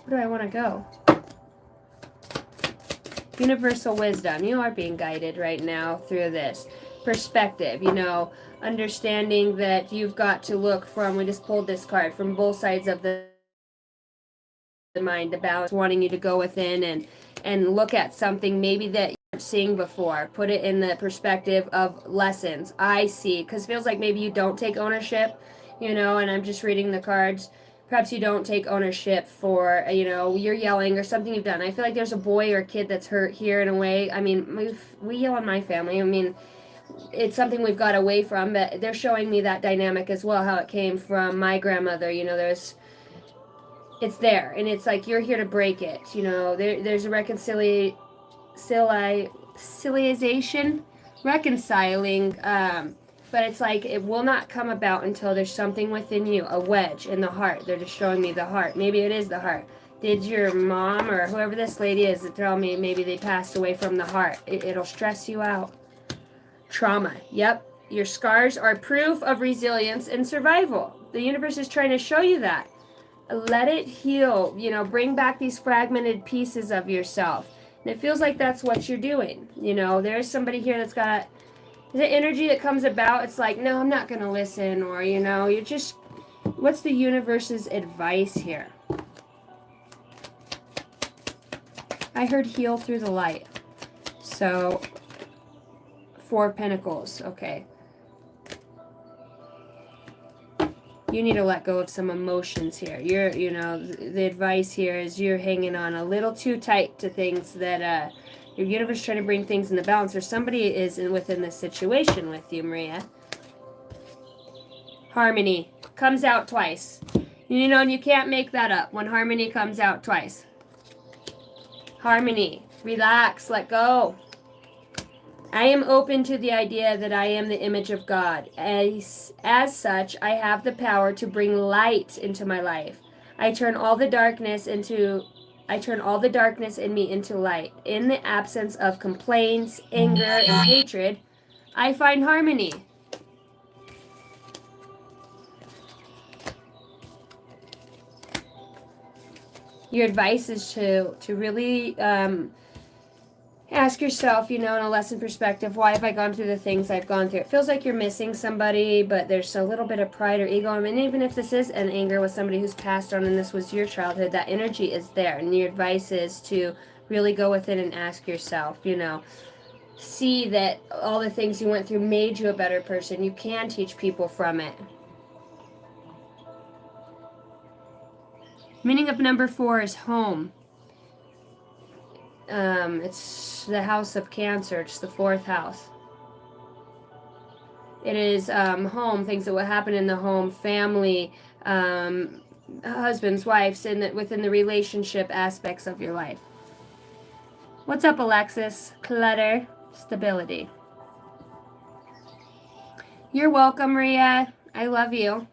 Where do I want to go? Universal wisdom. You are being guided right now through this. Perspective, you know, understanding that you've got to look from, we just pulled this card, from both sides of the mind, the balance, wanting you to go within and look at something maybe that you weren't seeing before. Put it in the perspective of lessons. I see, because it feels like maybe you don't take ownership, you know, and I'm just reading the cards. Perhaps you don't take ownership for, you know, you're yelling or something you've done. I feel like there's a boy or a kid that's hurt here in a way. I mean, we yell in my family. I mean, it's something we've got away from, but they're showing me that dynamic as well, how it came from my grandmother. You know, it's there, and it's like you're here to break it. You know, there's a reconciling, but it's like it will not come about until there's something within you, a wedge in the heart. They're just showing me the heart. Maybe it is the heart. Did your mom or whoever this lady is tell me maybe they passed away from the heart? It'll stress you out. Trauma. Yep. Your scars are proof of resilience and survival. The universe is trying to show you that. Let it heal. You know, bring back these fragmented pieces of yourself. And it feels like that's what you're doing. You know, there's somebody here that's got the energy that comes about. It's like, no, I'm not going to listen. Or, you know, you're just, what's the universe's advice here? I heard heal through the light. So, 4 of Pentacles. Okay. You need to let go of some emotions here. You know, the advice here is you're hanging on a little too tight to things that, your universe is trying to bring things into balance, or somebody is within this situation with you, Maria. Harmony comes out twice. You know, and you can't make that up when harmony comes out twice. Harmony. Relax. Let go. I am open to the idea that I am the image of God. As such, I have the power to bring light into my life. I turn all the darkness in me into light. In the absence of complaints, anger, and hatred, I find harmony. Your advice is to really ask yourself, you know, in a lesson perspective, why have I gone through the things I've gone through? It feels like you're missing somebody, but there's a little bit of pride or ego. I mean, even if this is an anger with somebody who's passed on and this was your childhood, that energy is there. And your advice is to really go within and ask yourself, you know, see that all the things you went through made you a better person. You can teach people from it. Meaning of number 4 is home. It's the house of Cancer. It's the 4th house. It is home, things that will happen in the home, family, husbands, wives, and within the relationship aspects of your life. What's up, Alexis? Clutter, stability. You're welcome, Maria. I love you.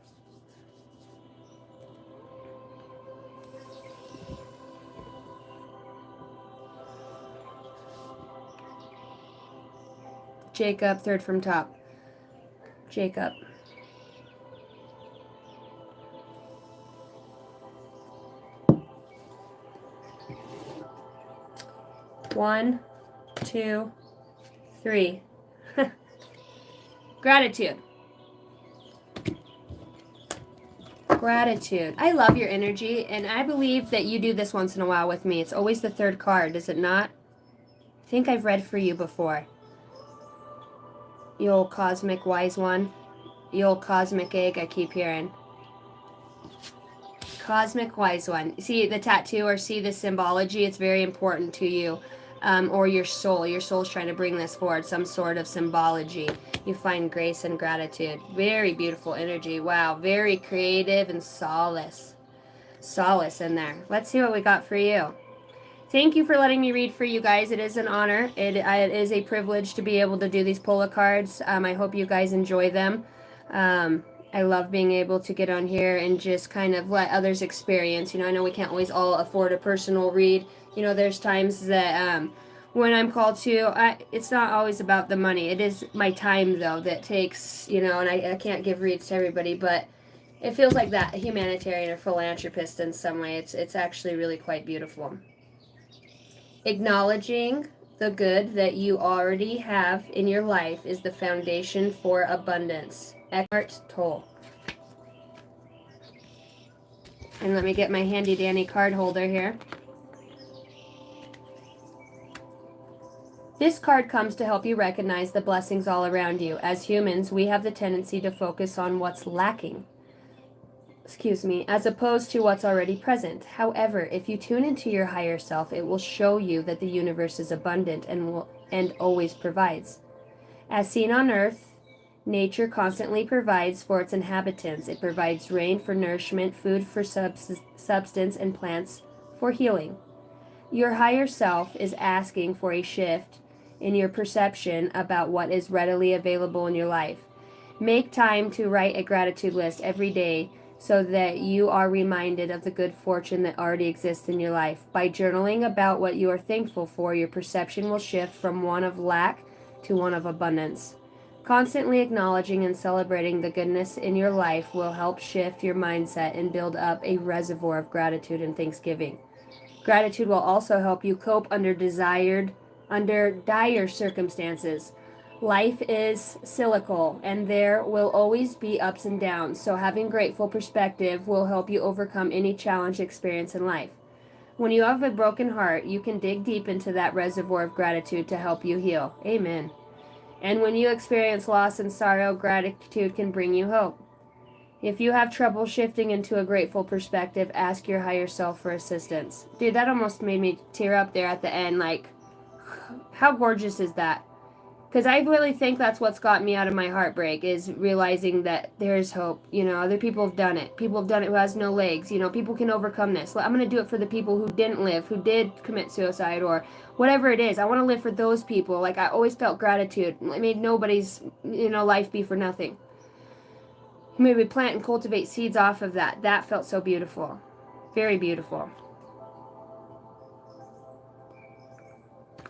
Jacob, 3rd from top. Jacob. One, 2, 3. Gratitude. Gratitude. I love your energy, and I believe that you do this once in a while with me. It's always the 3rd card, is it not? I think I've read for you before. You old cosmic wise one. You old cosmic egg, I keep hearing. Cosmic wise one. See the tattoo or see the symbology? It's very important to you. Or your soul. Your soul's trying to bring this forward. Some sort of symbology. You find grace and gratitude. Very beautiful energy. Wow. Very creative and solace. Solace in there. Let's see what we got for you. Thank you for letting me read for you guys. It is an honor. It is a privilege to be able to do these Pola cards. I hope you guys enjoy them. I love being able to get on here and just kind of let others experience. You know, I know we can't always all afford a personal read. You know, there's times that when I'm called to, it's not always about the money. It is my time, though, that takes, you know, and I can't give reads to everybody, but it feels like that, humanitarian or philanthropist in some way. It's actually really quite beautiful. Acknowledging the good that you already have in your life is the foundation for abundance. Eckhart Tolle. And let me get my handy dandy card holder here. This card comes to help you recognize the blessings all around you. As humans, we have the tendency to focus on what's lacking. As opposed to what's already present. However, if you tune into your higher self, it will show you that the universe is abundant and always provides. As seen on Earth, nature constantly provides for its inhabitants. It provides rain for nourishment, food for substance, and plants for healing. Your higher self is asking for a shift in your perception about what is readily available in your life. Make time to write a gratitude list every day so that you are reminded of the good fortune that already exists in your life. By journaling about what you are thankful for, your perception will shift from one of lack to one of abundance. Constantly acknowledging and celebrating the goodness in your life will help shift your mindset and build up a reservoir of gratitude and thanksgiving. Gratitude will also help you cope under dire circumstances. Life is cyclical, and there will always be ups and downs, so having grateful perspective will help you overcome any challenge experienced in life. When you have a broken heart, you can dig deep into that reservoir of gratitude to help you heal. Amen. And when you experience loss and sorrow, gratitude can bring you hope. If you have trouble shifting into a grateful perspective, ask your higher self for assistance. Dude, that almost made me tear up there at the end. Like, how gorgeous is that? Because I really think that's what's got me out of my heartbreak, is realizing that there's hope. You know, other people have done it. People have done it who has no legs. You know, people can overcome this. I'm going to do it for the people who didn't live, who did commit suicide or whatever it is. I want to live for those people. Like, I always felt gratitude. I made nobody's, life be for nothing. Maybe plant and cultivate seeds off of that. That felt so beautiful. Very beautiful.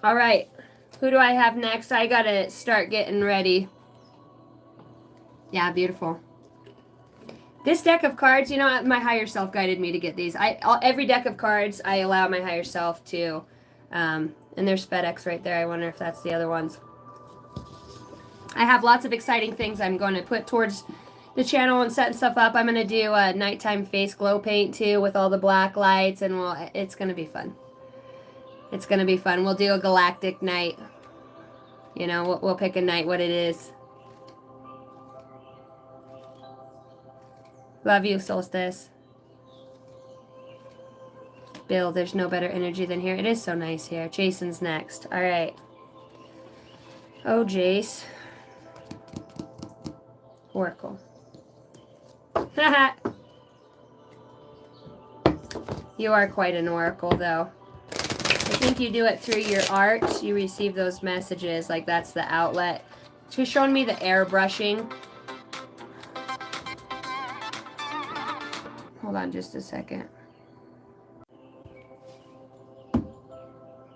All right. Who do I have next? I gotta start getting ready. Yeah, beautiful. This deck of cards, my higher self guided me to get these. Every deck of cards, I allow my higher self to, and there's FedEx right there. I wonder if that's the other ones. I have lots of exciting things I'm going to put towards the channel and setting stuff up. I'm going to do a nighttime face glow paint too with all the black lights, and it's going to be fun. It's going to be fun. We'll do a galactic night. We'll pick a night, what it is. Love you, Solstice. Bill, there's no better energy than here. It is so nice here. Jason's next. All right. Oh, Jace. Oracle. You are quite an oracle, though. I think you do it through your art. You receive those messages. Like, that's the outlet. She's showing me the airbrushing. Hold on just a second.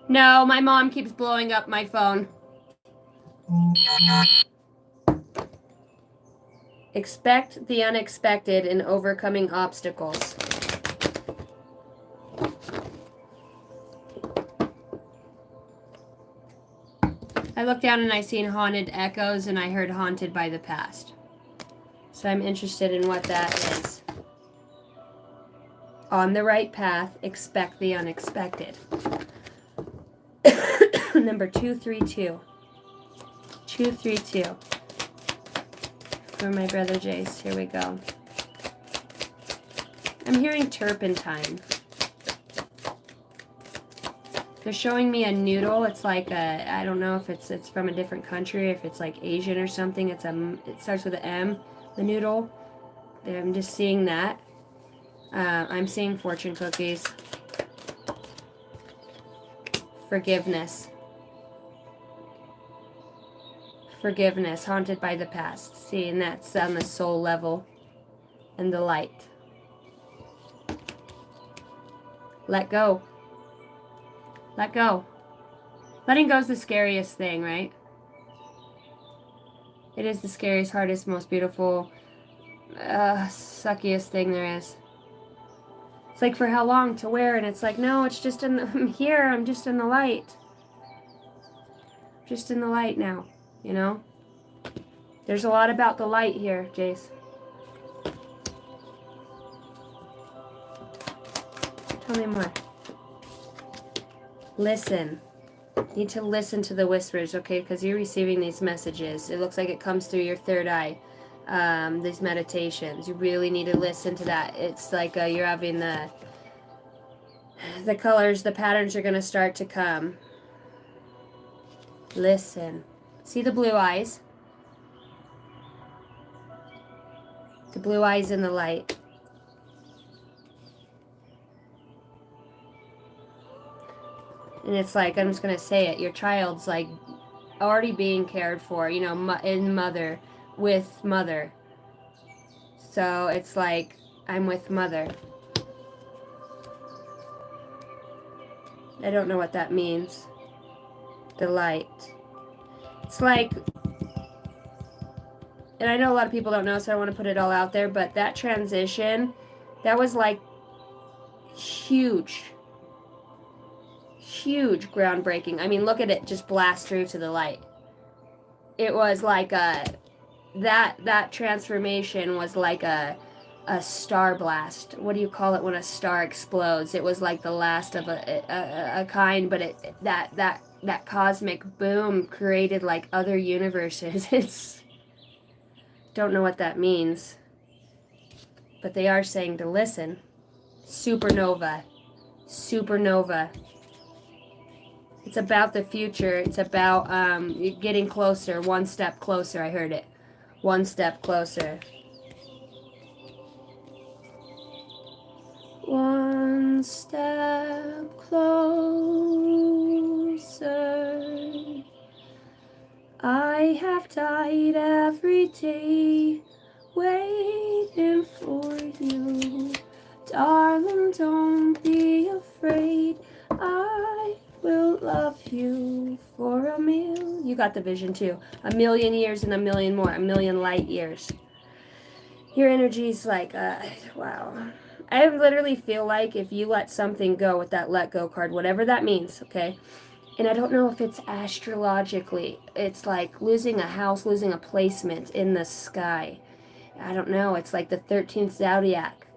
No, my mom keeps blowing up my phone. Expect the unexpected in overcoming obstacles. I looked down and I seen haunted echoes, and I heard haunted by the past. So I'm interested in what that is. On the right path, expect the unexpected. Number 232. 232. For my brother Jace. Here we go. I'm hearing turpentine. They're showing me a noodle. It's like I don't know if it's from a different country, if it's like Asian or something. It starts with an M, the noodle. I'm just seeing that. I'm seeing fortune cookies. Forgiveness. Forgiveness, haunted by the past. See, and that's on the soul level and the light. Let go. Let go. Letting go is the scariest thing, right? It is the scariest, hardest, most beautiful, suckiest thing there is. It's like, for how long to wear? And it's like, no, it's just I'm here. I'm just in the light. Just in the light now, There's a lot about the light here, Jace. Tell me more. Listen. You need to listen to the whispers, okay? Because you're receiving these messages. It looks like it comes through your third eye. These meditations. You really need to listen to that. It's like you're having the colors, the patterns are going to start to come. Listen. See the blue eyes? The blue eyes in the light. And it's like, I'm just going to say it, your child's like already being cared for, in mother, with mother. So it's like, I'm with mother. I don't know what that means. The light. It's like, and I know a lot of people don't know, so I want to put it all out there, but that transition, that was like huge. huge, groundbreaking. I mean, look at it just blast through to the light. It was like that transformation was like a star blast. What do you call it when a star explodes? It was like the last of a kind, but that cosmic boom created like other universes. It's don't know what that means, but they are saying to listen. Supernova. Supernova. It's about the future. It's about getting closer, one step closer. I heard it. One step closer. One step closer. I have died every day, waiting for you. Darling, don't be afraid. I will love you for a million. You got the vision too. A million years and a million more. A million light years. Your energy's like, wow. I literally feel like if you let something go with that let go card, whatever that means, okay? And I don't know if it's astrologically. It's like losing a house, losing a placement in the sky. I don't know. It's like the 13th zodiac.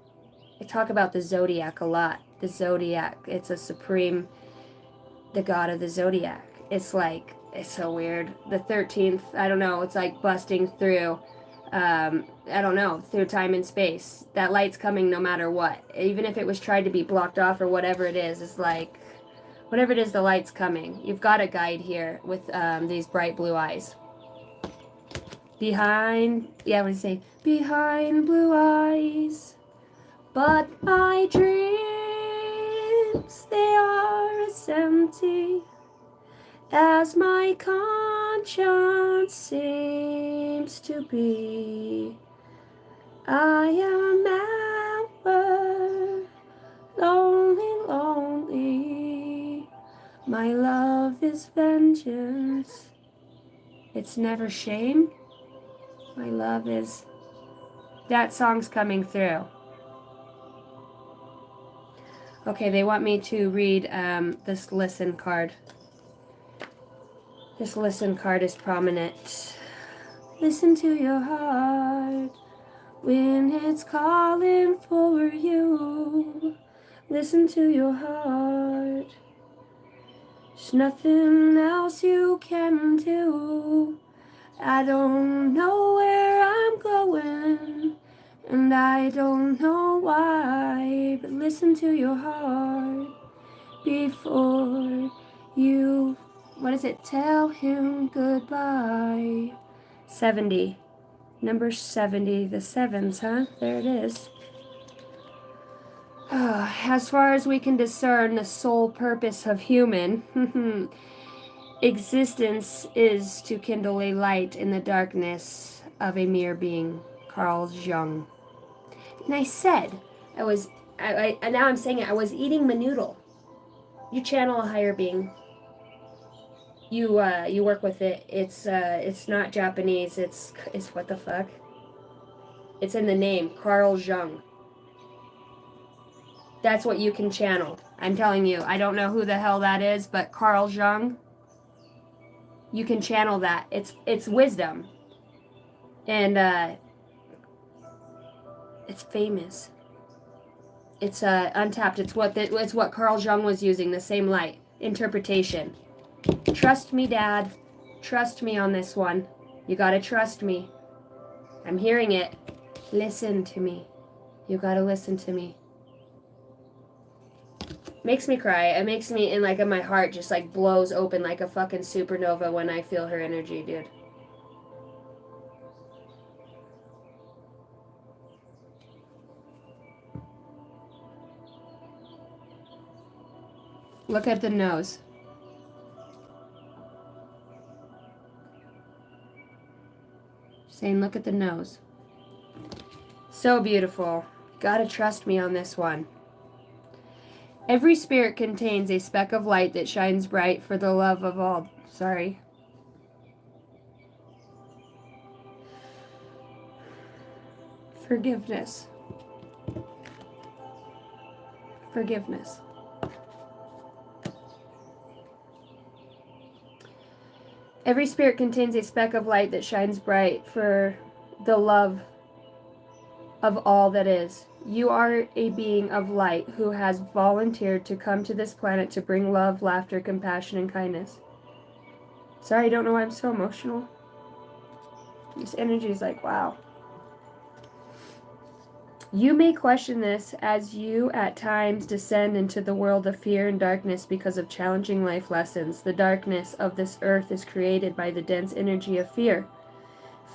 I talk about the zodiac a lot. The zodiac. It's a supreme, the god of the zodiac. It's like, it's so weird. The 13th, I don't know. It's like busting through, I don't know, through time and space. That light's coming no matter what. Even if it was tried to be blocked off or whatever it is, it's like, whatever it is, the light's coming. You've got a guide here with these bright blue eyes. Behind, yeah, what do you say? Behind blue eyes. But my dreams, they are as empty as my conscience seems to be. I am ever lonely, lonely. My love is vengeance. It's never shame. My love is... That song's coming through. Okay, they want me to read this listen card. This listen card is prominent. Listen to your heart when it's calling for you. Listen to your heart. There's nothing else you can do. I don't know where I'm going, and I don't know why, but listen to your heart before you, what is it, tell him goodbye. 70. Number 70, the sevens, huh? There it is. As far as we can discern the sole purpose of human existence is to kindle a light in the darkness of a mere being. Carl Jung. And I said, and now I'm saying it, I was eating my noodle. You channel a higher being. You work with it. It's not Japanese. It's what the fuck? It's in the name, Carl Jung. That's what you can channel. I'm telling you. I don't know who the hell that is, but Carl Jung. You can channel that. It's wisdom, and it's famous. It's untapped. It's what Carl Jung was using. The same light interpretation. Trust me, Dad. Trust me on this one. You gotta trust me. I'm hearing it. Listen to me. You gotta listen to me. Makes me cry. It makes me, and like my heart just like blows open like a fucking supernova when I feel her energy, dude. Look at the nose. Saying, look at the nose. So beautiful. Gotta trust me on this one. Every spirit contains a speck of light that shines bright for the love of all. Sorry. Forgiveness. Forgiveness. Every spirit contains a speck of light that shines bright for the love of all that is. You are a being of light who has volunteered to come to this planet to bring love, laughter, compassion, and kindness. Sorry, I don't know why I'm so emotional. This energy is like, wow. You may question this as you at times descend into the world of fear and darkness because of challenging life lessons. The darkness of this earth is created by the dense energy of fear.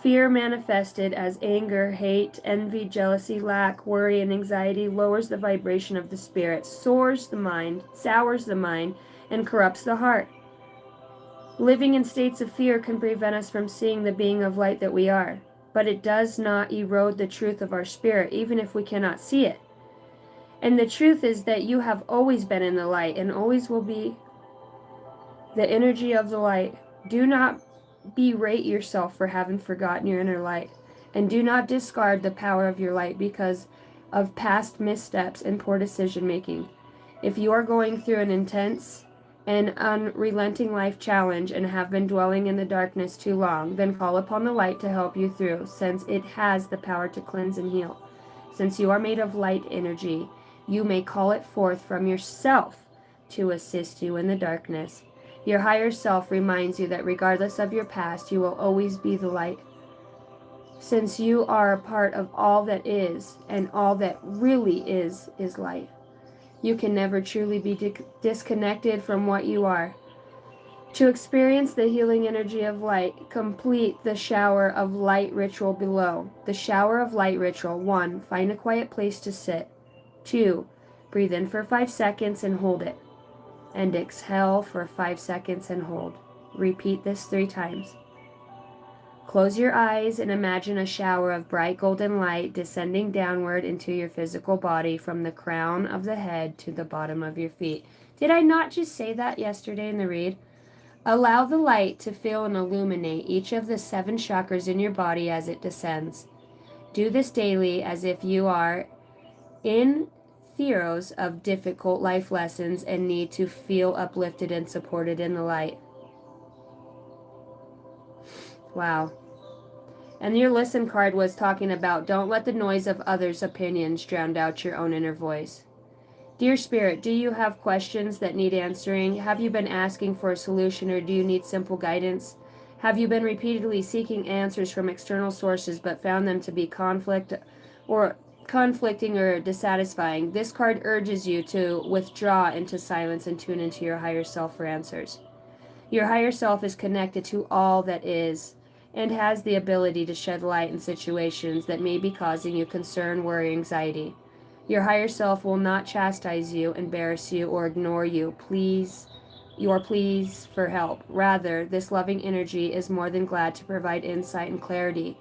Fear manifested as anger, hate, envy, jealousy, lack, worry, and anxiety lowers the vibration of the spirit, sours the mind, and corrupts the heart. Living in states of fear can prevent us from seeing the being of light that we are. But it does not erode the truth of our spirit, even if we cannot see it. And the truth is that you have always been in the light and always will be the energy of the light. Do not berate yourself for having forgotten your inner light, and do not discard the power of your light because of past missteps and poor decision making. If you are going through an intense and unrelenting life challenge and have been dwelling in the darkness too long, then call upon the light to help you through, since it has the power to cleanse and heal. Since you are made of light energy, you may call it forth from yourself to assist you in the darkness. Your higher self reminds you that regardless of your past, you will always be the light. Since you are a part of all that is, and all that really is light. You can never truly be disconnected from what you are. To experience the healing energy of light, complete the shower of light ritual below. The shower of light ritual. 1. Find a quiet place to sit. 2. Breathe in for 5 seconds and hold it. And exhale for 5 seconds and hold. Repeat this 3 times. Close your eyes and imagine a shower of bright golden light descending downward into your physical body from the crown of the head to the bottom of your feet. Did I not just say that yesterday in the read? Allow the light to fill and illuminate each of the 7 chakras in your body as it descends. Do this daily as if you are in throes of difficult life lessons and need to feel uplifted and supported in the light. Wow. And your listen card was talking about don't let the noise of others' opinions drown out your own inner voice. Dear Spirit, do you have questions that need answering? Have you been asking for a solution, or do you need simple guidance? Have you been repeatedly seeking answers from external sources but found them to be conflicting or dissatisfying? This card urges you to withdraw into silence and tune into your higher self for answers. Your higher self is connected to all that is and has the ability to shed light in situations that may be causing you concern, worry, or anxiety. Your higher self will not chastise you, embarrass you, or ignore your pleas for help. Rather, this loving energy is more than glad to provide insight and clarity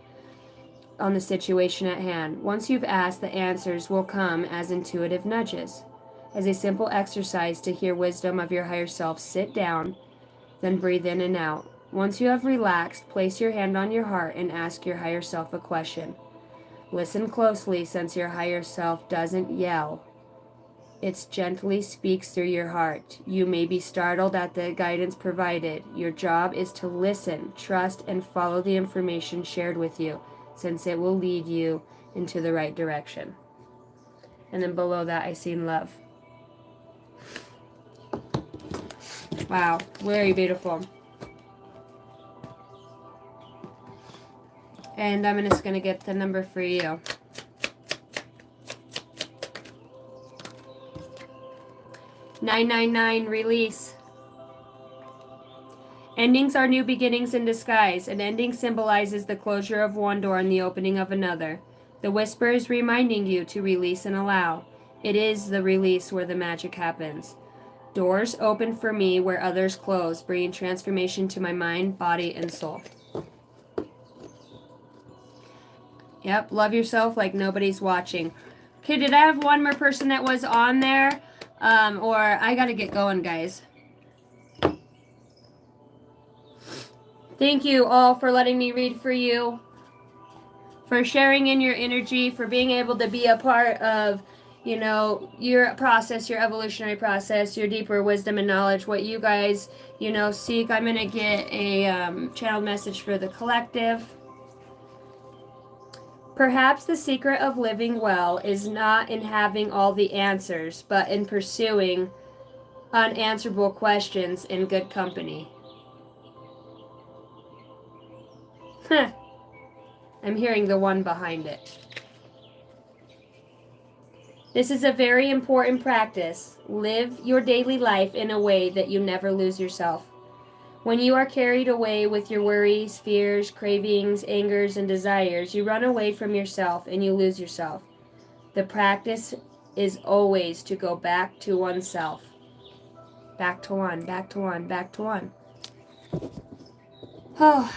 on the situation at hand. Once you've asked, the answers will come as intuitive nudges. As a simple exercise to hear wisdom of your higher self, sit down, then breathe in and out. Once you have relaxed, place your hand on your heart and ask your higher self a question. Listen closely, since your higher self doesn't yell. It gently speaks through your heart. You may be startled at the guidance provided. Your job is to listen, trust, and follow the information shared with you, since it will lead you into the right direction. And then below that, I see love. Wow, very beautiful. And I'm just going to get the number for you. 999, release. Endings are new beginnings in disguise. An ending symbolizes the closure of one door and the opening of another. The whisper is reminding you to release and allow. It is the release where the magic happens. Doors open for me where others close, bringing transformation to my mind, body, and soul. Yep, love yourself like nobody's watching. Okay, did I have one more person that was on there? Or I gotta get going, guys. Thank you all for letting me read for you, for sharing in your energy, for being able to be a part of you know, your process, your evolutionary process, your deeper wisdom and knowledge, what you guys, you know, seek. I'm going to get a channel message for the collective. Perhaps the secret of living well is not in having all the answers, but in pursuing unanswerable questions in good company. I'm hearing the one behind it. This is a very important practice. Live your daily life in a way that you never lose yourself. When you are carried away with your worries, fears, cravings, angers, and desires, you run away from yourself and you lose yourself. The practice is always to go back to oneself. Back to one, back to one, back to one. Oh.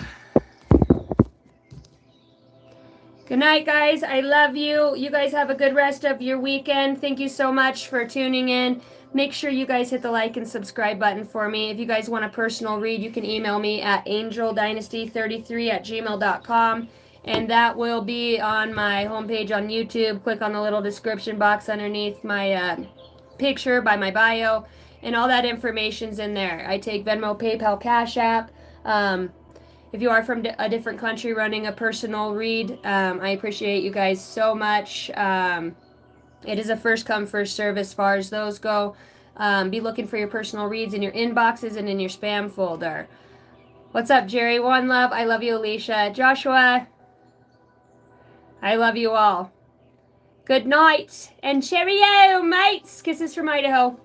Good night, guys. I love you. You guys have a good rest of your weekend. Thank you so much for tuning in. Make sure you guys hit the like and subscribe button for me. If you guys want a personal read, you can email me at angeldynasty33@gmail.com. And that will be on my homepage on YouTube. Click on the little description box underneath my picture by my bio. And all that information's in there. I take Venmo, PayPal, Cash App. If you are from a different country running a personal read, I appreciate you guys so much. It is a first come, first serve as far as those go. Be looking for your personal reads in your inboxes and in your spam folder. What's up, Jerry? One love. I love you, Alicia. Joshua, I love you all. Good night and cheerio, mates. Kisses from Idaho.